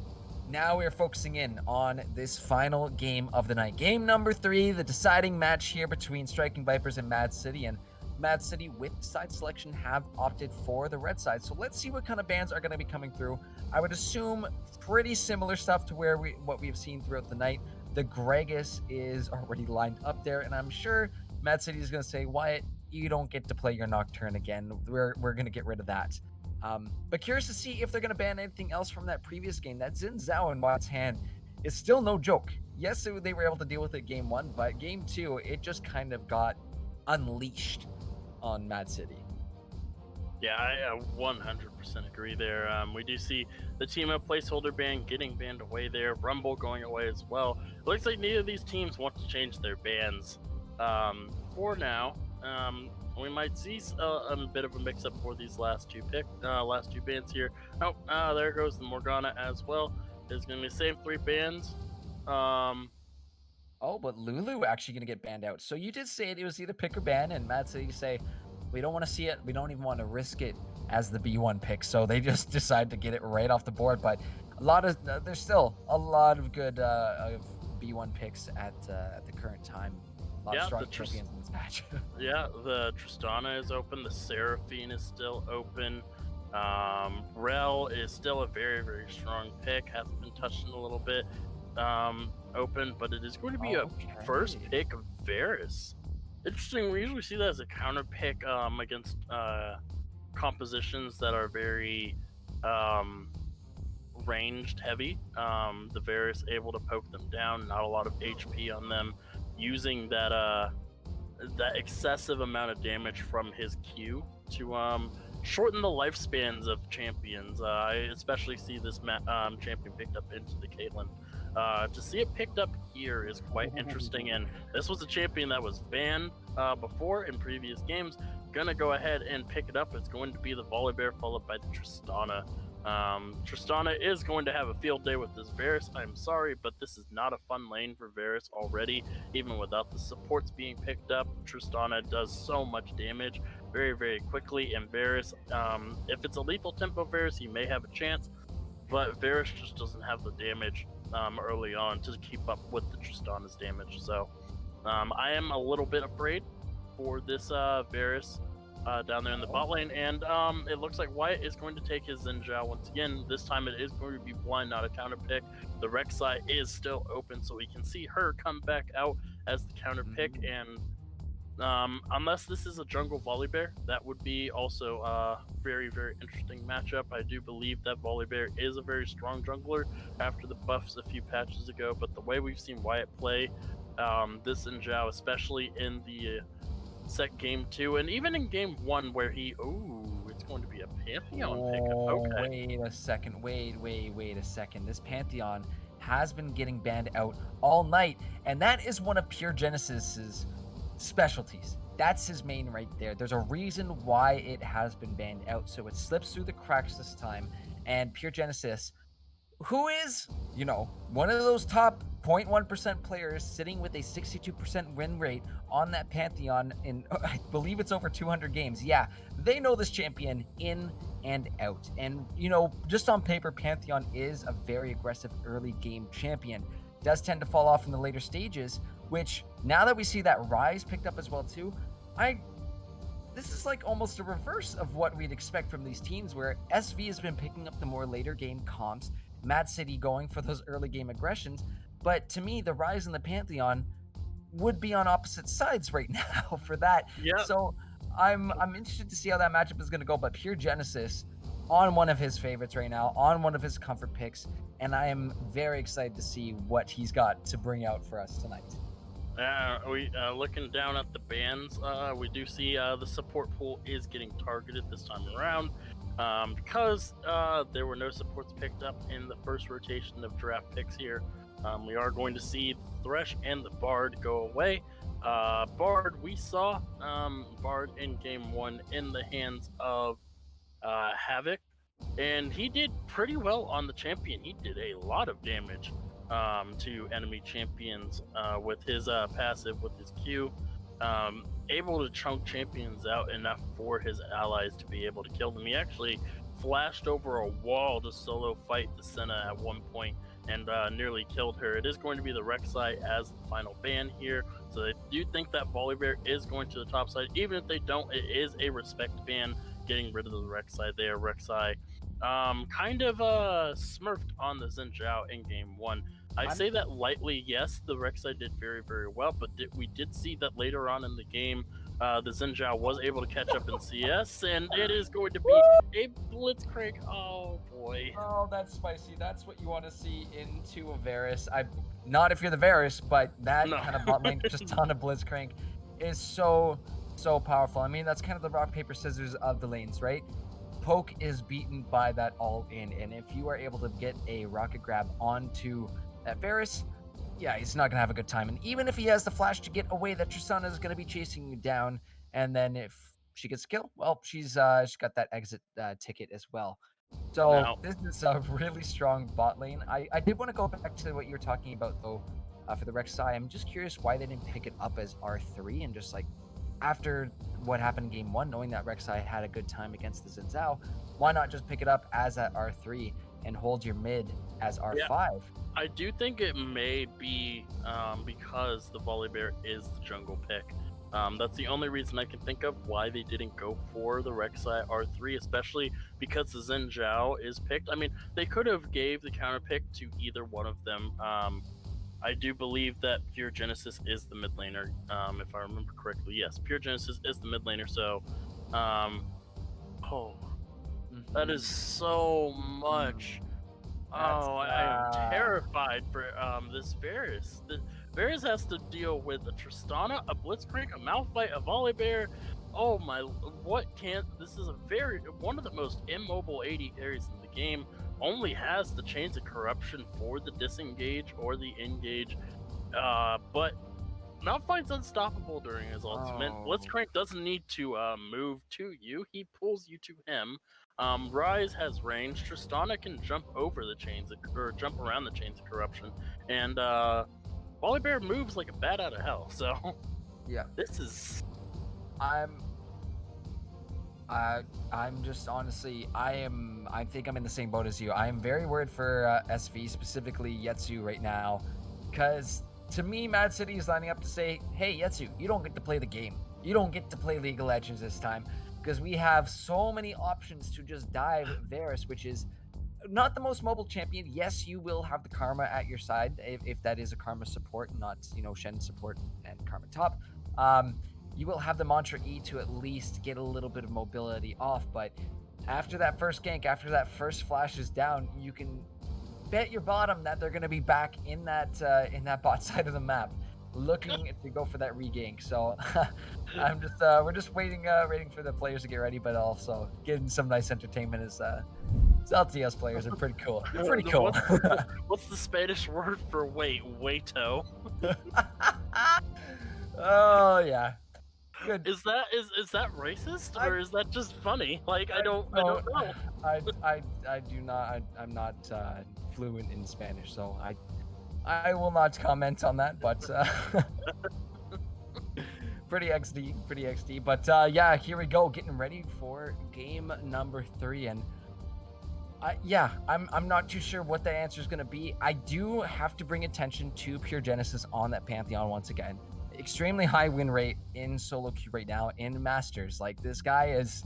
now we're focusing in on this final game of the night. Game number 3, the deciding match here between Striking Vipers and MAAD City. And MAAD City, with side selection, have opted for the red side. So let's see what kind of bans are going to be coming through. I would assume pretty similar stuff to what we've seen throughout the night. The Gragas is already lined up there, and I'm sure MAAD City is going to say, Wyatt, you don't get to play your Nocturne again. We're going to get rid of that. But curious to see if they're going to ban anything else from that previous game. That Xin Zhao in Wyatt's hand is still no joke. Yes, they were able to deal with it game 1, but game 2, it just kind of got unleashed on MAAD City.
yeah, I 100% agree there. We do see the team up placeholder ban getting banned away there, Rumble going away as well. It looks like neither of these teams want to change their bans for now. We might see a bit of a mix-up for these last two bans here. Oh, there goes the Morgana as well. It's going to be the same 3 bans.
Oh, but Lulu actually going to get banned out. So you did say it was either pick or ban, and MAAD City say, we don't want to see it. We don't even want to risk it as the B1 pick. So they just decided to get it right off the board. But there's still a lot of good B1 picks at the current time. A lot of strong champions in this match.
Yeah, the Tristana is open. The Seraphine is still open. Rel is still a very, very strong pick. Hasn't been touched in a little bit. Open, but it is going to be a first pick of Varus. Interesting. We usually see that as a counter pick against compositions that are very ranged heavy. The Varus able to poke them down. Not a lot of HP on them. Using that excessive amount of damage from his Q to shorten the lifespans of champions. I especially see this champion picked up into the Caitlyn. To see it picked up here is quite interesting, and this was a champion that was banned before in previous games. Gonna go ahead and pick it up. It's going to be the Volibear followed by the Tristana. Tristana is going to have a field day with this Varus. I'm sorry, but this is not a fun lane for Varus already. Even without the supports being picked up, Tristana does so much damage very, very quickly. And Varus, if it's a lethal tempo Varus, he may have a chance, but Varus just doesn't have the damage early on to keep up with the Tristana's damage. So I am a little bit afraid for this Varus down there in the bot lane, and it looks like Wyatt is going to take his Xin Zhao once again. This time it is going to be blind, not a counter pick. The Rek'Sai is still open, so we can see her come back out as the counter pick, and Unless this is a jungle Volibear, that would be also a very, very interesting matchup. I do believe that Volibear is a very strong jungler after the buffs a few patches ago, but the way we've seen Wyatt play this Xin Zhao, especially in the set game 2, and even in game 1 where it's going to be a Pantheon pickup. Okay.
Wait a second. Wait a second. This Pantheon has been getting banned out all night, and that is one of Pure Genesis's specialties. That's his main right there. There's a reason why it has been banned out, so it slips through the cracks this time, and Pure Genesis, who is, one of those top 0.1% players sitting with a 62% win rate on that Pantheon in, I believe it's over 200 games. Yeah, they know this champion in and out. And, just on paper, Pantheon is a very aggressive early game champion. Does tend to fall off in the later stages, which now that we see that Rise picked up as well too, this is like almost a reverse of what we'd expect from these teams, where SV has been picking up the more later game comps, Mad City going for those early game aggressions. But to me, the Rise and the Pantheon would be on opposite sides right now for that.
Yeah.
So I'm interested to see how that matchup is going to go. But Pure Genesis on one of his favorites right now, on one of his comfort picks, and I am very excited to see what he's got to bring out for us tonight.
We looking down at the bans, we do see the support pool is getting targeted this time around because there were no supports picked up in the first rotation of draft picks here. We are going to see Thresh and the Bard go away. Bard, we saw Bard in game 1 in the hands of Havoc, and he did pretty well on the champion. He did a lot of damage to enemy champions with his passive, with his Q, able to chunk champions out enough for his allies to be able to kill them. He actually flashed over a wall to solo fight the Senna at one point and nearly killed her. It is going to be the Rek'Sai as the final ban here, so I do think that Volibear is going to the top side. Even if they don't, it is a respect ban, getting rid of the Rek'Sai there. Rek'Sai kind of smurfed on the Xin Zhao in game 1. I say that lightly. Yes, the Rek'Sai did very, very well, but we did see that later on in the game, the Xin Zhao was able to catch up in CS, and it is going to be a Blitzcrank. Oh boy.
Oh, that's spicy. That's what you want to see into a Varus. Not if you're the Varus, but that kind of bot lane, just ton of Blitzcrank is so powerful. I mean, that's kind of the rock, paper, scissors of the lanes, right? Poke is beaten by that all in, and if you are able to get a rocket grab onto that Varus, yeah, he's not gonna have a good time. And even if he has the flash to get away, that Tristana is gonna be chasing you down. And then if she gets a kill, well, she's got that exit ticket as well. So this is a really strong bot lane. I did want to go back to what you were talking about though, for the Rek'Sai. I'm just curious why they didn't pick it up as R3 and just like after what happened in game 1, knowing that Rek'Sai had a good time against the Xin Zhao, why not just pick it up as that R3 and hold your mid as R5?
Yeah. I do think it may be because the Volibear is the jungle pick. That's the only reason I can think of why they didn't go for the Rek'Sai R3, especially because the Xin Zhao is picked. I mean, they could have gave the counter pick to either one of them. I do believe that Pure Genesis is the mid laner, if I remember correctly. Yes, Pure Genesis is the mid laner, so... that is so much... I am terrified for this Varus. Varus has to deal with a Tristana, a Blitzcrank, a Malphite, a Volibear. Oh my, this is one of the most immobile AD carries in the game. Only has the Chains of Corruption for the disengage or the engage. But Malphite's unstoppable during his ultimate. Blitzcrank doesn't need to move to you, he pulls you to him. Rise has range. Tristana can jump over the chains or jump around the chains of corruption, and Volibear moves like a bat out of hell. So
yeah,
this is.
I'm just honestly, I think I'm in the same boat as you. I am very worried for SV, specifically Yetsu right now, because to me, Mad City is lining up to say, hey Yetsu, you don't get to play the game. You don't get to play League of Legends this time. Because we have so many options to just dive Varus, which is not the most mobile champion. Yes, you will have the Karma at your side if that is a Karma support, not Shen support and Karma top. you will have the Mantra E to at least get a little bit of mobility off. But after that first gank, after that first flash is down, you can bet your bottom that they're going to be back in that bot side of the map, looking to go for that regank. So we're just waiting for the players to get ready, but also getting some nice entertainment as LTS players are pretty cool. Pretty cool.
What's the Spanish word for wait? Waito.
Oh yeah. Good.
Is that racist, or is that just funny? Like I don't know.
I do not. I'm not fluent in Spanish, so I will not comment on that. But pretty XD. But yeah, here we go, getting ready for game number 3, and I'm not too sure what the answer is going to be. I do have to bring attention to Pure Genesis on that Pantheon once again. Extremely high win rate in solo queue right now in Masters. Like, this guy is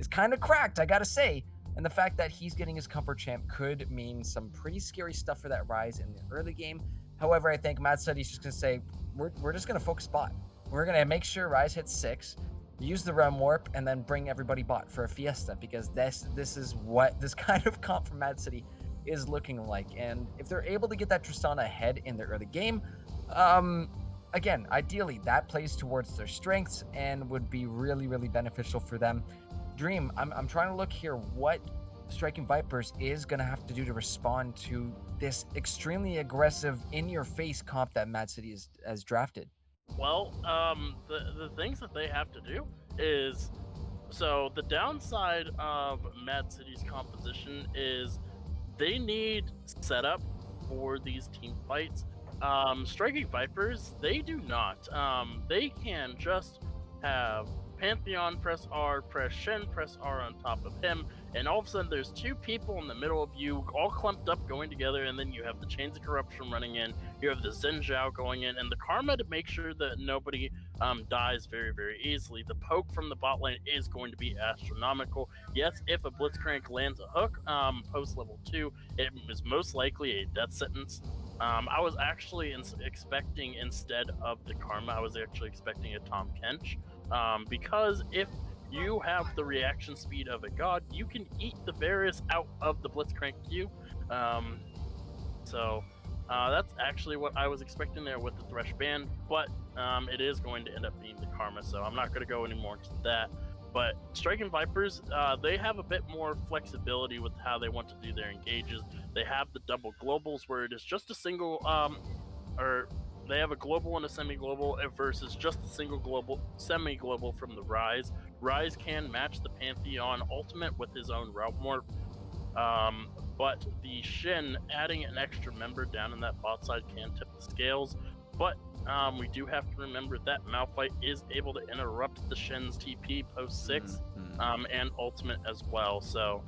kind of cracked, I gotta say. And the fact that he's getting his comfort champ could mean some pretty scary stuff for that Rise in the early game. However, I think Matt said he's just gonna say, we're just gonna focus bot. We're gonna make sure Rise hits 6, use the Realm Warp, and then bring everybody bot for a Fiesta, because this is what this kind of comp from Mad City is looking like. And if they're able to get that Tristana ahead in the early game, again, ideally that plays towards their strengths and would be really, really beneficial for them. Dream, I'm trying to look here what Striking Vipers is going to have to do to respond to this extremely aggressive, in-your-face comp that Mad City has drafted.
Well, the things that they have to do is, so the downside of Mad City's composition is they need setup for these team fights. Striking Vipers, they do not. They can just have Pantheon press R, press Shen, press R on top of him, and all of a sudden there's 2 people in the middle of you, all clumped up going together, and then you have the Chains of Corruption running in, you have the Zen Zhao going in, and the Karma to make sure that nobody dies very, very easily. The poke from the bot lane is going to be astronomical. Yes, if a Blitzcrank lands a hook post level 2, it is most likely a death sentence. I was actually expecting, instead of the Karma, I was actually expecting a Tom Kench, because if you have the reaction speed of a god, you can eat the Varus out of the Blitzcrank queue. So that's actually what I was expecting there with the Thresh Band, but it is going to end up being the Karma, so I'm not going to go any more into that. But Striking Vipers, they have a bit more flexibility with how they want to do their engages. They have the double globals where it is just a single, or they have a global and a semi-global versus just a single global, semi-global from the Rise. Rise can match the Pantheon ultimate with his own Route Warp, but the Shin adding an extra member down in that bot side can tip the scales. But we do have to remember that Malphite is able to interrupt the Shen's TP post 6 and ultimate as well, so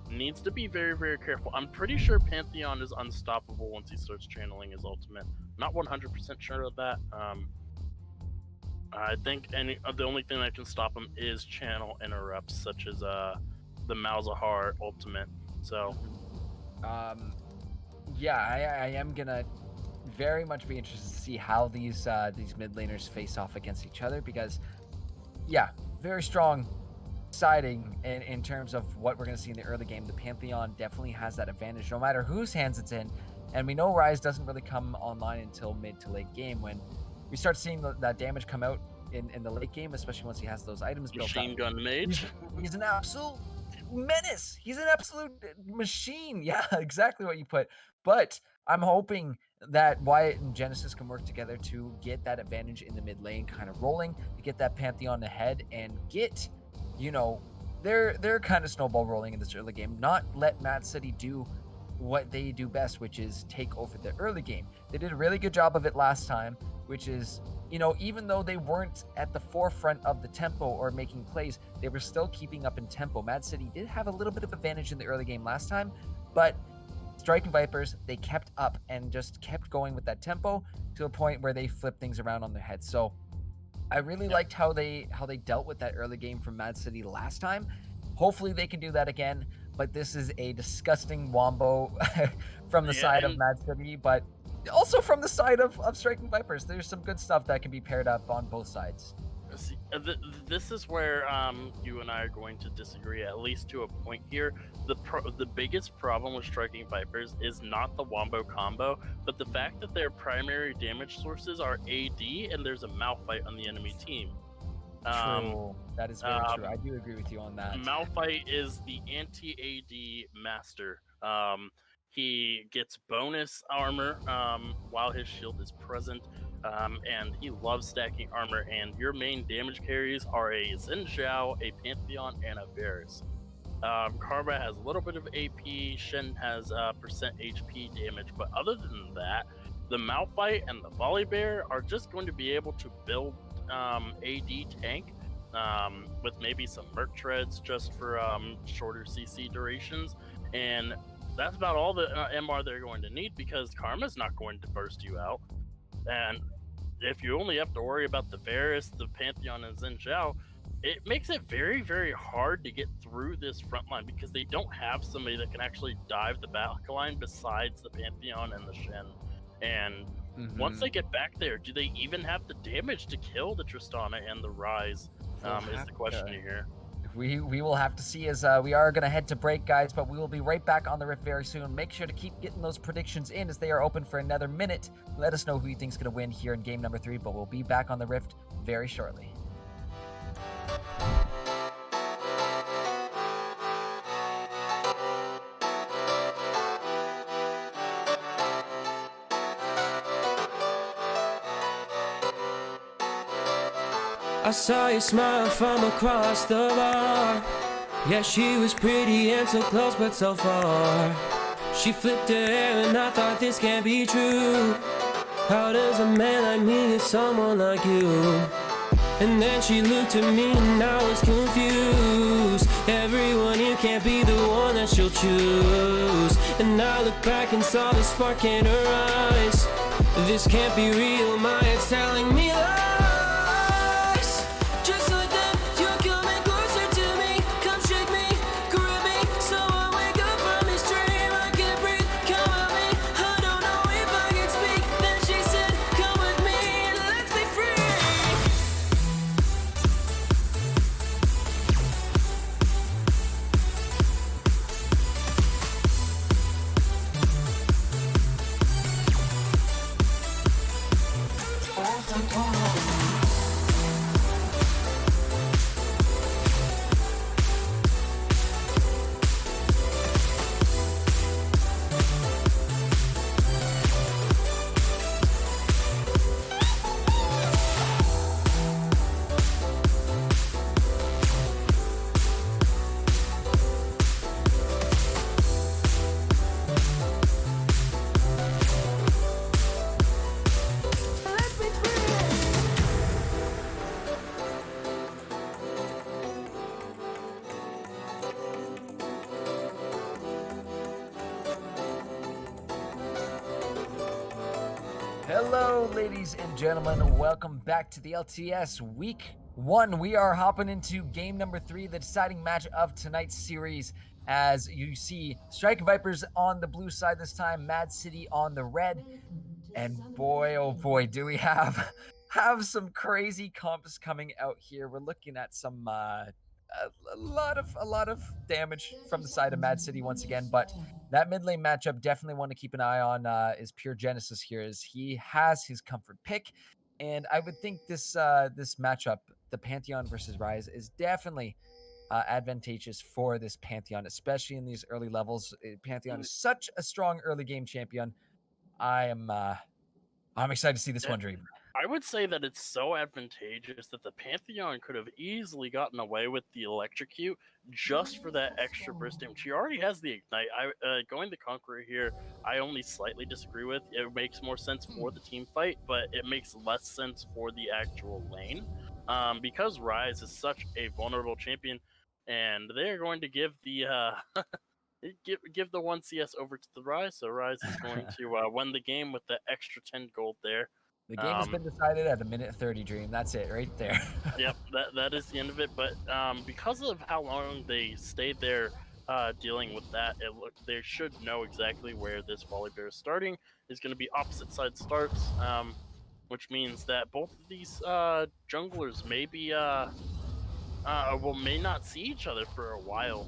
needs to be very, very careful. I'm pretty sure Pantheon is unstoppable once he starts channeling his ultimate. Not 100% sure of that. I think the only thing that can stop him is channel interrupts, such as the Malzahar ultimate. So,
yeah, I am gonna very much be interested to see how these mid laners face off against each other, because yeah, very strong siding in terms of what we're going to see in the early game. The Pantheon definitely has that advantage no matter whose hands it's in, and we know Rise doesn't really come online until mid to late game, when we start seeing that damage come out in the late game, especially once he has those items built up.
Machine Gun Mage.
He's an absolute menace. He's an absolute machine. Yeah, exactly what you put. But I'm hoping that Wyatt and Genesis can work together to get that advantage in the mid lane kind of rolling, to get that Pantheon ahead and get, you know, they're kind of snowball rolling in this early game, not let Mad City do what they do best, which is take over the early game. They did a really good job of it last time, which is, you know, even though they weren't at the forefront of the tempo or making plays, they were still keeping up in tempo. Mad City did have a little bit of advantage in the early game last time, but Striking Vipers, they kept up and just kept going with that tempo to a point where they flipped things around on their heads. So I really liked how they dealt with that early game from Mad City last time. Hopefully they can do that again, but this is a disgusting wombo from the side of Mad City, but also from the side of Striking Vipers. There's some good stuff that can be paired up on both sides.
See, this is where you and I are going to disagree, at least to a point here. The biggest problem with striking Vipers is not the wombo combo, but the fact that their primary damage sources are AD and there's a Malphite on the enemy team.
True. That is very true. I do agree with you on that.
Malphite is the anti-AD master. He gets bonus armor while his shield is present, and he loves stacking armor. And your main damage carries are a Xin Zhao, a Pantheon, and a Varus. Karma has a little bit of AP. Shen has percent HP damage, but other than that, the Malphite and the Volibear are just going to be able to build AD tank with maybe some Merc Treads just for shorter CC durations, and that's about all the MR they're going to need, because Karma's not going to burst you out. And if you only have to worry about the Varus, the Pantheon, and Xin Zhao, it makes it very, very hard to get through this front line, because they don't have somebody that can actually dive the back line besides the Pantheon and the Shen. And once they get back there, do they even have the damage to kill the Tristana and the Rise? Is the question here.
We will have to see, as we are going to head to break, guys, but we will be right back on the Rift very soon. Make sure to keep getting those predictions in, as they are open for another minute. Let us know who you think's going to win here in game number 3, but we'll be back on the Rift very shortly.
I saw you smile from across the bar. Yeah, she was pretty and so close but so far. She flipped her hair and I thought this can't be true. How does a man like me get someone like you? And then she looked at me and I was confused. Everyone here can't be the one that she'll choose. And I looked back and saw the spark in her eyes. This can't be real, my head's telling me lies. Just like them, you're coming closer to me. Come shake me, grab me, so I wake up from this dream. I can't breathe, come at me. I don't know if I can speak. Then she said, come with me and let's be free.
Hello, ladies and gentlemen. Welcome back to the LTS Week 1. We are hopping into game number 3, the deciding match of tonight's series. As you see, Striking Vipers on the blue side this time, MAAD City on the red. And boy, oh boy, do we have some crazy comps coming out here. We're looking at some a lot of damage from the side of MAAD City once again, but that mid lane matchup definitely want to keep an eye on is Pure Genesis here, as he has his comfort pick, and I would think this this matchup, the Pantheon versus Rise, is definitely advantageous for this Pantheon, especially in these early levels. Pantheon is such a strong early game champion. I'm excited to see this one, Dream.
I would say that it's so advantageous that the Pantheon could have easily gotten away with the electrocute just for that extra burst damage. She already has the ignite. Going the Conqueror here, I only slightly disagree with. It makes more sense for the team fight, but it makes less sense for the actual lane. Because Rise is such a vulnerable champion, and they're going to give the give the 1 CS over to the Rise, so Rise is going to win the game with the extra 10 gold there.
The game has been decided at a minute 30, Dream. That's it right there.
Yep, that is the end of it. But because of how long they stayed there dealing with that, they should know exactly where this Volibear is starting. It's going to be opposite side starts. which means that both of these junglers may be may not see each other for a while.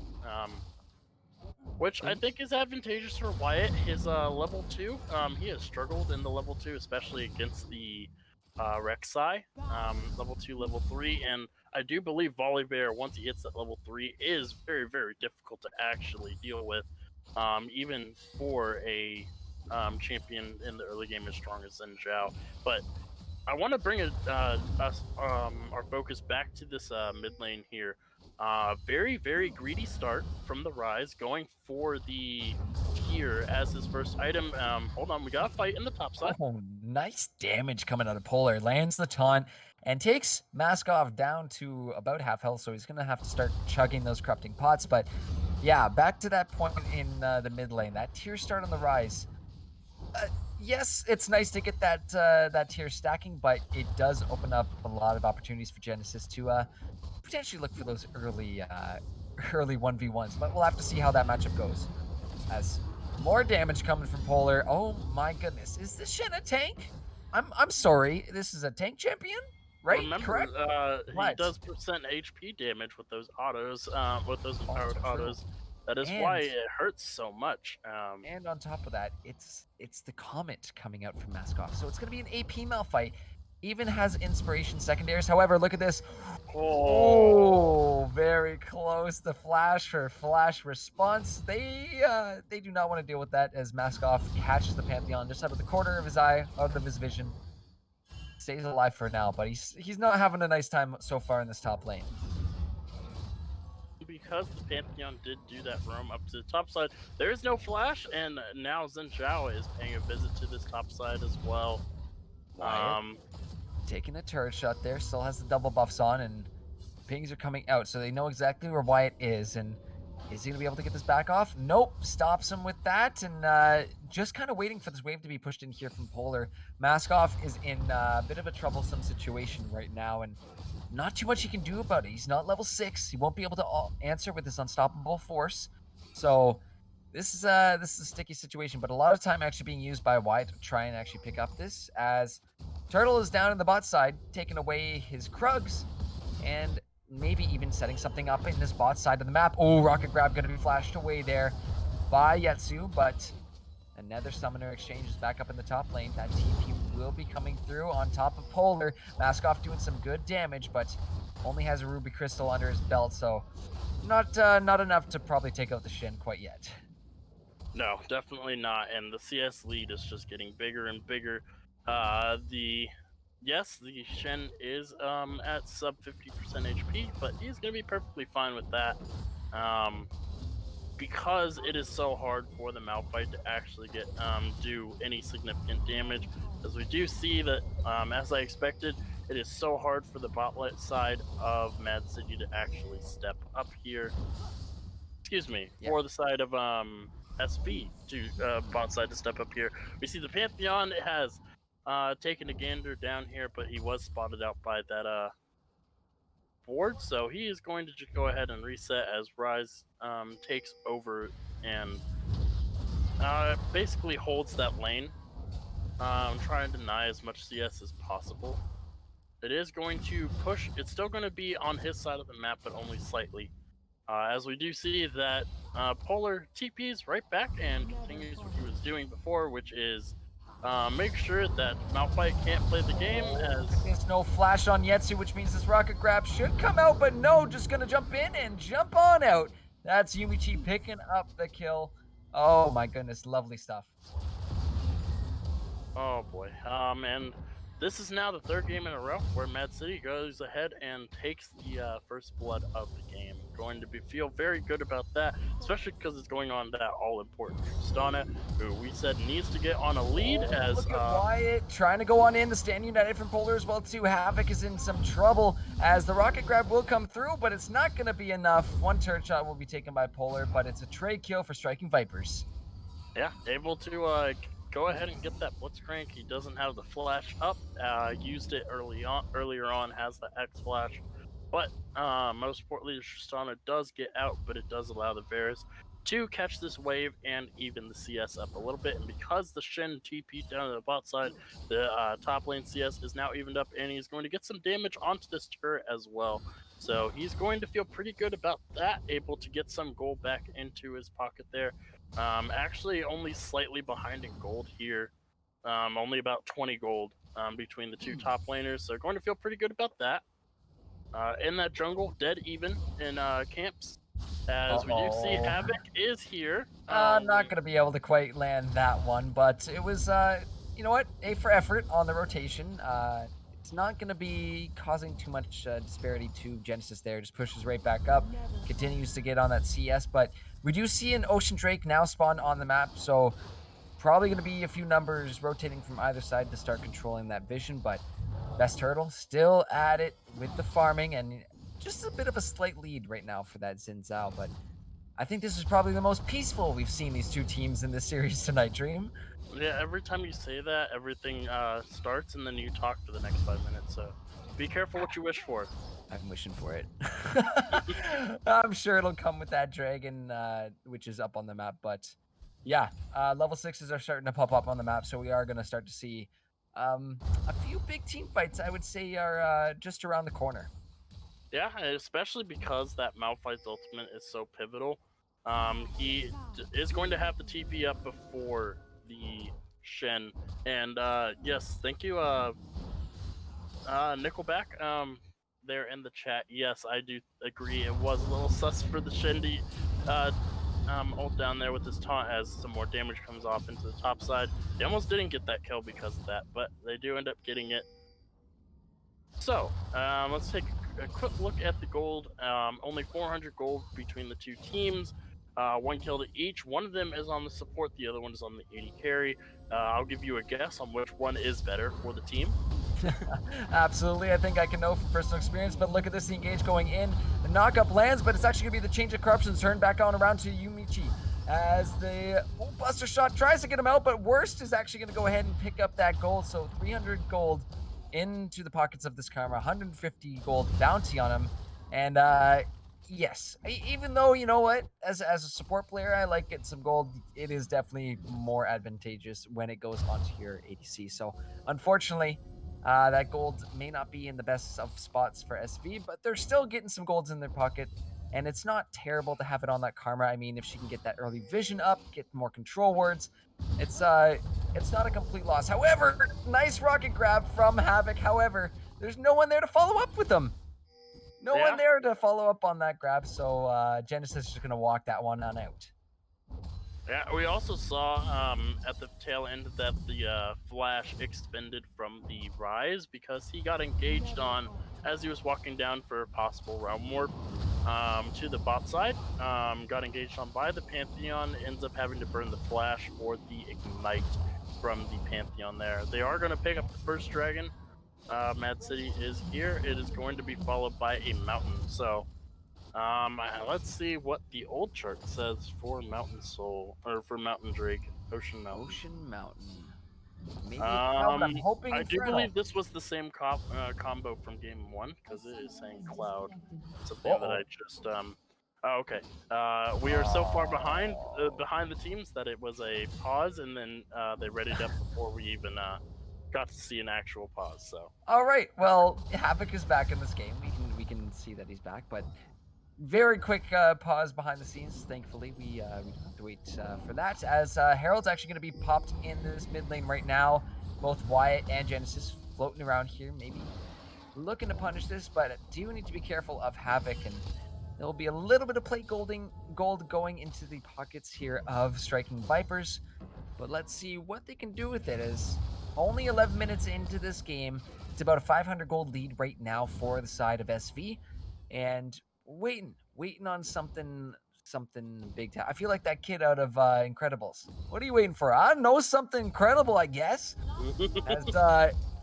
Which I think is advantageous for Wyatt. His level 2, he has struggled in the level 2, especially against the Rek'Sai, level 2, level 3, and I do believe Volibear, once he hits that level 3, is very, very difficult to actually deal with, even for a champion in the early game as strong as Xin Zhao. But I want to bring our focus back to this mid lane here. Very, very greedy start from the Rise, going for the Tear as his first item. Hold on, we got a fight in the top side.
Oh, nice damage coming out of Polar. Lands the taunt and takes Maskov down to about half health, so he's going to have to start chugging those corrupting pots. But yeah, back to that point in the mid lane. That Tear start on the Rise. Yes, it's nice to get that Tear stacking, but it does open up a lot of opportunities for Genesis to potentially look for those early 1v1s. But we'll have to see how that matchup goes. As more damage coming from Polar. Oh my goodness, is this Shen a tank? I'm sorry, this is a tank champion, right?
Remember,
Correct.
he does percent HP damage with those autos, with those empowered
Also true.
autos. That is
And-
why it hurts so much.
And on top of that, it's the Comet coming out from Maskov, so it's going to be an AP Malphite. Even has inspiration secondaries. However, look at this. Oh, very close. The flash for flash response. They do not want to deal with that as Maskov catches the Pantheon just out of the corner of his eye, out of his vision. Stays alive for now, but he's not having a nice time so far in this top lane.
Because the Pantheon did do that roam up to the top side, there is no flash, and now Xin Zhao is paying a visit to this top side as well.
Wyatt taking a turret shot there, still has the double buffs on, and pings are coming out, so they know exactly where Wyatt is. And is he going to be able to get this back off? Nope, stops him with that, and just kind of waiting for this wave to be pushed in here from Polar. Maskov is in a bit of a troublesome situation right now, and not too much he can do about it. He's not level 6. He won't be able to answer with this unstoppable force. So this is a sticky situation, but a lot of time actually being used by Wyatt to try and actually pick up this, as Turtle is down in the bot side, taking away his Krugs, and maybe even setting something up in this bot side of the map. Oh, Rocket Grab going to be flashed away there by Yetsu, but another Summoner exchange is back up in the top lane. That TP will be coming through on top of Polar. Maskov doing some good damage, but only has a Ruby Crystal under his belt, so not enough to probably take out the Shin quite yet.
No, definitely not, and the CS lead is just getting bigger and bigger. The Shen is at sub 50% HP, but he's gonna be perfectly fine with that. Because it is so hard for the Malphite to actually get do any significant damage, as we do see that, as I expected, it is so hard for the botlet side of MAAD City to actually step up here. Excuse me, for the side of SV to bot side to step up here. We see the Pantheon has taken a gander down here, but he was spotted out by that board, so he is going to just go ahead and reset as Rise takes over and basically holds that lane, trying to deny as much CS as possible. It is going to push, it's still going to be on his side of the map, but only slightly. As we do see that Polar TPs right back and continues what he was doing before, which is make sure that Malphite can't play the game as...
There's no flash on Yetsu, which means this Rocket Grab should come out, but no, just gonna jump in and jump on out. That's Yumichi picking up the kill. Oh my goodness, lovely stuff.
Oh boy, and this is now the third game in a row where MAAD City goes ahead and takes the first blood of the game. Going to feel very good about that, especially because it's going on that all-important Tristana, who we said needs to get on a lead. As
look at Wyatt trying to go on in. The stand united from Polar as well too. Havoc is in some trouble as the Rocket Grab will come through, but it's not going to be enough. One turret shot will be taken by Polar, but it's a trade kill for Striking Vipers.
Yeah, able to go ahead and get that Blitzcrank. He doesn't have the flash up. Used it earlier on, has the X flash. But most importantly, Tristana does get out, but it does allow the Varus to catch this wave and even the CS up a little bit. And because the Shen TP down to the bot side, the top lane CS is now evened up, and he's going to get some damage onto this turret as well. So he's going to feel pretty good about that, able to get some gold back into his pocket there. Actually, only slightly behind in gold here. Only about 20 gold between the two top laners. So going to feel pretty good about that. In that jungle, dead even in camps. As we do see, Havoc is here.
I'm not going to be able to quite land that one, but it was, you know what, A for effort on the rotation. It's not going to be causing too much disparity to Genesis there. Just pushes right back up, continues to get on that CS, but we do see an Ocean Drake now spawn on the map, so probably going to be a few numbers rotating from either side to start controlling that vision, but Best Turtle still at it with the farming, and just a bit of a slight lead right now for that Xin Zhao, but I think this is probably the most peaceful we've seen these two teams in this series tonight, Dream.
Yeah, every time you say that, everything starts, and then you talk for the next 5 minutes, so be careful what you wish for.
I'm wishing for it. I'm sure it'll come with that dragon, which is up on the map, but yeah, level 6s are starting to pop up on the map, so we are going to start to see a few big team fights, I would say, are just around the corner.
Yeah, especially because that Malphite's ultimate is so pivotal. He is going to have the TP up before the Shen. And yes, thank you, Nickelback, there in the chat. Yes, I do agree. It was a little sus for the Shen to ult down there with his taunt as some more damage comes off into the top side. They almost didn't get that kill because of that, but they do end up getting it. So, let's take a quick look at the gold. Only 400 gold between the two teams. 1 kill to each. One of them is on the support, the other one is on the AD carry. I'll give you a guess on which one is better for the team.
Absolutely, I think I can know from personal experience, but look at this, the engage going in. The knock-up lands, but it's actually going to be the Change of Corruption turn back on around to Yumichi. As the Buster Shot tries to get him out, but Worst is actually going to go ahead and pick up that gold. So 300 gold into the pockets of this Karma, 150 gold bounty on him. And yes, even though, you know what, as a support player, I like getting some gold, it is definitely more advantageous when it goes onto your ADC. So unfortunately, that gold may not be in the best of spots for SV, but they're still getting some golds in their pocket. And it's not terrible to have it on that Karma. I mean, if she can get that early vision up, get more control wards, it's not a complete loss. However, nice rocket grab from Havoc. However, there's no one there to follow up with them. No one there to follow up on that grab, so Genesis is just going to walk that one on out.
Yeah, we also saw at the tail end that the Flash expended from the Rise because he got engaged on as he was walking down for a possible realm warp to the bot side. Got engaged on by the Pantheon, ends up having to burn the Flash for the Ignite from the Pantheon there. They are going to pick up the first dragon. MAAD City is here. It is going to be followed by a mountain. So let's see what the old chart says for Mountain Soul, or for Mountain Drake, Ocean Mountain.
Ocean Mountain. Maybe I'm hoping
I do believe this was the same combo from game 1 because it is saying Cloud. Something that I just oh, okay. We are so far behind the teams that it was a pause, and then they readied up before we even got to see an actual pause. So.
All right. Well, Havoc is back in this game. We can see that he's back, but very quick pause behind the scenes. Thankfully, we don't have to wait for that. As Harold's actually going to be popped in this mid lane right now. Both Wyatt and Genesis floating around here, maybe looking to punish this, but do need to be careful of Havoc, and there will be a little bit of plate gold going into the pockets here of Striking Vipers. But let's see what they can do with it. As only 11 minutes into this game, it's about a 500 gold lead right now for the side of SV, and waiting on something big. I feel like that kid out of Incredibles. What are you waiting for? I know, something incredible, I guess. As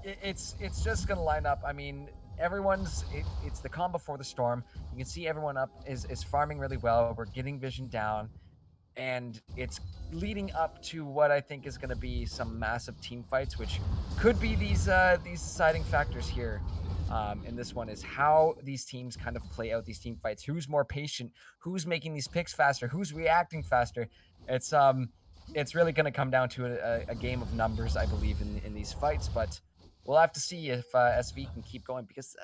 it's just gonna line up. I mean, it's the calm before the storm. You can see everyone up is farming really well. We're getting vision down, and it's leading up to what I think is going to be some massive team fights, which could be these deciding factors here in this one is how these teams kind of play out these team fights. Who's more patient? Who's making these picks faster? Who's reacting faster? It's really going to come down to a game of numbers, I believe, in these fights. But we'll have to see if SV can keep going, because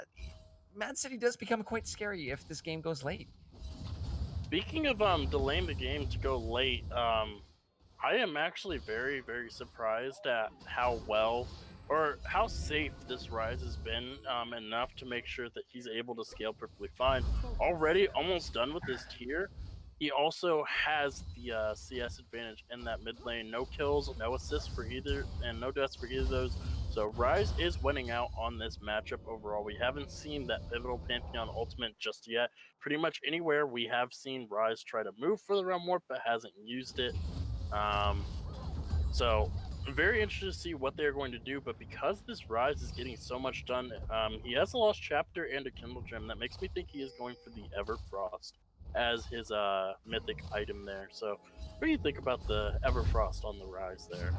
Mad City does become quite scary if this game goes late.
Speaking of delaying the game to go late, I am actually very, very surprised at how well or how safe this Rise has been, enough to make sure that he's able to scale perfectly fine. Already almost done with his tier. He also has the CS advantage in that mid lane. No kills, no assists for either, and no deaths for either of those. So Rise is winning out on this matchup overall. We haven't seen that pivotal Pantheon ultimate just yet. Pretty much anywhere we have seen Rise try to move for the realm warp, but hasn't used it. So I'm very interested to see what they're going to do, but because this Rise is getting so much done, he has a Lost Chapter and a Kindle Gem. That makes me think he is going for the Everfrost as his mythic item there. So what do you think about the Everfrost on the Rise there?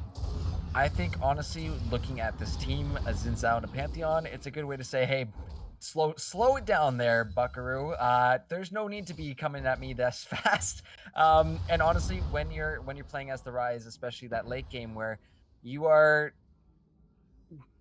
I think, honestly, looking at this team, Xin Zhao and a Pantheon, it's a good way to say, hey, slow it down there, Buckaroo. There's no need to be coming at me this fast. And honestly, when you're playing as the Rise, especially that late game where you are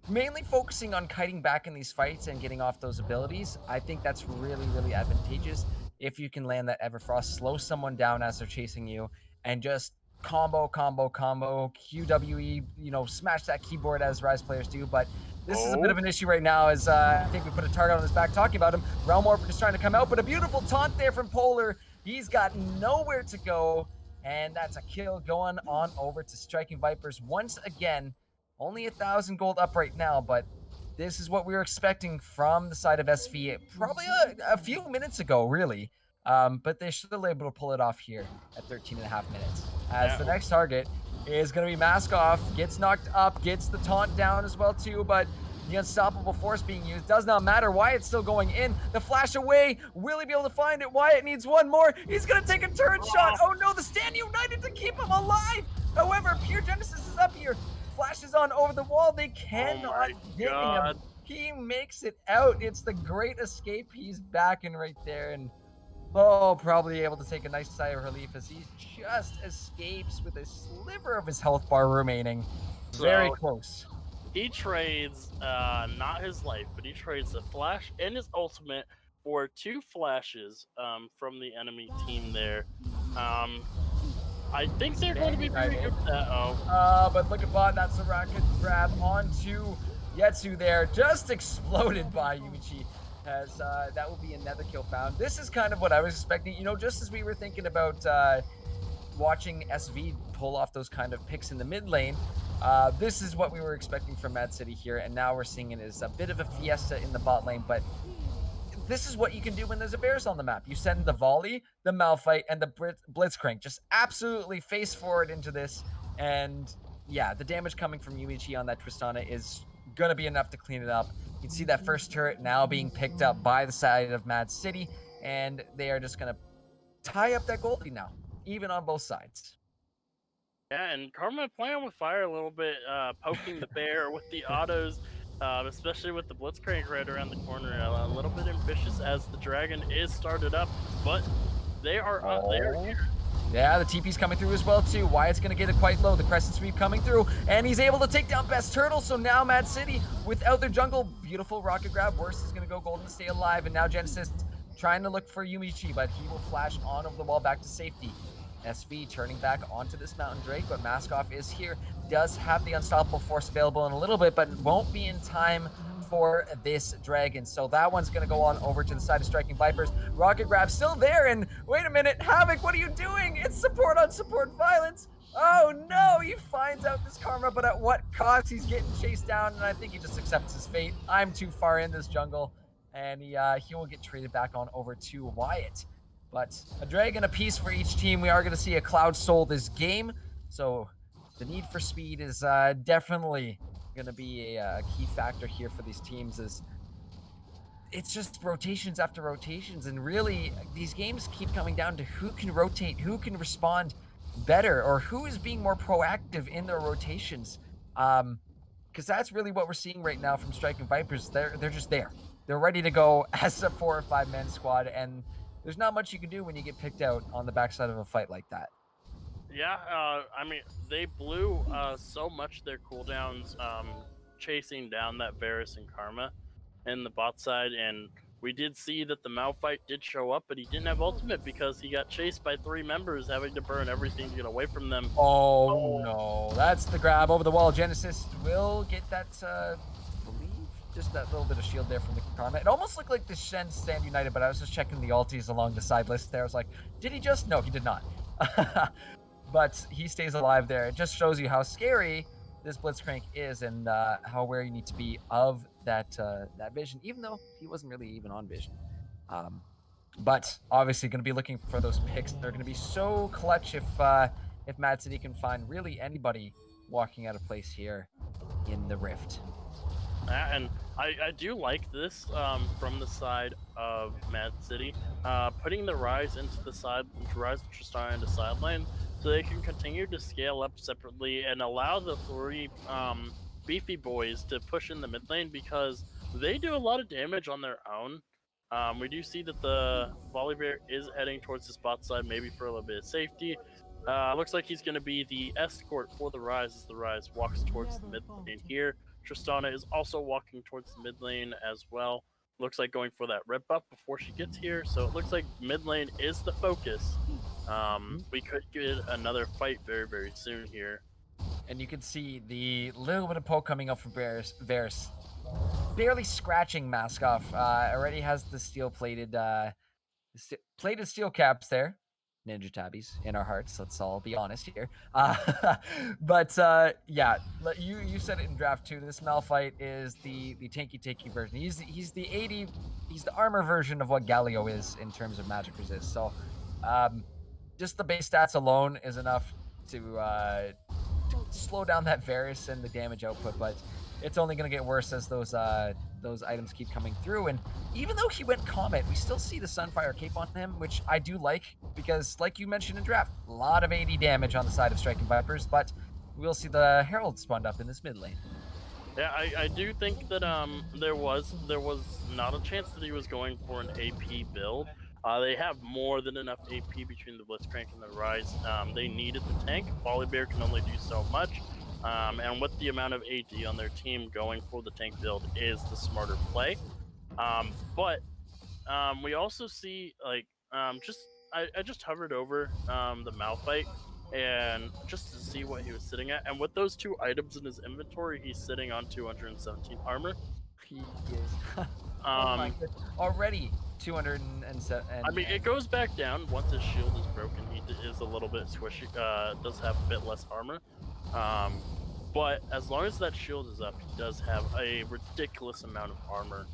mainly focusing on kiting back in these fights and getting off those abilities, I think that's really, really advantageous if you can land that Everfrost, slow someone down as they're chasing you, and just combo, QWE, smash that keyboard as Rise players do. But this is a bit of an issue right now, as I think we put a target on his back talking about him. Realm Warper just trying to come out, but a beautiful taunt there from Polar. He's got nowhere to go, and that's a kill going on over to Striking Vipers once again. Only 1,000 gold up right now, but this is what we were expecting from the side of SV probably a few minutes ago, really. But they should have been able to pull it off here at 13 and a half minutes. As the next target is going to be Mask Off, gets knocked up, gets the taunt down as well too, but the unstoppable force being used does not matter. Wyatt's still going in. The flash away. Will he be able to find it? Wyatt needs one more. He's going to take a turret shot. Oh no, the stand united to keep him alive. However, Pure Genesis is up here. Flashes on over the wall. They cannot get him. He makes it out. It's the great escape. He's back in right there, and probably able to take a nice sigh of relief as he just escapes with a sliver of his health bar remaining. Very close.
He trades not his life, but he trades the flash and his ultimate for 2 flashes from the enemy team there. I think they're going to be very good at that.
But look at Bot, that's the rocket grab onto Yetsu there. Just exploded by Yuichi, as that will be another kill found. This is kind of what I was expecting. Just as we were thinking about watching SV pull off those kind of picks in the mid lane, this is what we were expecting from Mad City here, and now we're seeing it as a bit of a fiesta in the bot lane, but this is what you can do when there's a Varus on the map. You send the volley, the Malphite, and the Blitzcrank. Just absolutely face forward into this. And yeah, the damage coming from Yuichi on that Tristana is going to be enough to clean it up. You can see that first turret now being picked up by the side of Mad City. And they are just going to tie up that goalie now, even on both sides.
Yeah, and Karma playing with fire a little bit, poking the bear with the autos. Especially with the Blitzcrank right around the corner, a little bit ambitious as the Dragon is started up, but they are here.
Yeah, the TP's coming through as well too. Wyatt's gonna get it quite low. The Crescent Sweep coming through, and he's able to take down Best Turtle. So now Mad City without their jungle, beautiful rocket grab. Worst is gonna go golden to stay alive, and now Genesis trying to look for Yumichi, but he will flash on over the wall back to safety. SV turning back onto this Mountain Drake, but Mask Off is here. Does have the Unstoppable Force available in a little bit, but won't be in time for this Dragon. So that one's going to go on over to the side of Striking Vipers. Rocket Grab still there, and wait a minute, Havoc, what are you doing? It's support on support violence. Oh no, he finds out this Karma, but at what cost? He's getting chased down, and I think he just accepts his fate. I'm too far in this jungle, and he will get traded back on over to Wyatt. But a Dragon apiece for each team. We are going to see a Cloud Soul this game. So the need for speed is definitely going to be a key factor here for these teams. It's just rotations after rotations. And really, these games keep coming down to who can rotate, who can respond better, or who is being more proactive in their rotations. Because that's really what we're seeing right now from Striking Vipers. They're just there. they're ready to go as a 4 or 5 man squad, and there's not much you can do when you get picked out on the backside of a fight like that.
Yeah, I mean, they blew so much their cooldowns chasing down that Varus and Karma in the bot side, and we did see that the Malphite did show up, but he didn't have ultimate because he got chased by 3 members, having to burn everything to get away from them.
Oh no, that's the grab over the wall. Genesis will get that, believe, just that little bit of shield there from the Karma. It almost looked like the Shen stand united, but I was just checking the ultis along the side list there. I was like, did he just? No, he did not. But he stays alive there. It just shows you how scary this Blitzcrank is, and how aware you need to be of that that vision, even though he wasn't really even on vision. But obviously going to be looking for those picks. They're going to be so clutch if MAAD City can find really anybody walking out of place here in the Rift.
And I do like this from the side of MAAD City, putting the Rise into the side, Rise and Tristana into side lane, so they can continue to scale up separately and allow the 3 beefy boys to push in the mid lane, because they do a lot of damage on their own. We do see that the Volibear is heading towards the spot side, maybe for a little bit of safety. Looks like he's going to be the escort for the Rise as the Rise walks towards the mid lane here. Tristana is also walking towards the mid lane as well. Looks like going for that rip up before she gets here. So it looks like mid lane is the focus. We could get another fight very, very soon here.
And you can see the little bit of poke coming up from Varus. Barely scratching mask off. Already has the steel-plated plated steel caps there. Ninja tabbies in our hearts. Let's all be honest here. But yeah, you said it in draft 2. This Malphite is the tanky version. He's the 80. He's the armor version of what Galio is in terms of magic resist. So just the base stats alone is enough to slow down that Varus and the damage output, but it's only going to get worse as those items keep coming through. And even though he went Comet, we still see the Sunfire Cape on him, which I do like, because like you mentioned in draft, a lot of 80 damage on the side of Striking Vipers, but we'll see the Herald spawned up in this mid lane.
Yeah, I do think that there was not a chance that he was going for an AP build. They have more than enough AP between the Blitzcrank and the Rise. They needed the tank. Volibear can only do so much. And with the amount of AD on their team, going for the tank build is the smarter play. But we also see, like, I just hovered over the Malphite and just to see what he was sitting at. And with those 2 items in his inventory, he's sitting on 217 armor.
He is. Oh my goodness. Already 207.
I mean, it goes back down once his shield is broken. He is a little bit squishy. Does have a bit less armor. But as long as that shield is up, he does have a ridiculous amount of armor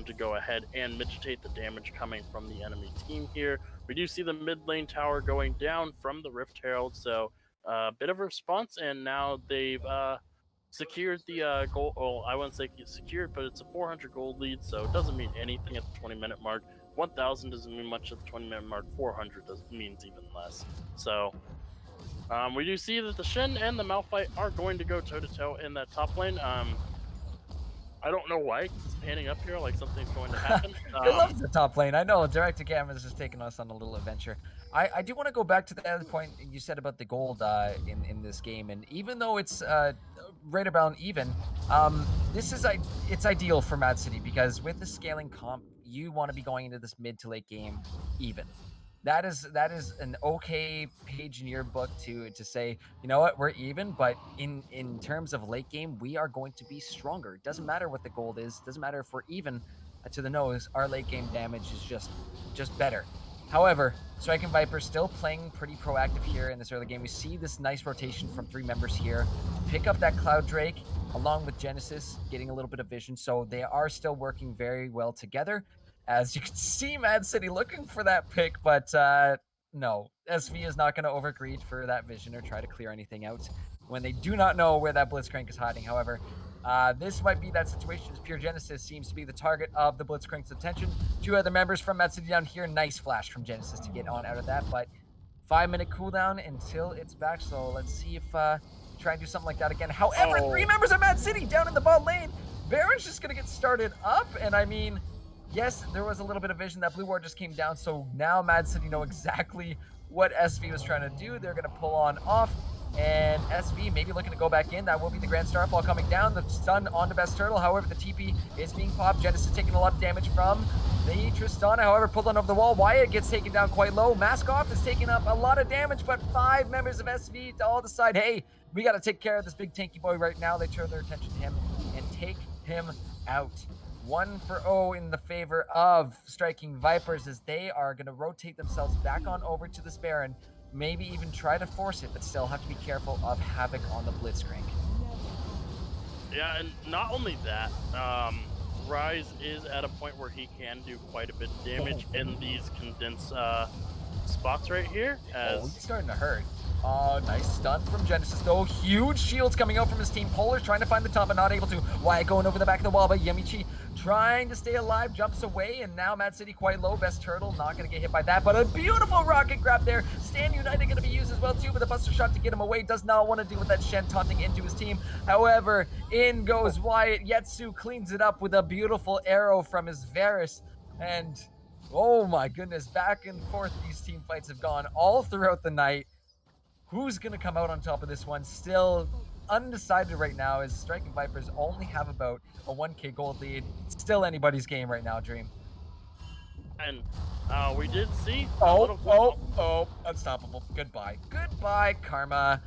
to go ahead and mitigate the damage coming from the enemy team here. We do see the mid lane tower going down from the Rift Herald, so a bit of a response, and now they've secured the gold. Well, I wouldn't say secured, but it's a 400 gold lead, so it doesn't mean anything at the 20-minute mark. 1,000 doesn't mean much at the 20-minute mark. 400 means even less. So we do see that the Shen and the Malphite are going to go toe-to-toe in that top lane. I don't know why he's panning up here like something's going to happen.
I love the top lane. I know Direct to Camera is just taking us on a little adventure. I do want to go back to the other point you said about the gold in this game, and even though it's right around even, it's ideal for MAAD City, because with the scaling comp, you want to be going into this mid to late game even. That is an okay page in your book to say, you know what, we're even, but in terms of late game, we are going to be stronger. It doesn't matter what the gold is. It doesn't matter if we're even to the nose. Our late game damage is just better. However, Striking Viper still playing pretty proactive here in this early game. We see this nice rotation from 3 members here to pick up that Cloud Drake along with Genesis getting a little bit of vision. So they are still working very well together. As you can see, MAAD City looking for that pick, but no, SV is not going to overgreed for that vision or try to clear anything out when they do not know where that Blitzcrank is hiding. However, this might be that situation, as Pure Genesis seems to be the target of the Blitzcrank's attention. 2 other members from MAAD City down here. Nice flash from Genesis to get on out of that, but 5-minute cooldown until it's back. So let's see if try and do something like that again. However, 3 members of MAAD City down in the bot lane. Baron's just going to get started up, and I mean, yes, there was a little bit of vision. That blue ward just came down, so now Mad City know exactly what SV was trying to do. They're going to pull on off, and SV maybe looking to go back in. That will be the Grand Starfall coming down. The stun on the Best Turtle. However, the TP is being popped. Genesis taking a lot of damage from the Tristana. However, pulled on over the wall. Wyatt gets taken down quite low. Mask Off is taking up a lot of damage, but 5 members of SV all decide, hey, we got to take care of this big tanky boy right now. They turn their attention to him and take him out. 1-0 in the favor of Striking Vipers as they are going to rotate themselves back on over to this Baron. Maybe even try to force it, but still have to be careful of Havoc on the Blitzcrank.
Yeah, and not only that, Rise is at a point where he can do quite a bit of damage in these condensed spots right here.
He's starting to hurt. Nice stun from Genesis though. Huge shields coming out from his team. Polar's trying to find the top, but not able to. Wyatt going over the back of the wall, but Yemichi trying to stay alive, jumps away, and now Mad City quite low. Best Turtle not going to get hit by that, but a beautiful rocket grab there. Stand United going to be used as well too, but the Buster Shot to get him away. Does not want to deal with that Shen taunting into his team. However, in goes Wyatt. Yetsu cleans it up with a beautiful arrow from his Varus, and oh my goodness, back and forth these team fights have gone all throughout the night. Who's going to come out on top of this one? Still undecided right now, as Striking Vipers only have about a 1k gold lead. It's still anybody's game right now, Dream.
And we did see
unstoppable. Goodbye. Goodbye, Karma.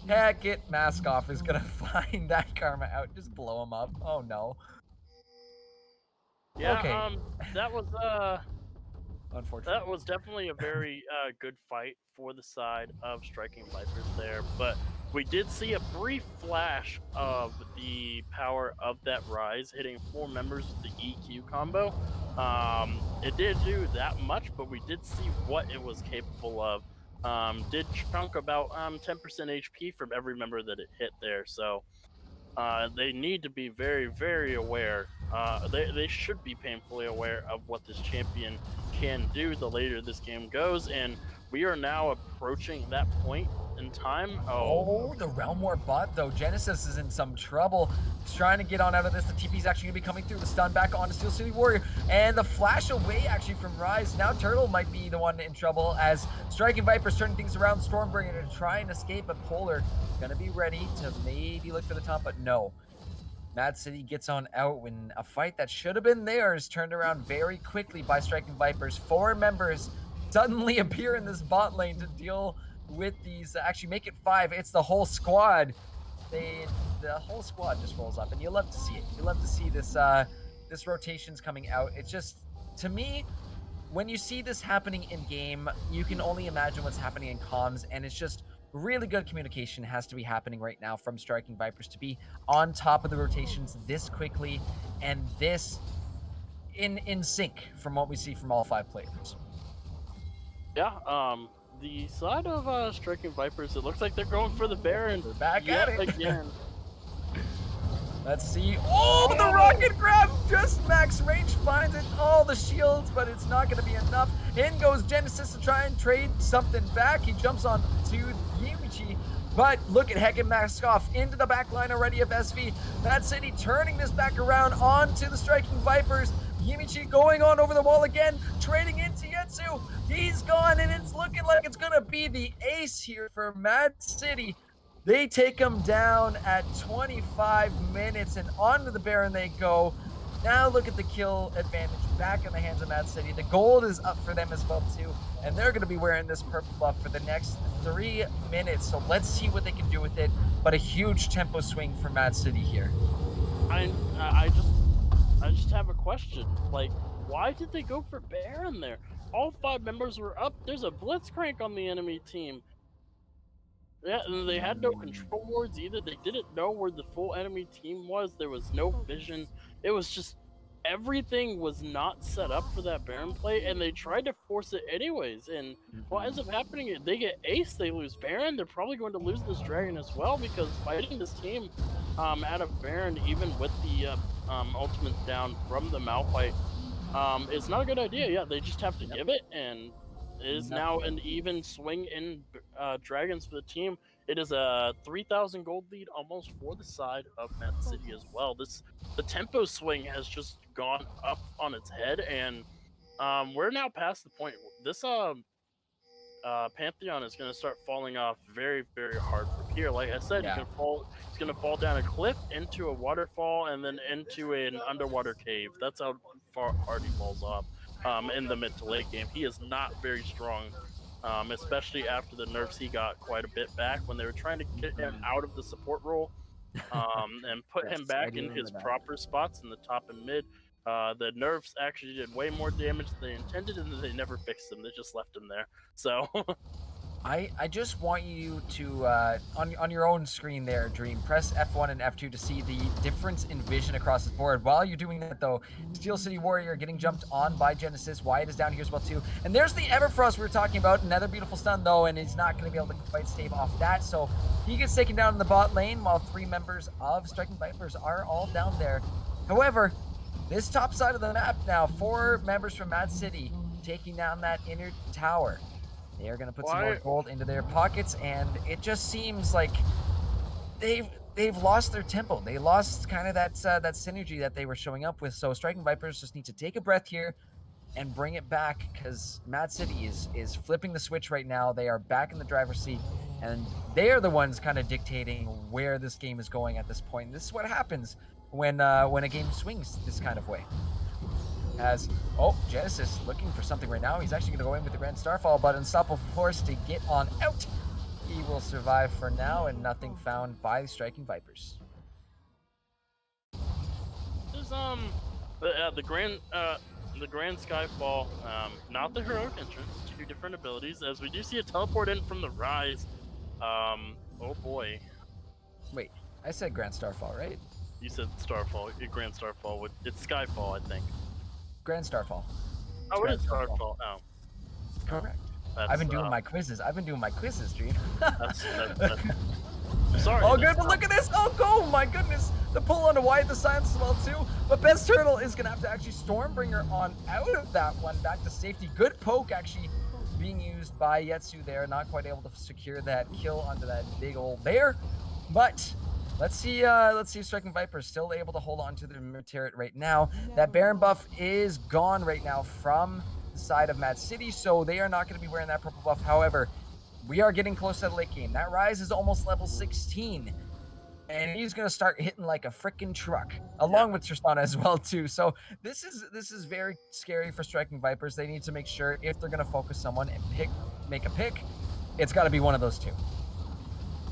Heck it, Mask Off is going to find that Karma out. Just blow him up. Oh, no.
Yeah,
okay.
that was
Unfortunate.
that was definitely a very good fight for the side of Striking Vipers there, but we did see a brief flash of the power of that Rise hitting 4 members with the EQ combo. It didn't do that much, but we did see what it was capable of. Did chunk about 10% HP from every member that it hit there, so they need to be very, very aware. They should be painfully aware of what this champion can do the later this game goes, and we are now approaching that point in time.
Oh, the Realm War bot, though. Genesis is in some trouble. He's trying to get on out of this. The TP's actually going to be coming through. The stun back onto Steel City Warrior. And the flash away, actually, from Rise. Now Turtle might be the one in trouble as Striking Vipers turning things around. Stormbringer to try and escape, but Polar going to be ready to maybe look for the top, but no. Mad City gets on out when a fight that should have been theirs turned around very quickly by Striking Vipers. 4 members suddenly appear in this bot lane to deal with these, actually make it 5. It's the whole squad. The whole squad just rolls up, and you love to see it. You love to see this this rotations coming out. It's just, to me, when you see this happening in game, you can only imagine what's happening in comms, and it's just really good communication has to be happening right now from Striking Vipers to be on top of the rotations this quickly and this in sync from what we see from all 5 players.
Yeah, the side of Striking Vipers, it looks like they're going for the Baron.
They're back
yet
at it
again.
Let's see. Oh, the rocket grab! Just max range finds it. All the shields, but it's not going to be enough. In goes Genesis to try and trade something back. He jumps on to Yimichi, but look at Heckin Mask Off into the back line already of SV. Mad City turning this back around onto the Striking Vipers. Yimichi going on over the wall again, trading into Yetsu. He's gone, and it's looking like it's going to be the ace here for Mad City. They take him down at 25 minutes, and onto the Baron they go. Now look at the kill advantage back in the hands of Mad City. The gold is up for them as well too, and they're going to be wearing this purple buff for the next 3 minutes. So let's see what they can do with it. But a huge tempo swing for Mad City here.
I just have a question. Like, why did they go for Baron there? All 5 members were up. There's a Blitzcrank on the enemy team. Yeah, and they had no control wards either. They didn't know where the full enemy team was. There was no vision. It was just, everything was not set up for that Baron play, and they tried to force it anyways. And what ends up happening is they get ace, they lose Baron. They're probably going to lose this Dragon as well, because fighting this team out of Baron, even with the ultimate down from the Malphite, is not a good idea. Yeah, they just have to give it, and is now an even swing in Dragons for the team. It is a 3,000 gold lead almost for the side of Mad City as well. The tempo swing has just gone up on its head, and we're now past the point. This Pantheon is going to start falling off very, very hard from here. Like I said,
Yeah.
he's going to fall down a cliff, into a waterfall, and then into an underwater cave. That's how far hard he falls off in the mid to late game. He is not very strong, especially after the nerfs he got quite a bit back when they were trying to get him out of the support role and put him
Yes, I
back
do
in
remember
his
that.
proper spots in the top and mid. The nerfs actually did way more damage than they intended, and they never fixed him. They just left him there. So
I just want you to on your own screen there, Dream, press F1 and F2 to see the difference in vision across the board. While you're doing that though, Steel City Warrior getting jumped on by Genesis. Wyatt is down here as well too. And there's the Everfrost we were talking about. Another beautiful stun though, and he's not going to be able to quite stave off that. So he gets taken down in the bot lane while 3 members of Striking Vipers are all down there. However, this top side of the map now, 4 members from Mad City taking down that inner tower. They are going to put some more gold into their pockets, and it just seems like they've lost their tempo. They lost kind of that synergy that they were showing up with. So Striking Vipers just need to take a breath here and bring it back, because Mad City is flipping the switch right now. They are back in the driver's seat, and they are the ones kind of dictating where this game is going at this point. And this is what happens when a game swings this kind of way. As Genesis looking for something right now. He's actually going to go in with the Grand Starfall, but Unstoppable Force to get on out. He will survive for now, and nothing found by the Striking Vipers.
there's the Grand Skyfall, not the heroic entrance, 2 different abilities. As we do see a teleport in from the Rise. Oh boy.
Wait, I said Grand Starfall, right?
You said Starfall. Grand Starfall. It's Skyfall, I think.
Grand Starfall.
Oh, it is Starfall. Oh.
Correct.
That's,
I've been doing my quizzes. Dream.
That's sorry.
Oh, good, but look at this. Oh, my goodness. The pull onto Wyatt, the silence as well, too. But Best Turtle is going to have to actually Stormbringer on out of that one, back to safety. Good poke, actually, being used by Yetsu there. Not quite able to secure that kill onto that big old bear. But let's see if Striking Viper is still able to hold on to the turret right now. That Baron buff is gone right now from the side of Mad City, so they are not going to be wearing that purple buff. However, we are getting close to the late game. That Rise is almost level 16, and he's going to start hitting like a freaking truck, along with Tristana as well too. So this is very scary for Striking Vipers. They need to make sure, if they're going to focus someone and make a pick, it's got to be one of those 2.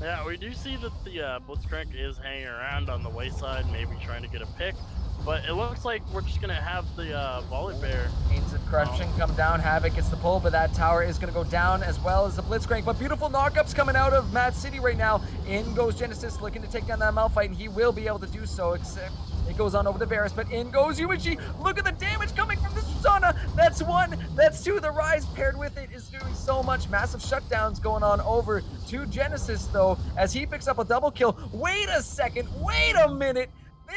Yeah, we do see that the Blitzcrank is hanging around on the wayside, maybe trying to get a pick. But it looks like we're just going to have the Volley Bear.
Means of Corruption come down. Havoc gets the pull, but that tower is going to go down, as well as the Blitzcrank. But beautiful knockups coming out of Mad City right now. In goes Genesis, looking to take down that Malphite, and he will be able to do so, except it goes on over to Varus. But in goes UMG. Look at the damage coming from this Susana. That's 1. That's 2. The Rise paired with it is doing so much. Massive shutdowns going on over to Genesis, though, as he picks up a double kill. Wait a second. Wait a minute.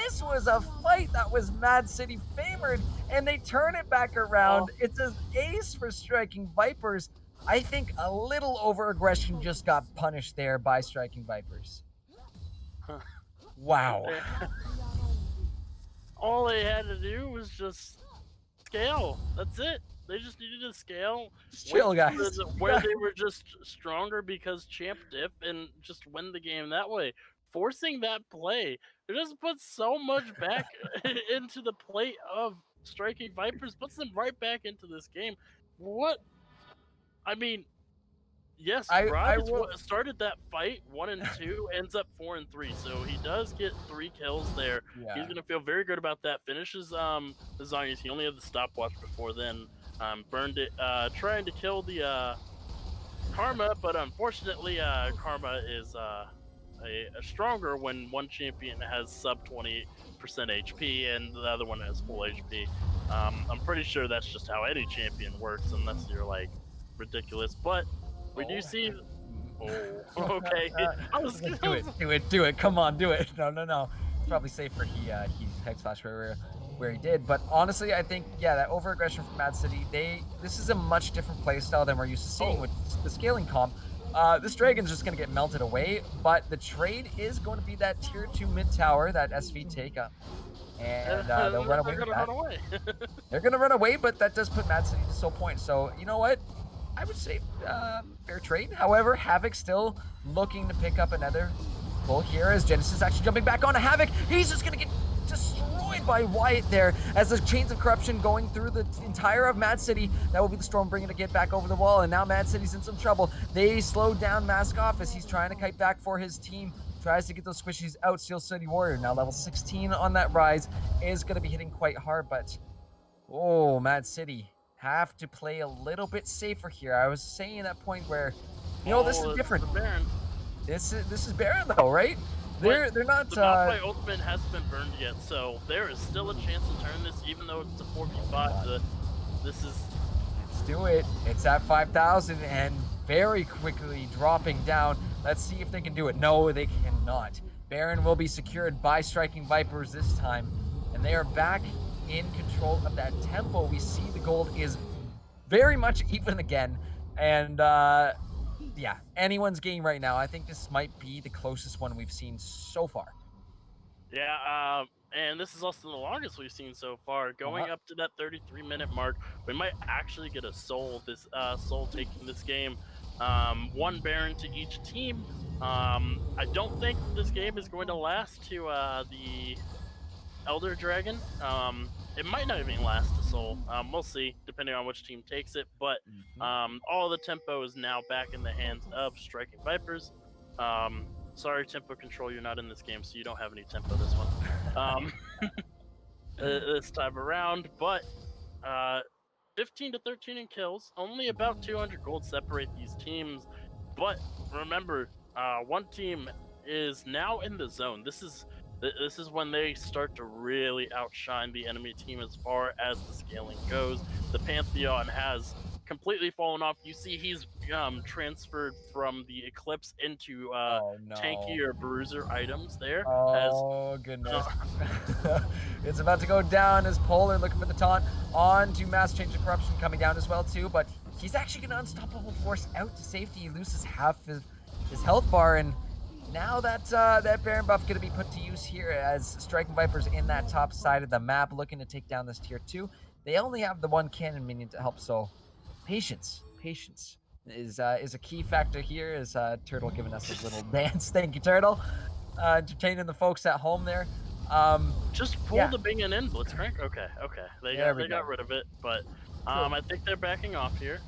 This was a fight that was Mad City favored, and they turn it back around. It's an ace for Striking Vipers. I think a little over-aggression just got punished there by Striking Vipers. Wow.
All they had to do was just scale. That's it. They just needed to scale.
Chill, guys.
Where they were just stronger because champ dip and just win the game that way. Forcing that play, it just puts so much back into the plate of Striking Vipers, puts them right back into this game. What? I mean, yes, Rod started that fight 1 and 2, ends up 4 and 3, so he does get 3 kills there.
Yeah.
He's gonna feel very good about that. Finishes the Zonies. He only had the stopwatch before then. Burned it, trying to kill the Karma, but unfortunately, Karma is a stronger when one champion has sub 20% HP and the other one has full HP. I'm pretty sure that's just how any champion works, unless you're like ridiculous. But we do see. Oh, okay.
Do it. Come on, do it. No. It's probably safer. He Hex Flash Barrier. where he did. But honestly, I think, yeah, that over aggression from Mad City, this is a much different play style than we're used to seeing with the scaling comp. This Dragon's just going to get melted away, but the trade is going to be that tier 2 mid tower that SV take up. And they'll run away
They're
with
gonna
that.
run away.
They're going to run away, but that does put Mad City to so point. So, you know what? I would say fair trade. However, Havoc still looking to pick up another pull here as Genesis actually jumping back on Havoc. He's just going to get destroyed by Wyatt there as the chains of corruption going through the entire of Mad City. That will be the Storm bringing to get back over the wall, and now Mad City's in some trouble. They slowed down Mask Off as he's trying to kite back for his team. Tries to get those squishies out. Steel City Warrior now level 16 on that rise is going to be hitting quite hard, but oh, Mad City have to play a little bit safer here. I was saying at that point where, this is different.
Baron.
This is Baron though, right? They're not.
The Malphite ultimate hasn't been burned yet, so there is still a chance to turn this, even though it's a 4v5. This is.
Let's do it. It's at 5,000 and very quickly dropping down. Let's see if they can do it. No, they cannot. Baron will be secured by Striking Vipers this time, and they are back in control of that tempo. We see the gold is very much even again, and yeah, anyone's game right now. I think this might be the closest one we've seen so far.
Yeah, and this is also the longest we've seen so far. Going up to that 33-minute mark, we might actually get a soul taking this game. One Baron to each team. I don't think this game is going to last to the Elder Dragon. It might not even last a soul. We'll see, depending on which team takes it. But all the tempo is now back in the hands of Striking Vipers. Sorry, tempo control, you're not in this game, so you don't have any tempo this one. This time around, but 15 to 13 in kills, only about 200 gold separate these teams. But remember, one team is now in the zone. This is when they start to really outshine the enemy team as far as the scaling goes. The Pantheon has completely fallen off. You see he's transferred from the Eclipse into tankier bruiser items there.
Goodness. It's about to go down as Polar looking for the taunt on to Mass Change of Corruption coming down as well too, but he's actually going to Unstoppable Force out to safety. He loses half his health bar, and now that Baron buff going to be put to use here as Striking Vipers in that top side of the map looking to take down this tier 2. They only have the one cannon minion to help, so patience is a key factor here. Is Turtle giving us a little dance. Thank you, Turtle. Entertaining the folks at home there.
Just pull the Bing and in, Blitzcrank. Okay. They got rid of it, but I think they're backing off here.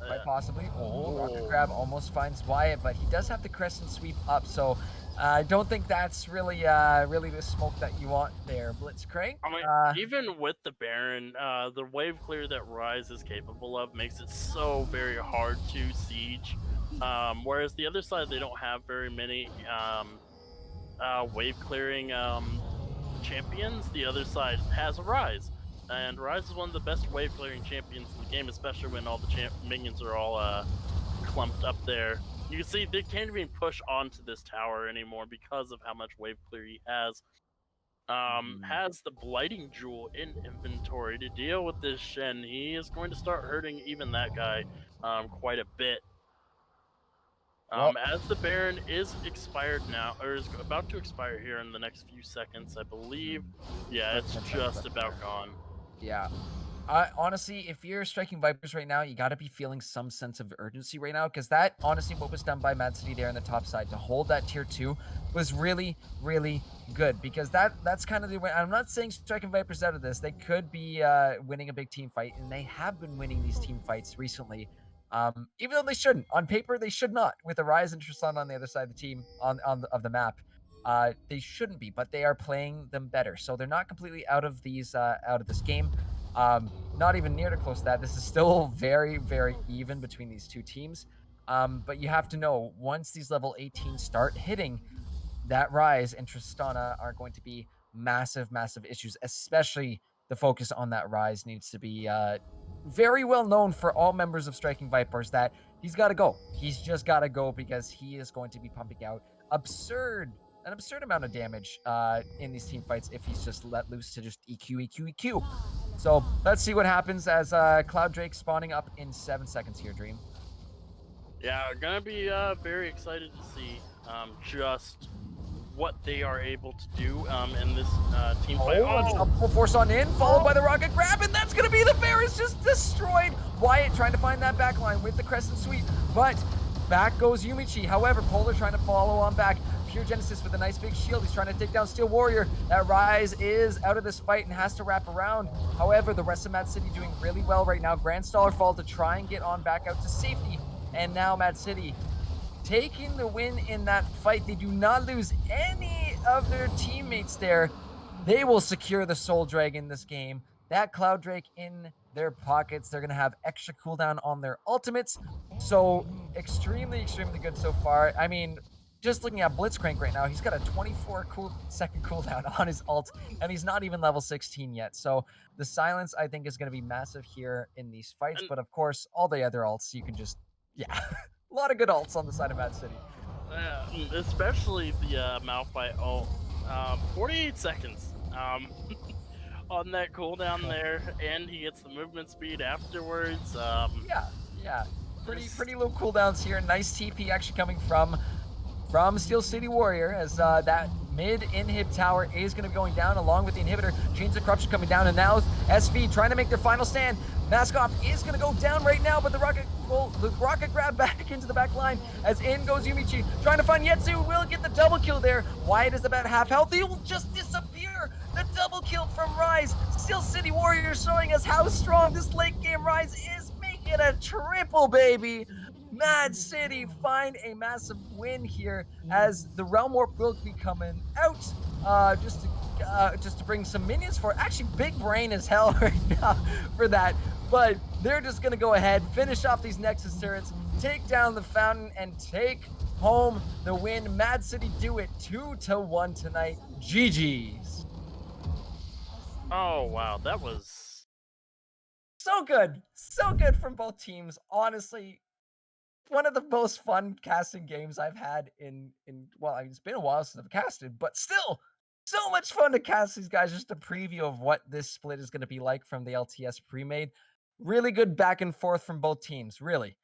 Quite possibly. Rocket Crab almost finds Wyatt, but he does have the Crescent Sweep up, so I don't think that's really the smoke that you want there, Blitzcrank.
I mean, even with the Baron, the wave clear that Rise is capable of makes it so very hard to siege. Whereas the other side, they don't have very many wave clearing champions. The other side has a Rise. And Rise is one of the best wave clearing champions in the game, especially when all the minions are all clumped up there. You can see they can't even push onto this tower anymore because of how much wave clear he has. Has the Blighting Jewel in inventory to deal with this Shen. He is going to start hurting even that guy quite a bit. As the Baron is expired now, or is about to expire here in the next few seconds, I believe. Yeah, it's just about gone.
Yeah. Honestly, if you're Striking Vipers right now, you got to be feeling some sense of urgency right now, because that, honestly, what was done by Mad City there on the top side to hold that tier 2 was really, really good, because that's kind of the way. I'm not saying Striking Vipers out of this. They could be winning a big team fight, and they have been winning these team fights recently, even though they shouldn't. On paper, they should not, with the Rise and Tristan on the other side of the team of the map. They shouldn't be, but they are playing them better. So they're not completely out of this game. Not even near to close to that. This is still very, very even between these two teams. But you have to know, once these level 18 start hitting, that Rise and Tristana are going to be massive, massive issues, especially the focus on that Rise needs to be very well known for all members of Striking Vipers that he's got to go. He's just got to go, because he is going to be pumping out absurd an absurd amount of damage in these team fights if he's just let loose to just EQ. So let's see what happens as Cloud Drake spawning up in 7 seconds here, Dream.
Yeah, gonna be very excited to see just what they are able to do in this team fight.
It's up full force on in, followed by the rocket grab, and that's gonna be the Varus just destroyed. Wyatt trying to find that back line with the crescent sweep, but back goes Yumichi. However, Polar trying to follow on back. Pure Genesis with a nice big shield. He's trying to take down Steel Warrior. That Rise is out of this fight and has to wrap around. However, the rest of Mad City doing really well right now. Grand Staller fall to try and get on back out to safety. And now Mad City taking the win in that fight. They do not lose any of their teammates there. They will secure the Soul Dragon this game. That Cloud Drake in their pockets. They're going to have extra cooldown on their ultimates. So extremely good so far. I mean, just looking at Blitzcrank right now, he's got a 24-second cooldown on his ult, and he's not even level 16 yet. So the silence, I think, is going to be massive here in these fights. But of course, all the other ults, you can just, a lot of good ults on the side of Mad City.
Especially the Malphite ult. 48 seconds on that cooldown there, and he gets the movement speed afterwards.
Pretty low cooldowns here. Nice TP actually coming from Steel City Warrior as that mid-inhib tower is going to be going down along with the inhibitor. Chains of Corruption coming down, and now SV trying to make their final stand. Maskoff is going to go down right now, but the rocket grab back into the back line as in goes Yumichi. Trying to find Yetsu, will get the double kill there. Wyatt is about half health. He will just disappear. The double kill from Rise. Steel City Warrior showing us how strong this late game Rise is. Make it a triple, baby. Mad City find a massive win here as the Realm Warp will be coming out just to bring some minions for it. Actually, big brain as hell right now for that. But they're just going to go ahead, finish off these Nexus turrets, take down the Fountain, and take home the win. Mad City do it 2-1 tonight. GG's.
Oh, wow. That was
so good. So good from both teams. Honestly, one of the most fun casting games I've had well, it's been a while since I've casted, but still so much fun to cast these guys. Just a preview of what this split is going to be like from the LTS pre-made. Really good back and forth from both teams, really.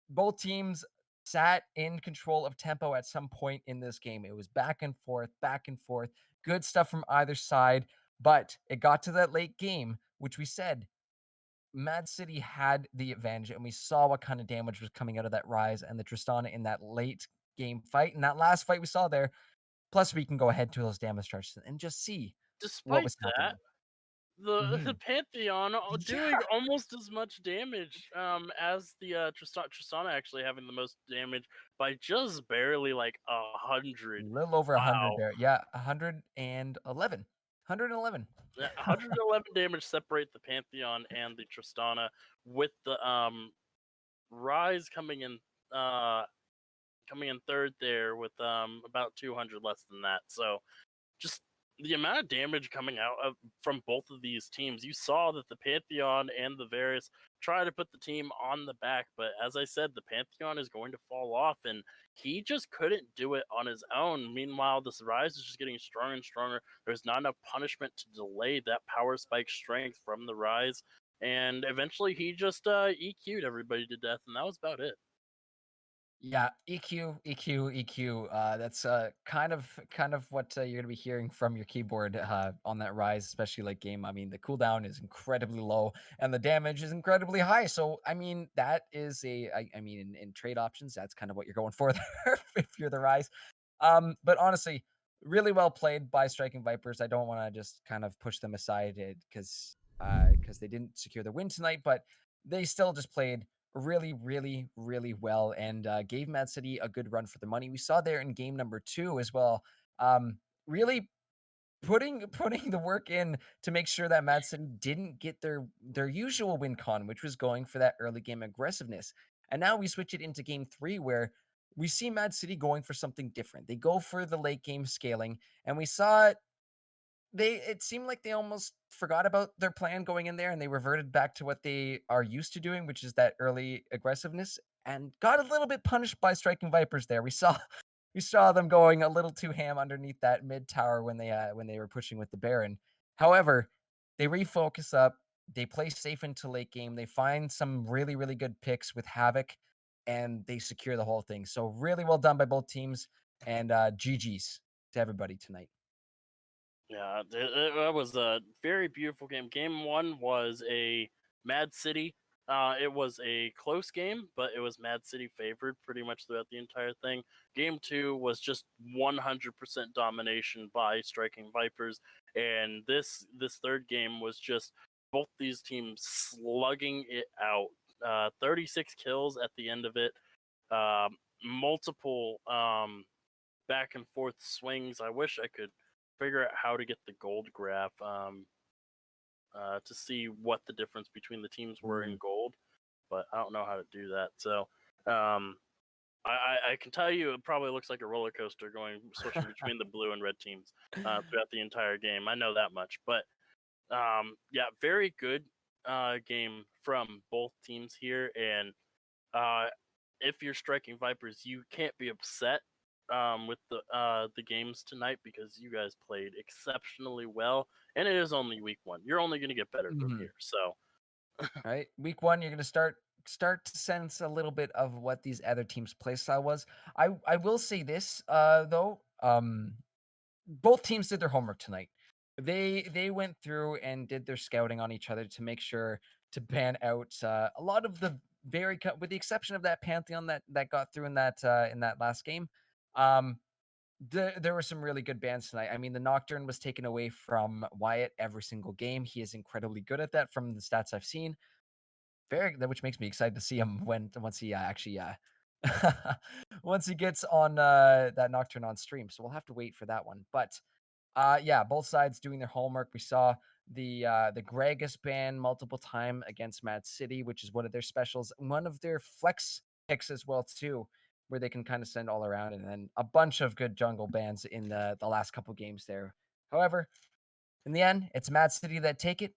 Both teams sat in control of tempo at some point in this game. It was back and forth. Good stuff from either side, but it got to that late game, which we said Mad City had the advantage, and we saw what kind of damage was coming out of that Rise and the Tristana in that late game fight. And that last fight we saw there, plus we can go ahead to those damage charges and just see what was happening.
The Pantheon doing almost as much damage as the Tristana actually having the most damage by just barely like 100.
A little over 100 there. Yeah, 111. 111.
111 damage separate the Pantheon and the Tristana, with the Rise coming in third there with about 200 less than that. So just the amount of damage coming out from both of these teams, you saw that the Pantheon and the Varus try to put the team on the back, but as I said, the Pantheon is going to fall off, and he just couldn't do it on his own. Meanwhile, this Rise is just getting stronger and stronger. There's not enough punishment to delay that power spike strength from the Rise, and eventually he just EQ'd everybody to death, and that was about it.
Yeah, EQ. That's kind of what you're gonna be hearing from your keyboard on that Rise, especially late game. I mean, the cooldown is incredibly low and the damage is incredibly high. So, I mean, that is in trade options, that's kind of what you're going for there if you're the Rise. But honestly, really well played by Striking Vipers. I don't want to just kind of push them aside because they didn't secure the win tonight, but they still just played really well and gave Mad City a good run for the money. We saw there in game number 2 as well. Really putting the work in to make sure that Mad City didn't get their usual win con, which was going for that early game aggressiveness. And now we switch it into game 3 where we see Mad City going for something different. They go for the late game scaling, and we saw it seemed like they almost forgot about their plan going in there and they reverted back to what they are used to doing, which is that early aggressiveness, and got a little bit punished by Striking Vipers there. We saw we saw them going a little too ham underneath that mid tower when they were pushing with the Baron. However, they refocus up, they play safe into late game, they find some really, really good picks with Havoc, and they secure the whole thing. So really well done by both teams, and GG's to everybody tonight.
Yeah, it was a very beautiful game. Game one was a Mad City. It was a close game, but it was Mad City favored pretty much throughout the entire thing. Game two was just 100% domination by Striking Vipers, and this third game was just both these teams slugging it out. 36 kills at the end of it. Multiple back and forth swings. I wish I could figure out how to get the gold graph to see what the difference between the teams were in gold, but I don't know how to do that. So I can tell you it probably looks like a roller coaster switching between the blue and red teams throughout the entire game. I know that much, but yeah, very good game from both teams here, and if you're Striking Vipers, you can't be upset with the games tonight because you guys played exceptionally well, and it is only week one. You're only going to get better from here. So,
Right, week one, you're gonna start to sense a little bit of what these other teams' play style was. I will say this though, both teams did their homework tonight. They went through and did their scouting on each other to make sure to ban out a lot of the with the exception of that Pantheon that got through in that last game. Um, there were some really good bans tonight. I mean, the Nocturne was taken away from Wyatt every single game. He is incredibly good at that from the stats I've seen. Which makes me excited to see him once he actually once he gets on that Nocturne on stream. So we'll have to wait for that one. But yeah, both sides doing their homework. We saw the Gragas ban multiple time against Mad City, which is one of their specials, one of their flex picks as well too, where they can kind of send all around, and then a bunch of good jungle bans in the last couple games there. However, in the end, it's Mad City that take it.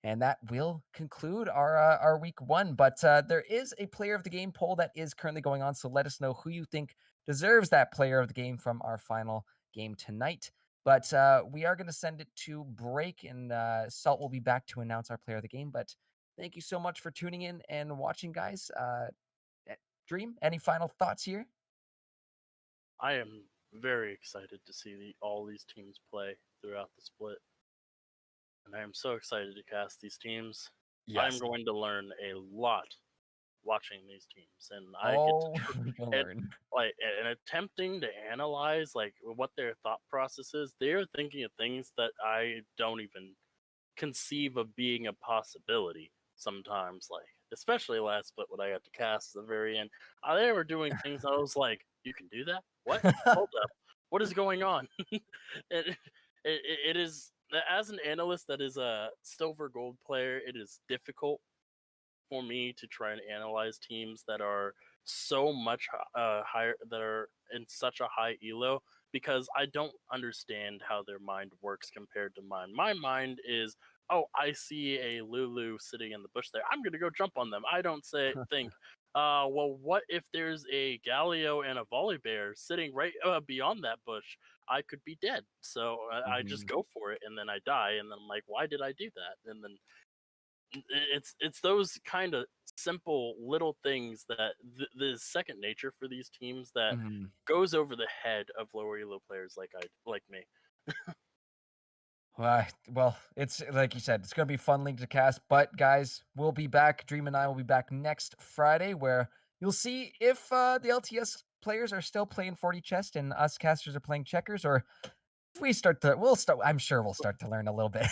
And that will conclude our week one. But there is a player of the game poll that is currently going on. So let us know who you think deserves that player of the game from our final game tonight. But we are going to send it to break, and Salt will be back to announce our player of the game. But thank you so much for tuning in and watching, guys. Dream, any final thoughts here?
I am very excited to see all these teams play throughout the split, and I am so excited to cast these teams. I'm going to learn a lot watching these teams, and I get to
we can
and
learn.
and attempting to analyze like what their thought process is. They're thinking of things that I don't even conceive of being a possibility sometimes, like especially last split when I got to cast at the very end. They were doing things I was like, you can do that? What? Hold up. What is going on? It is, as an analyst that is a silver gold player, it is difficult for me to try and analyze teams that are so much higher, that are in such a high elo, because I don't understand how their mind works compared to mine. My mind is, oh, I see a Lulu sitting in the bush there, I'm gonna go jump on them. I don't think, well, what if there's a Galio and a Volibear sitting right beyond that bush? I could be dead. So I just go for it, and then I die, and then I'm like, why did I do that? And then it's those kind of simple little things that the second nature for these teams that goes over the head of lower elo players like me.
Well, it's like you said, it's going to be fun Link to cast. But guys, we'll be back. Dream and I will be back next Friday, where you'll see if the LTS players are still playing 40 chest and us casters are playing checkers, or if we'll start. I'm sure we'll start to learn a little bit.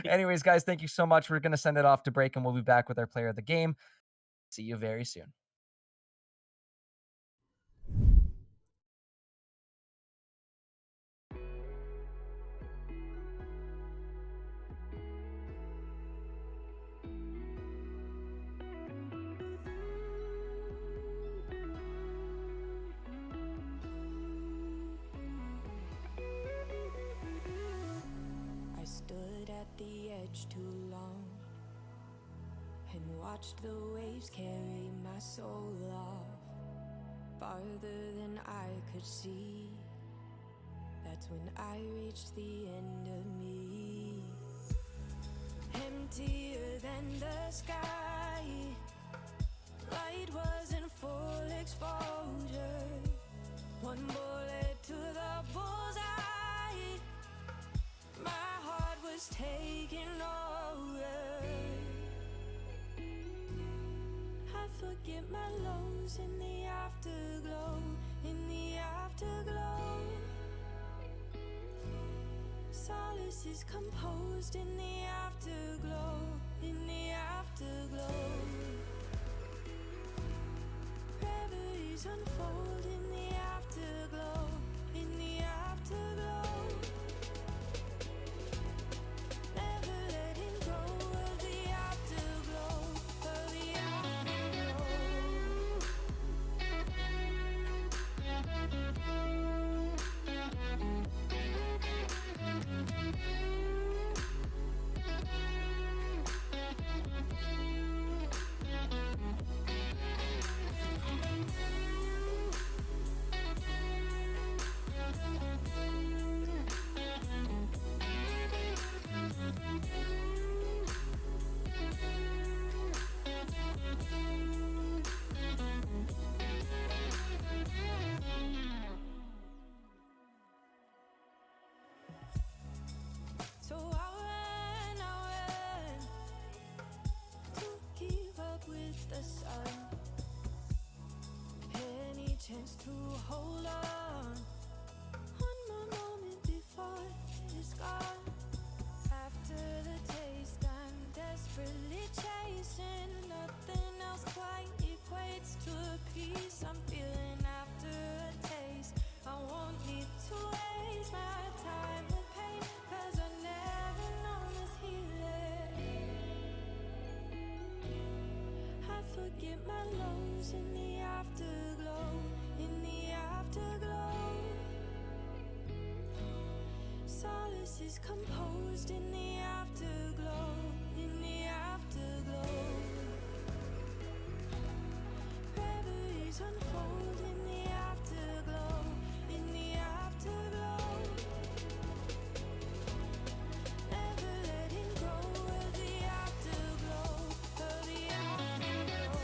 Anyways, guys, thank you so much. We're going to send it off to break, and we'll be back with our player of the game. See you very soon.
I stood at the edge too long and watched the waves carry my soul off,
farther than I could see. That's when I reached the end of me. Emptier than the sky, light was in full exposure. One bullet to the bullseye, my heart was taking over. I forget my lows in the afterglow, in the afterglow. Solace is composed in the afterglow, in the afterglow. Reveries unfold in the afterglow, in the afterglow. Never letting go of the afterglow, of the afterglow. So I ran to keep up with the sun. Any chance to hold on, one more moment before it's gone. After the taste, I'm desperately chasing. Nothing else quite equates to a peace I'm feeling after a taste. I won't need to waste my time with pain, 'cause I never known this healing. I forget my lows in the afterglow, in the afterglow. Solace is composed in the afterglow, in the afterglow. Reveries unfold in the afterglow, in the afterglow. Never letting go of the afterglow, of the afterglow.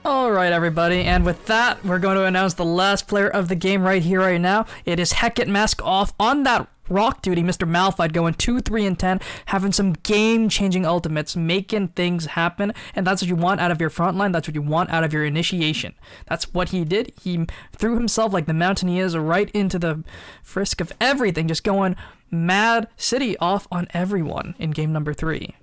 Alright everybody, and with that, we're going to announce the last player of the game right here, right now. It is Hecate Mask off on that rock duty, Mr. Malphite going 2, 3, and 10, having some game-changing ultimates, making things happen, and that's what you want out of your frontline, that's what you want out of your initiation. That's what he did. He threw himself like the mountain he is right into the frisk of everything, just going MAAD City off on everyone in game number 3.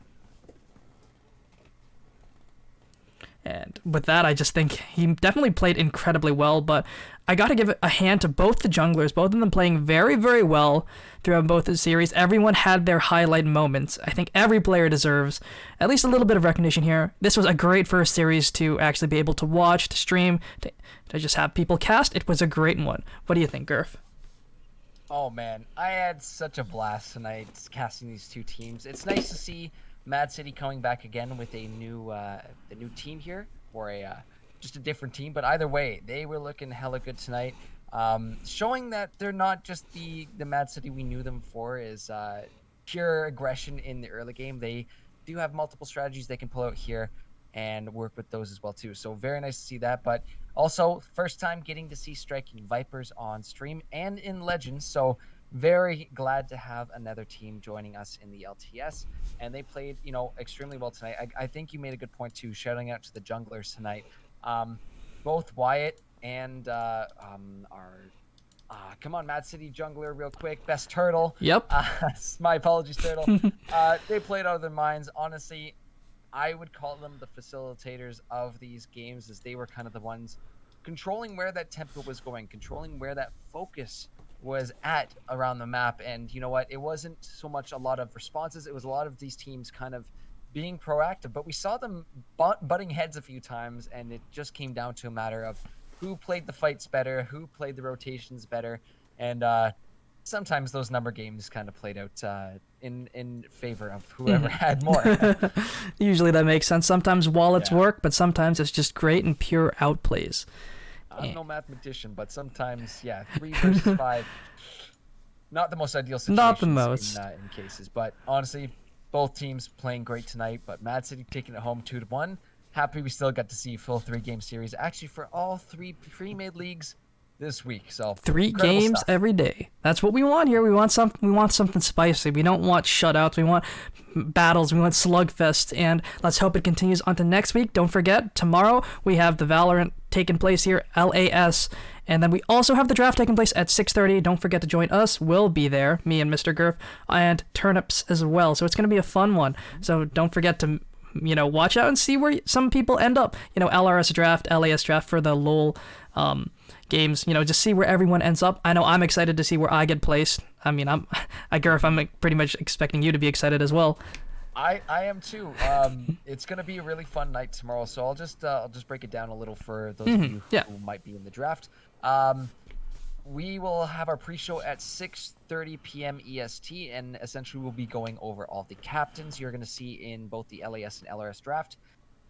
And with that, I just think he definitely played incredibly well, but I got to give a hand to both the junglers, both of them playing very, very well throughout both the series. Everyone had their highlight moments. I think every player deserves at least a little bit of recognition here. This was a great first series to actually be able to watch, to stream, to just have people cast. It was a great one. What do you think, Gurf?
Oh man, I had such a blast tonight casting these two teams. It's nice to see MAAD City coming back again with a new team here, or just a different team. But either way, they were looking hella good tonight, showing that they're not just the MAAD City we knew them for is pure aggression in the early game. They do have multiple strategies they can pull out here and work with those as well too. So very nice to see that. But also first time getting to see Striking Vipers on stream and in Legends. So very glad to have another team joining us in the LTS, and they played, extremely well tonight. I think you made a good point too, shouting out to the junglers tonight. Both Wyatt and come on, MAAD City jungler real quick, Best Turtle.
Yep.
My apologies, Turtle. They played out of their minds. Honestly, I would call them the facilitators of these games, as they were kind of the ones controlling where that tempo was going, controlling where that focus was at around the map. And you know what? It wasn't so much a lot of responses. It was a lot of these teams kind of being proactive, but we saw them butting heads a few times, and it just came down to a matter of who played the fights better, who played the rotations better. And sometimes those number games kind of played out in favor of whoever had more.
Usually that makes sense. Sometimes wallets work, but sometimes it's just great and pure outplays.
I'm no mathematician, but sometimes, 3 versus 5, not the most ideal situation.
Not the most.
In cases, but honestly, both teams playing great tonight. But MAAD City taking it home 2-1. Happy we still got to see a full 3-game series, actually for all 3 pre-made leagues this week. So
3 games
stuff.
every day. That's what we want here. We want something spicy. We don't want shutouts. We want battles. We want slugfest. And let's hope it continues on to next week. Don't forget, tomorrow we have the Valorant taking place here, LAS. And then we also have the draft taking place at 6:30. Don't forget to join us. We'll be there, me and Mr. Gurf, and Turnips as well. So it's going to be a fun one. So don't forget to watch out and see where some people end up. LRS draft, LAS draft for the LOL games. Just see where everyone ends up. I know I'm excited to see where I get placed. I mean, I'm pretty much expecting you to be excited as well.
I am too. It's gonna be a really fun night tomorrow. So I'll just break it down a little for those of you who might be in the draft. We will have our pre-show at 6:30 p.m. EST, and essentially we'll be going over all the captains you're going to see in both the LAS and LRS draft.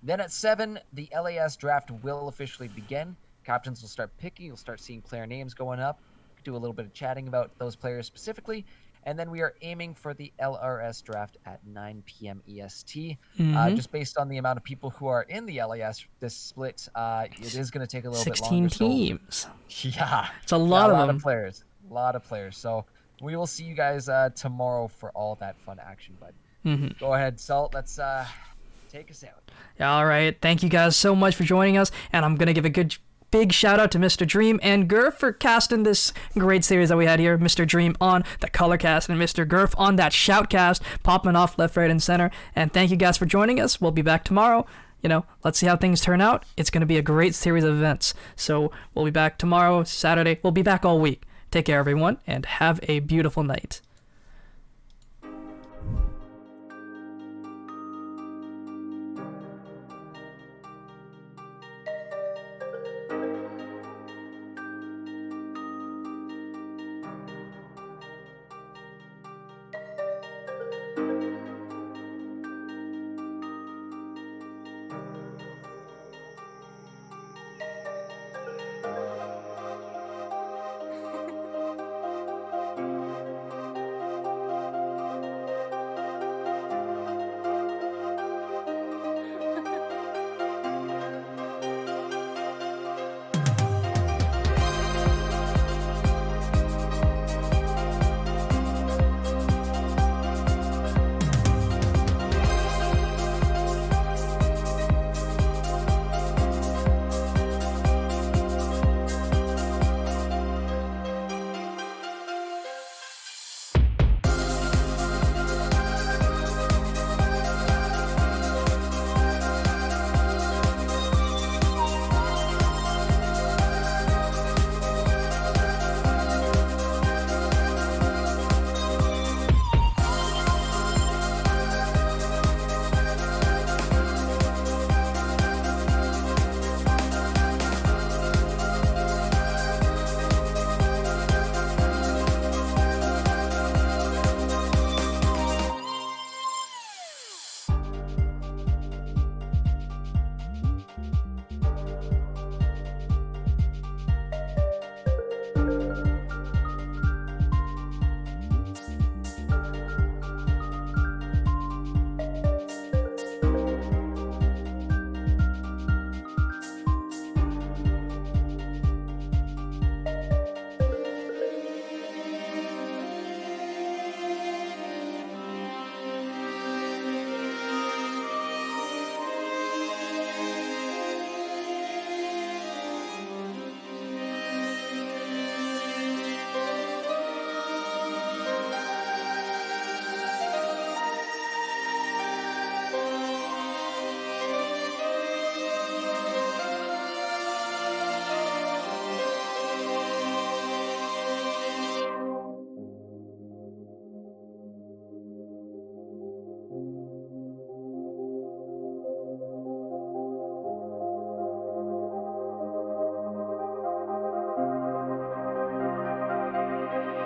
Then at 7, the LAS draft will officially begin. Captains will start picking. You'll start seeing player names going up. Do a little bit of chatting about those players specifically. And then we are aiming for the LRS draft at 9 p.m. EST. Just based on the amount of people who are in the LAS, this split, it is going to take a little bit longer.
16 teams.
So, yeah.
It's a lot of them.
A lot of players. So we will see you guys tomorrow for all that fun action, bud. Go ahead, Salt. Let's take us out.
All right. Thank you guys so much for joining us. And I'm going to give a big shout out to Mr. Dream and Gurf for casting this great series that we had here. Mr. Dream on the color cast and Mr. Gurf on that shout cast, popping off left, right, and center. And thank you guys for joining us. We'll be back tomorrow. Let's see how things turn out. It's going to be a great series of events. So we'll be back tomorrow, Saturday. We'll be back all week. Take care, everyone, and have a beautiful night.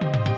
Bye.